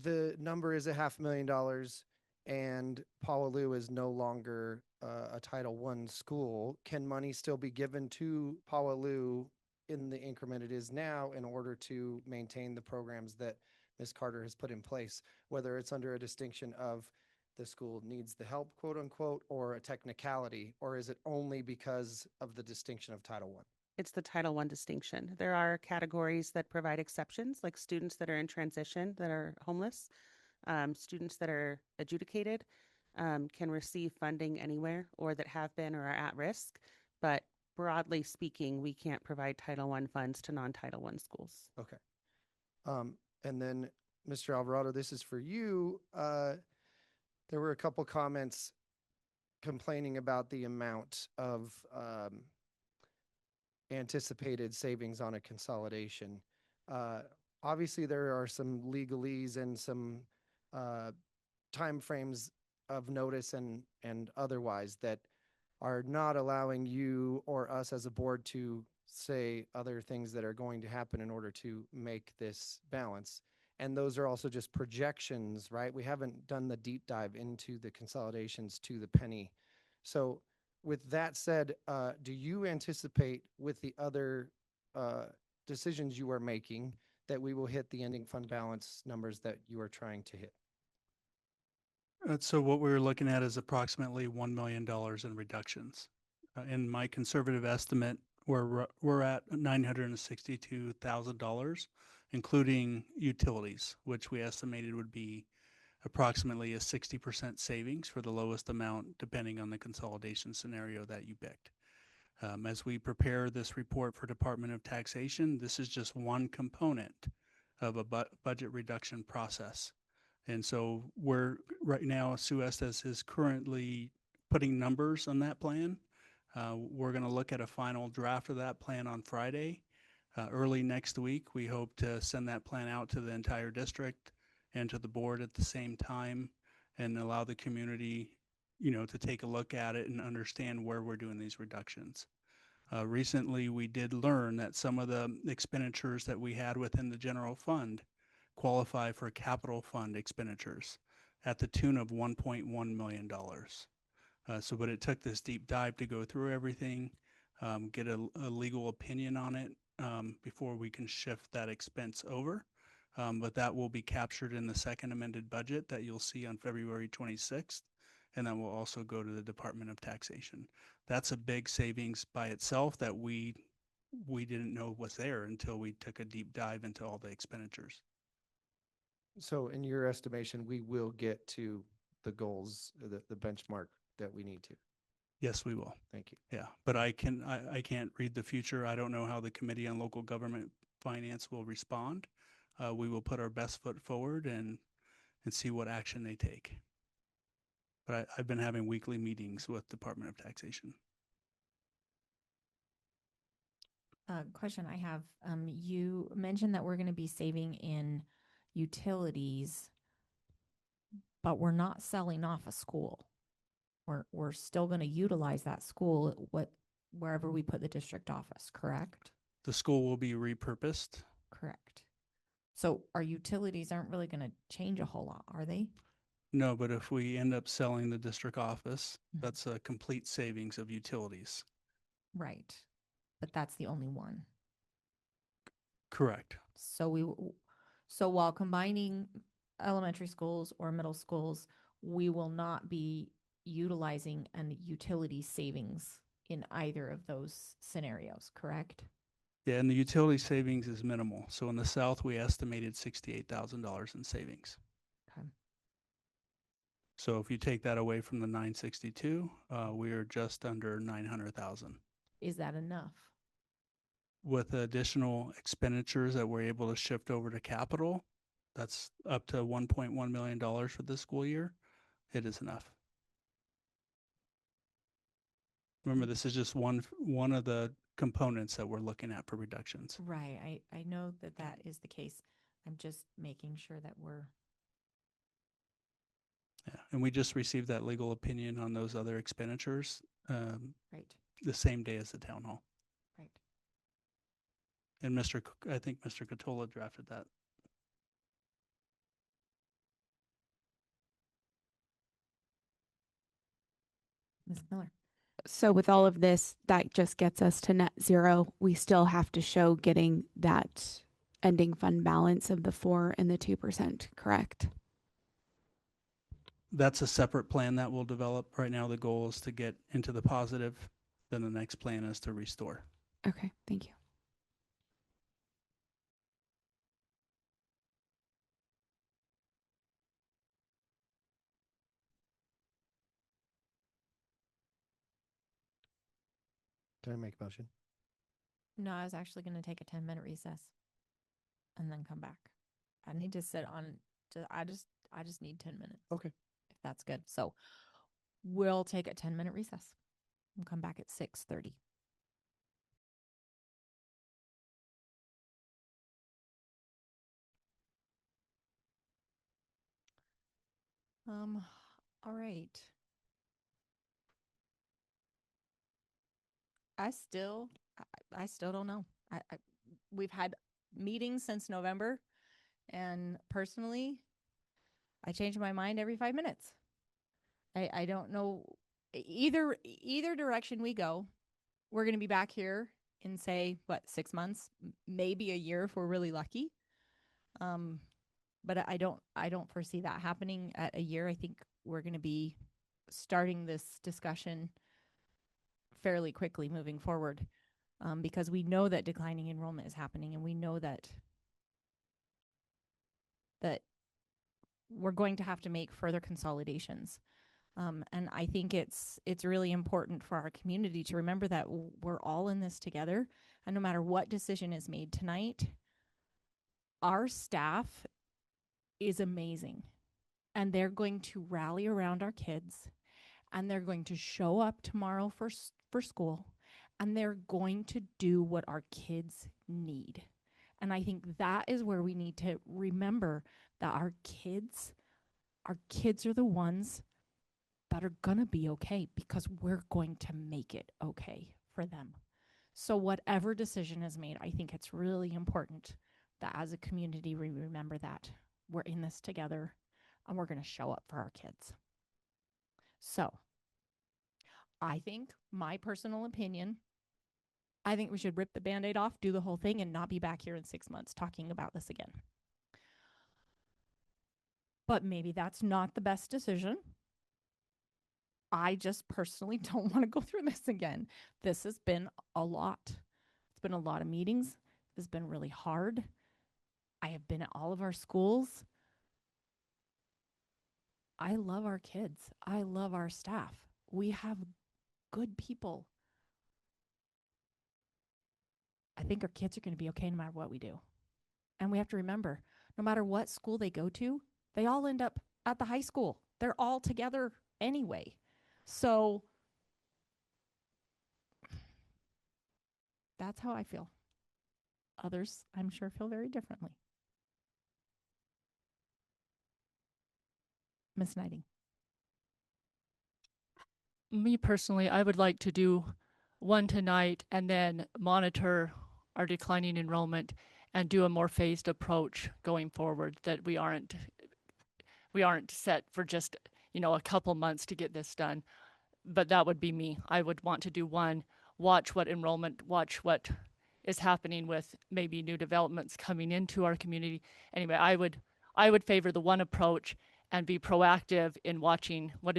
the number is $500,000 and Powaloo is no longer a Title I school, can money still be given to Powaloo in the increment it is now in order to maintain the programs that Ms. Carter has put in place, whether it's under a distinction of the school needs the help, quote unquote, or a technicality, or is it only because of the distinction of Title I? It's the Title I distinction. There are categories that provide exceptions, like students that are in transition that are homeless, students that are adjudicated can receive funding anywhere or that have been or are at risk. But broadly speaking, we can't provide Title I funds to non-Title I schools. Okay. And then, Mr. Alvarado, this is for you. There were a couple comments complaining about the amount of anticipated savings on a consolidation. Obviously, there are some legalese and some timeframes of notice and otherwise that are not allowing you or us as a board to say other things that are going to happen in order to make this balance. And those are also just projections, right? We haven't done the deep dive into the consolidations to the penny. So with that said, do you anticipate with the other decisions you are making that we will hit the ending fund balance numbers that you are trying to hit? So what we're looking at is approximately $1 million in reductions. In my conservative estimate, we're at $962,000, including utilities, which we estimated would be approximately a 60% savings for the lowest amount, depending on the consolidation scenario that you picked. As we prepare this report for Department of Taxation, this is just one component of a budget reduction process. And so right now, Sue Estes is currently putting numbers on that plan. We're going to look at a final draft of that plan on Friday. Early next week, we hope to send that plan out to the entire district and to the board at the same time and allow the community, to take a look at it and understand where we're doing these reductions. Recently, we did learn that some of the expenditures that we had within the general fund qualify for capital fund expenditures at the tune of $1.1 million. But it took this deep dive to go through everything, get a legal opinion on it before we can shift that expense over. But that will be captured in the second amended budget that you'll see on February 26th. And then we'll also go to the Department of Taxation. That's a big savings by itself that we didn't know was there until we took a deep dive into all the expenditures. So in your estimation, we will get to the goals, the benchmark that we need to? Yes, we will. Thank you. Yeah, but I can't read the future. I don't know how the Committee on Local Government Finance will respond. We will put our best foot forward and see what action they take. But I've been having weekly meetings with Department of Taxation. Question I have, you mentioned that we're going to be saving in utilities, but we're not selling off a school. We're still going to utilize that school wherever we put the district office, correct? The school will be repurposed. Correct. So our utilities aren't really going to change a whole lot, are they? No, but if we end up selling the district office, that's a complete savings of utilities. Right. But that's the only one. Correct. So while combining elementary schools or middle schools, we will not be utilizing an utility savings in either of those scenarios, correct? Yeah, and the utility savings is minimal. So in the South, we estimated $68,000 in savings. Okay. So if you take that away from the 962, we are just under 900,000. Is that enough? With additional expenditures that we're able to shift over to capital, that's up to $1.1 million for this school year. It is enough. Remember, this is just one of the components that we're looking at for reductions. Right. I know that is the case. I'm just making sure that we're. Yeah, and we just received that legal opinion on those other expenditures. Right. The same day as the town hall. Right. And I think Mr. Catola drafted that. Ms. Miller. So with all of this, that just gets us to net zero. We still have to show getting that ending fund balance of the 4% and the 2%, correct? that's a separate plan that we'll develop. Right now, the goal is to get into the positive. Then the next plan is to restore. Okay, thank you. Can I make a motion? No, I was actually going to take a 10-minute recess and then come back. I need to sit on I just need 10 minutes. Okay. If that's good. So we'll take a 10-minute recess and come back at 6:30. All right. I still don't know. We've had meetings since November, and personally, I change my mind every 5 minutes. I don't know either direction we go. We're going to be back here in, say, what, 6 months, maybe a year if we're really lucky. But I don't foresee that happening at a year. I think we're going to be starting this discussion fairly quickly moving forward, because we know that declining enrollment is happening, and we know that we're going to have to make further consolidations. And I think it's really important for our community to remember that we're all in this together. And no matter what decision is made tonight, our staff is amazing. And they're going to rally around our kids. And they're going to show up tomorrow for school. And they're going to do what our kids need. And I think that is where we need to remember that our kids are the ones that are going to be okay, because we're going to make it okay for them. So whatever decision is made, I think it's really important that as a community, we remember that we're in this together and we're going to show up for our kids. So I think, my personal opinion, I think we should rip the Band-Aid off, do the whole thing, and not be back here in 6 months talking about this again. But maybe that's not the best decision. I just personally don't want to go through this again. This has been a lot. It's been a lot of meetings. It's been really hard. I have been at all of our schools. I love our kids. I love our staff. We have good people. I think our kids are going to be okay no matter what we do. And we have to remember, no matter what school they go to, they all end up at the high school. They're all together anyway. So that's how I feel. Others, I'm sure, feel very differently. Ms. Knighting. Me personally, I would like to do one tonight and then monitor our declining enrollment and do a more phased approach going forward, that we aren't set for just, a couple months to get this done. But that would be me. I would want to do one, watch what is happening with maybe new developments coming into our community. Anyway, I would favor the one approach and be proactive in watching what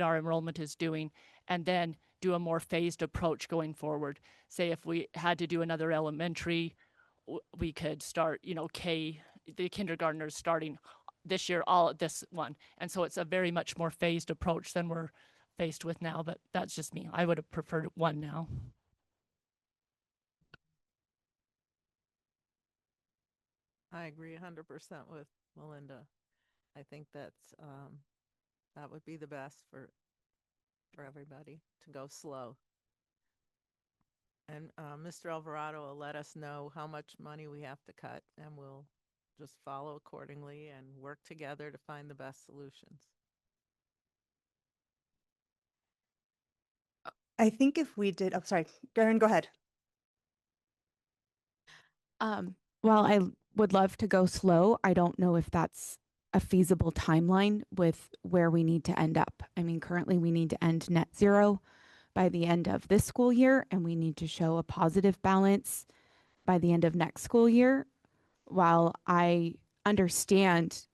our enrollment is doing, and then do a more phased approach going forward. Say if we had to do another elementary, we could start, the kindergartners starting this year, all at this one. And so it's a very much more phased approach than we're faced with now, but that's just me. I would have preferred one now. I agree 100% with Melinda. I think that would be the best for everybody, to go slow. And Mr. Alvarado will let us know how much money we have to cut, and we'll just follow accordingly and work together to find the best solutions. I think if we did, oh, sorry, Karen, go ahead. While I would love to go slow, I don't know if that's a feasible timeline with where we need to end up. I mean, currently we need to end net zero by the end of this school year, and we need to show a positive balance by the end of next school year. While I understand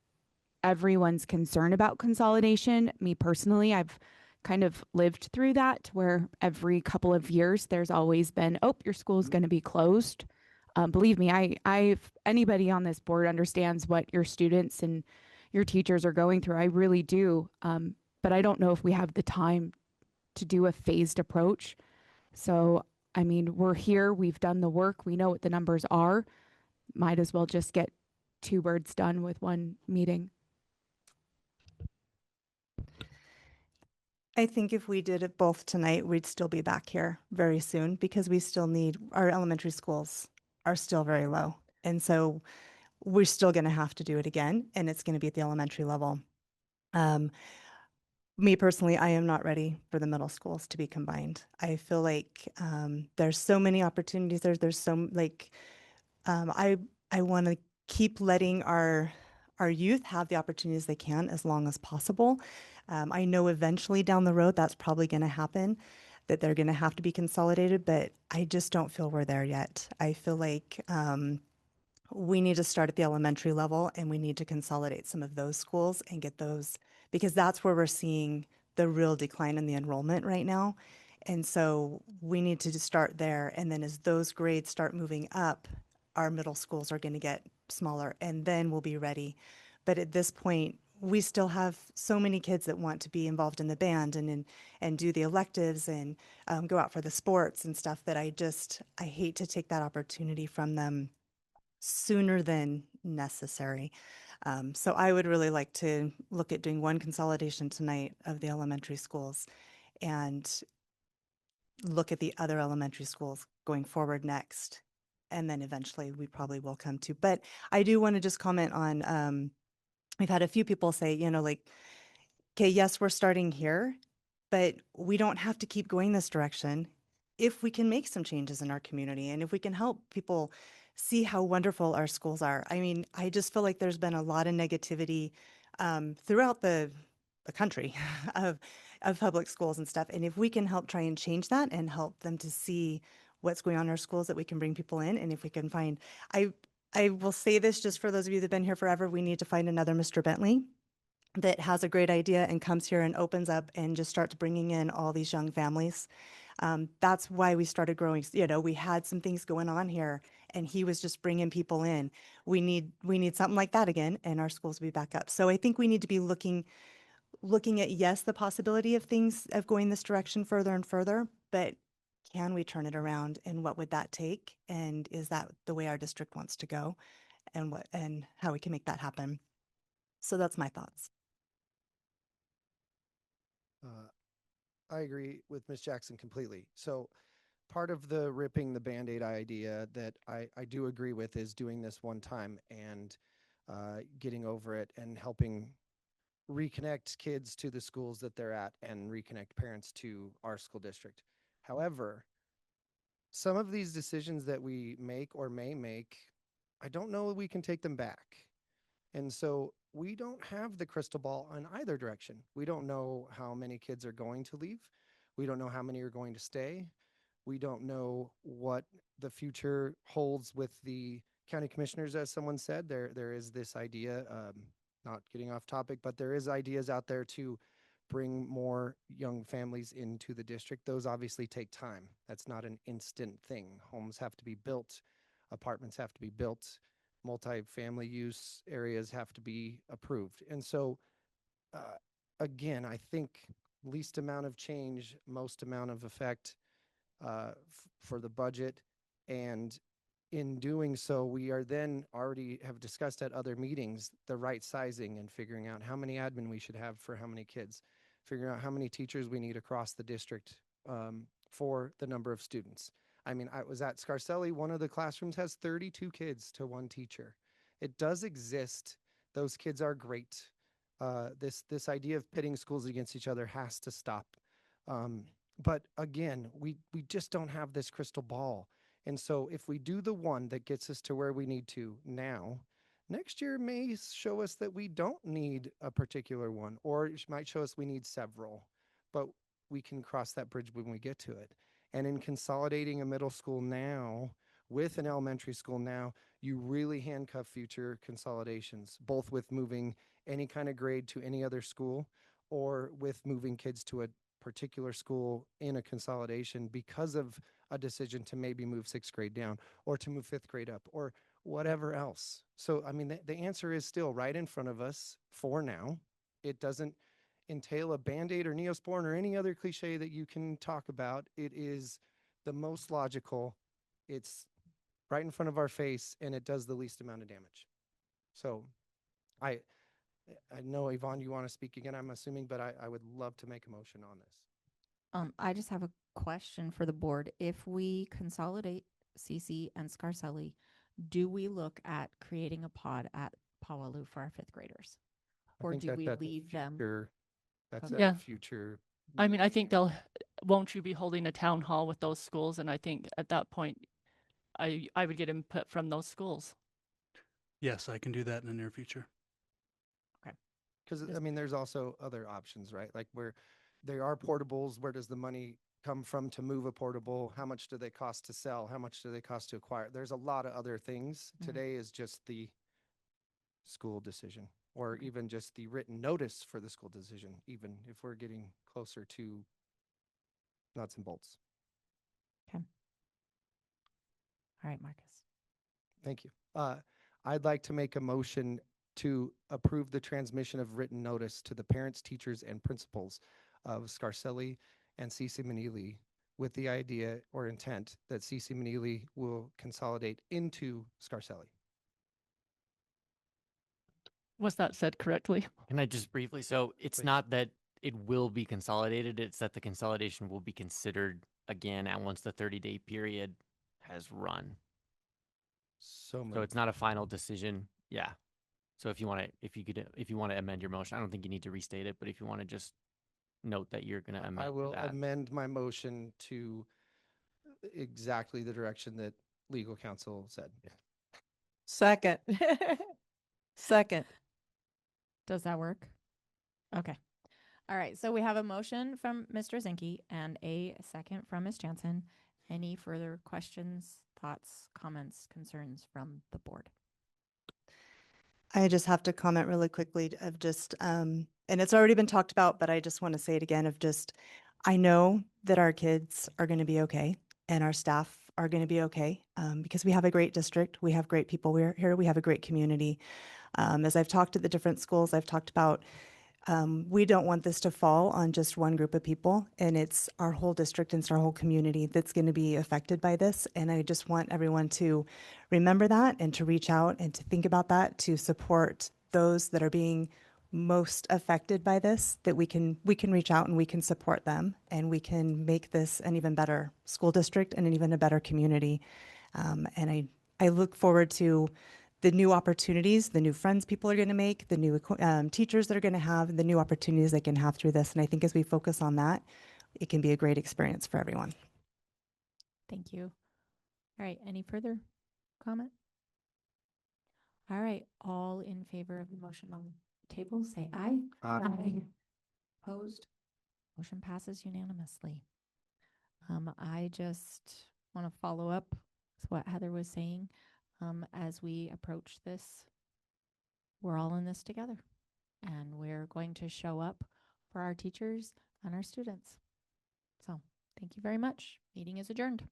everyone's concern about consolidation. Me personally, I've kind of lived through that where every couple of years there's always been, oh, your school's going to be closed. Believe me, anybody on this board understands what your students and your teachers are going through. I really do. But I don't know if we have the time to do a phased approach. So, I mean, we're here, we've done the work, we know what the numbers are. Might as well just get two birds done with one meeting. I think if we did it both tonight, we'd still be back here very soon because we still need, our elementary schools are still very low. And so we're still going to have to do it again, and it's going to be at the elementary level. Me personally, I am not ready for the middle schools to be combined. I feel like there's so many opportunities there. There's so like I want to keep letting our youth have the opportunities they can as long as possible. I know eventually down the road that's probably going to happen, that they're going to have to be consolidated, but I just don't feel we're there yet. I feel like we need to start at the elementary level and we need to consolidate some of those schools and get those, because that's where we're seeing the real decline in the enrollment right now. And so we need to just start there. And then as those grades start moving up, our middle schools are going to get smaller and then we'll be ready. But at this point, we still have so many kids that want to be involved in the band and do the electives and go out for the sports and stuff that I hate to take that opportunity from them sooner than necessary. So I would really like to look at doing one consolidation tonight of the elementary schools and look at the other elementary schools going forward next. And then eventually we probably will come to. But I do want to just comment on, we've had a few people say, you know, like, okay, yes, we're starting here, but we don't have to keep going this direction if we can make some changes in our community and if we can help people see how wonderful our schools are. I mean, I just feel like there's been a lot of negativity throughout the country of public schools and stuff. And if we can help try and change that and help them to see what's going on in our schools, that we can bring people in, and if we can find, I will say this just for those of you that have been here forever, we need to find another Mr. Bentley that has a great idea and comes here and opens up and just starts bringing in all these young families. That's why we started growing. You know, we had some things going on here and he was just bringing people in. We need something like that again, and our schools will be back up. So I think we need to be looking at, yes, the possibility of things of going this direction further and further, but can we turn it around and what would that take? And is that the way our district wants to go, and how we can make that happen? So that's my thoughts. I agree with Ms. Jackson completely. So part of the ripping the Band-Aid idea that I do agree with is doing this one time and getting over it and helping reconnect kids to the schools that they're at and reconnect parents to our school district. However, some of these decisions that we make or may make, I don't know that we can take them back. And so we don't have the crystal ball on either direction. We don't know how many kids are going to leave. We don't know how many are going to stay. We don't know what the future holds with the county commissioners, as someone said. There is this idea, not getting off topic, but there is ideas out there to bring more young families into the district. Those obviously take time. That's not an instant thing. Homes have to be built, apartments have to be built, multi-family use areas have to be approved. And so, again, I think least amount of change, most amount of effect for the budget. And in doing so, we are then already have discussed at other meetings the right sizing and figuring out how many admin we should have for how many kids, figuring out how many teachers we need across the district for the number of students. I mean, I was at Scarcelli, one of the classrooms has 32 kids to one teacher. It does exist. Those kids are great. This idea of pitting schools against each other has to stop. But again, we just don't have this crystal ball. And so if we do the one that gets us to where we need to now, next year may show us that we don't need a particular one, or it might show us we need several, but we can cross that bridge when we get to it. And in consolidating a middle school now with an elementary school now, you really handcuff future consolidations, both with moving any kind of grade to any other school, or with moving kids to a particular school in a consolidation because of a decision to maybe move sixth grade down or to move fifth grade up or whatever else. So, I mean, the answer is still right in front of us for now. It doesn't entail a Band-Aid or Neosporin or any other cliche that you can talk about. It is the most logical. It's right in front of our face, and it does the least amount of damage. So I know, Yvonne, you want to speak again, I'm assuming, but I would love to make a motion on this. I just have a question for the board. If we consolidate CC and Scarcelli, do we look at creating a pod at Powaloo for our fifth graders? I Or think do that's we at the leave them? future- That's Okay. at Yeah. a future. I mean, I think won't you be holding a town hall with those schools? And I think at that point, I would get input from those schools. Yes, I can do that in the near future. Because I mean, there's also other options, right? Like where there are portables, where does the money come from to move a portable? How much do they cost to sell? How much do they cost to acquire? There's a lot of other things. Mhm. Today is just the school decision, or even just the written notice for the school decision, even if we're getting closer to nuts and bolts. Okay. All right, Marcus. Thank you. I'd like to make a motion to approve the transmission of written notice to the parents, teachers, and principals of Scarcelli and CC Manili with the idea or intent that CC Manili will consolidate into Scarcelli. Was that said correctly? Can I just briefly? So it's Please. not that it will be consolidated, it's that the consolidation will be considered again at once the 30-day period has run. So So it's not a final decision. Yeah. So if you want to amend your motion, I don't think you need to restate it, but if you want to just note that you're going to amend I will that. amend my motion to exactly the direction that legal counsel said. Second. Second. Does that work? Okay. All right. So we have a motion from Mr. Zinke and a second from Ms. Jansen. Any further questions, thoughts, comments, concerns from the board? I just have to comment really quickly of just, and it's already been talked about, but I just want to say it again of just, I know that our kids are going to be okay and our staff are going to be okay because we have a great district. We have great people here. We have a great community. As I've talked to the different schools, I've talked about we don't want this to fall on just one group of people, and it's our whole district and it's our whole community that's going to be affected by this. And I just want everyone to remember that and to reach out and to think about that, to support those that are being most affected by this, that we can reach out and we can support them and we can make this an even better school district and an even a better community. And I look forward to the new opportunities, the new friends people are going to make, the new teachers that are going to have, the new opportunities they can have through this. And I think as we focus on that, it can be a great experience for everyone. Thank you. All right. Any further comment? All right. All in favor of the motion on the table, say aye. Aye. Opposed? Motion passes unanimously. I just want to follow up with what Heather was saying. As we approach this, we're all in this together, and we're going to show up for our teachers and our students. So, thank you very much. Meeting is adjourned.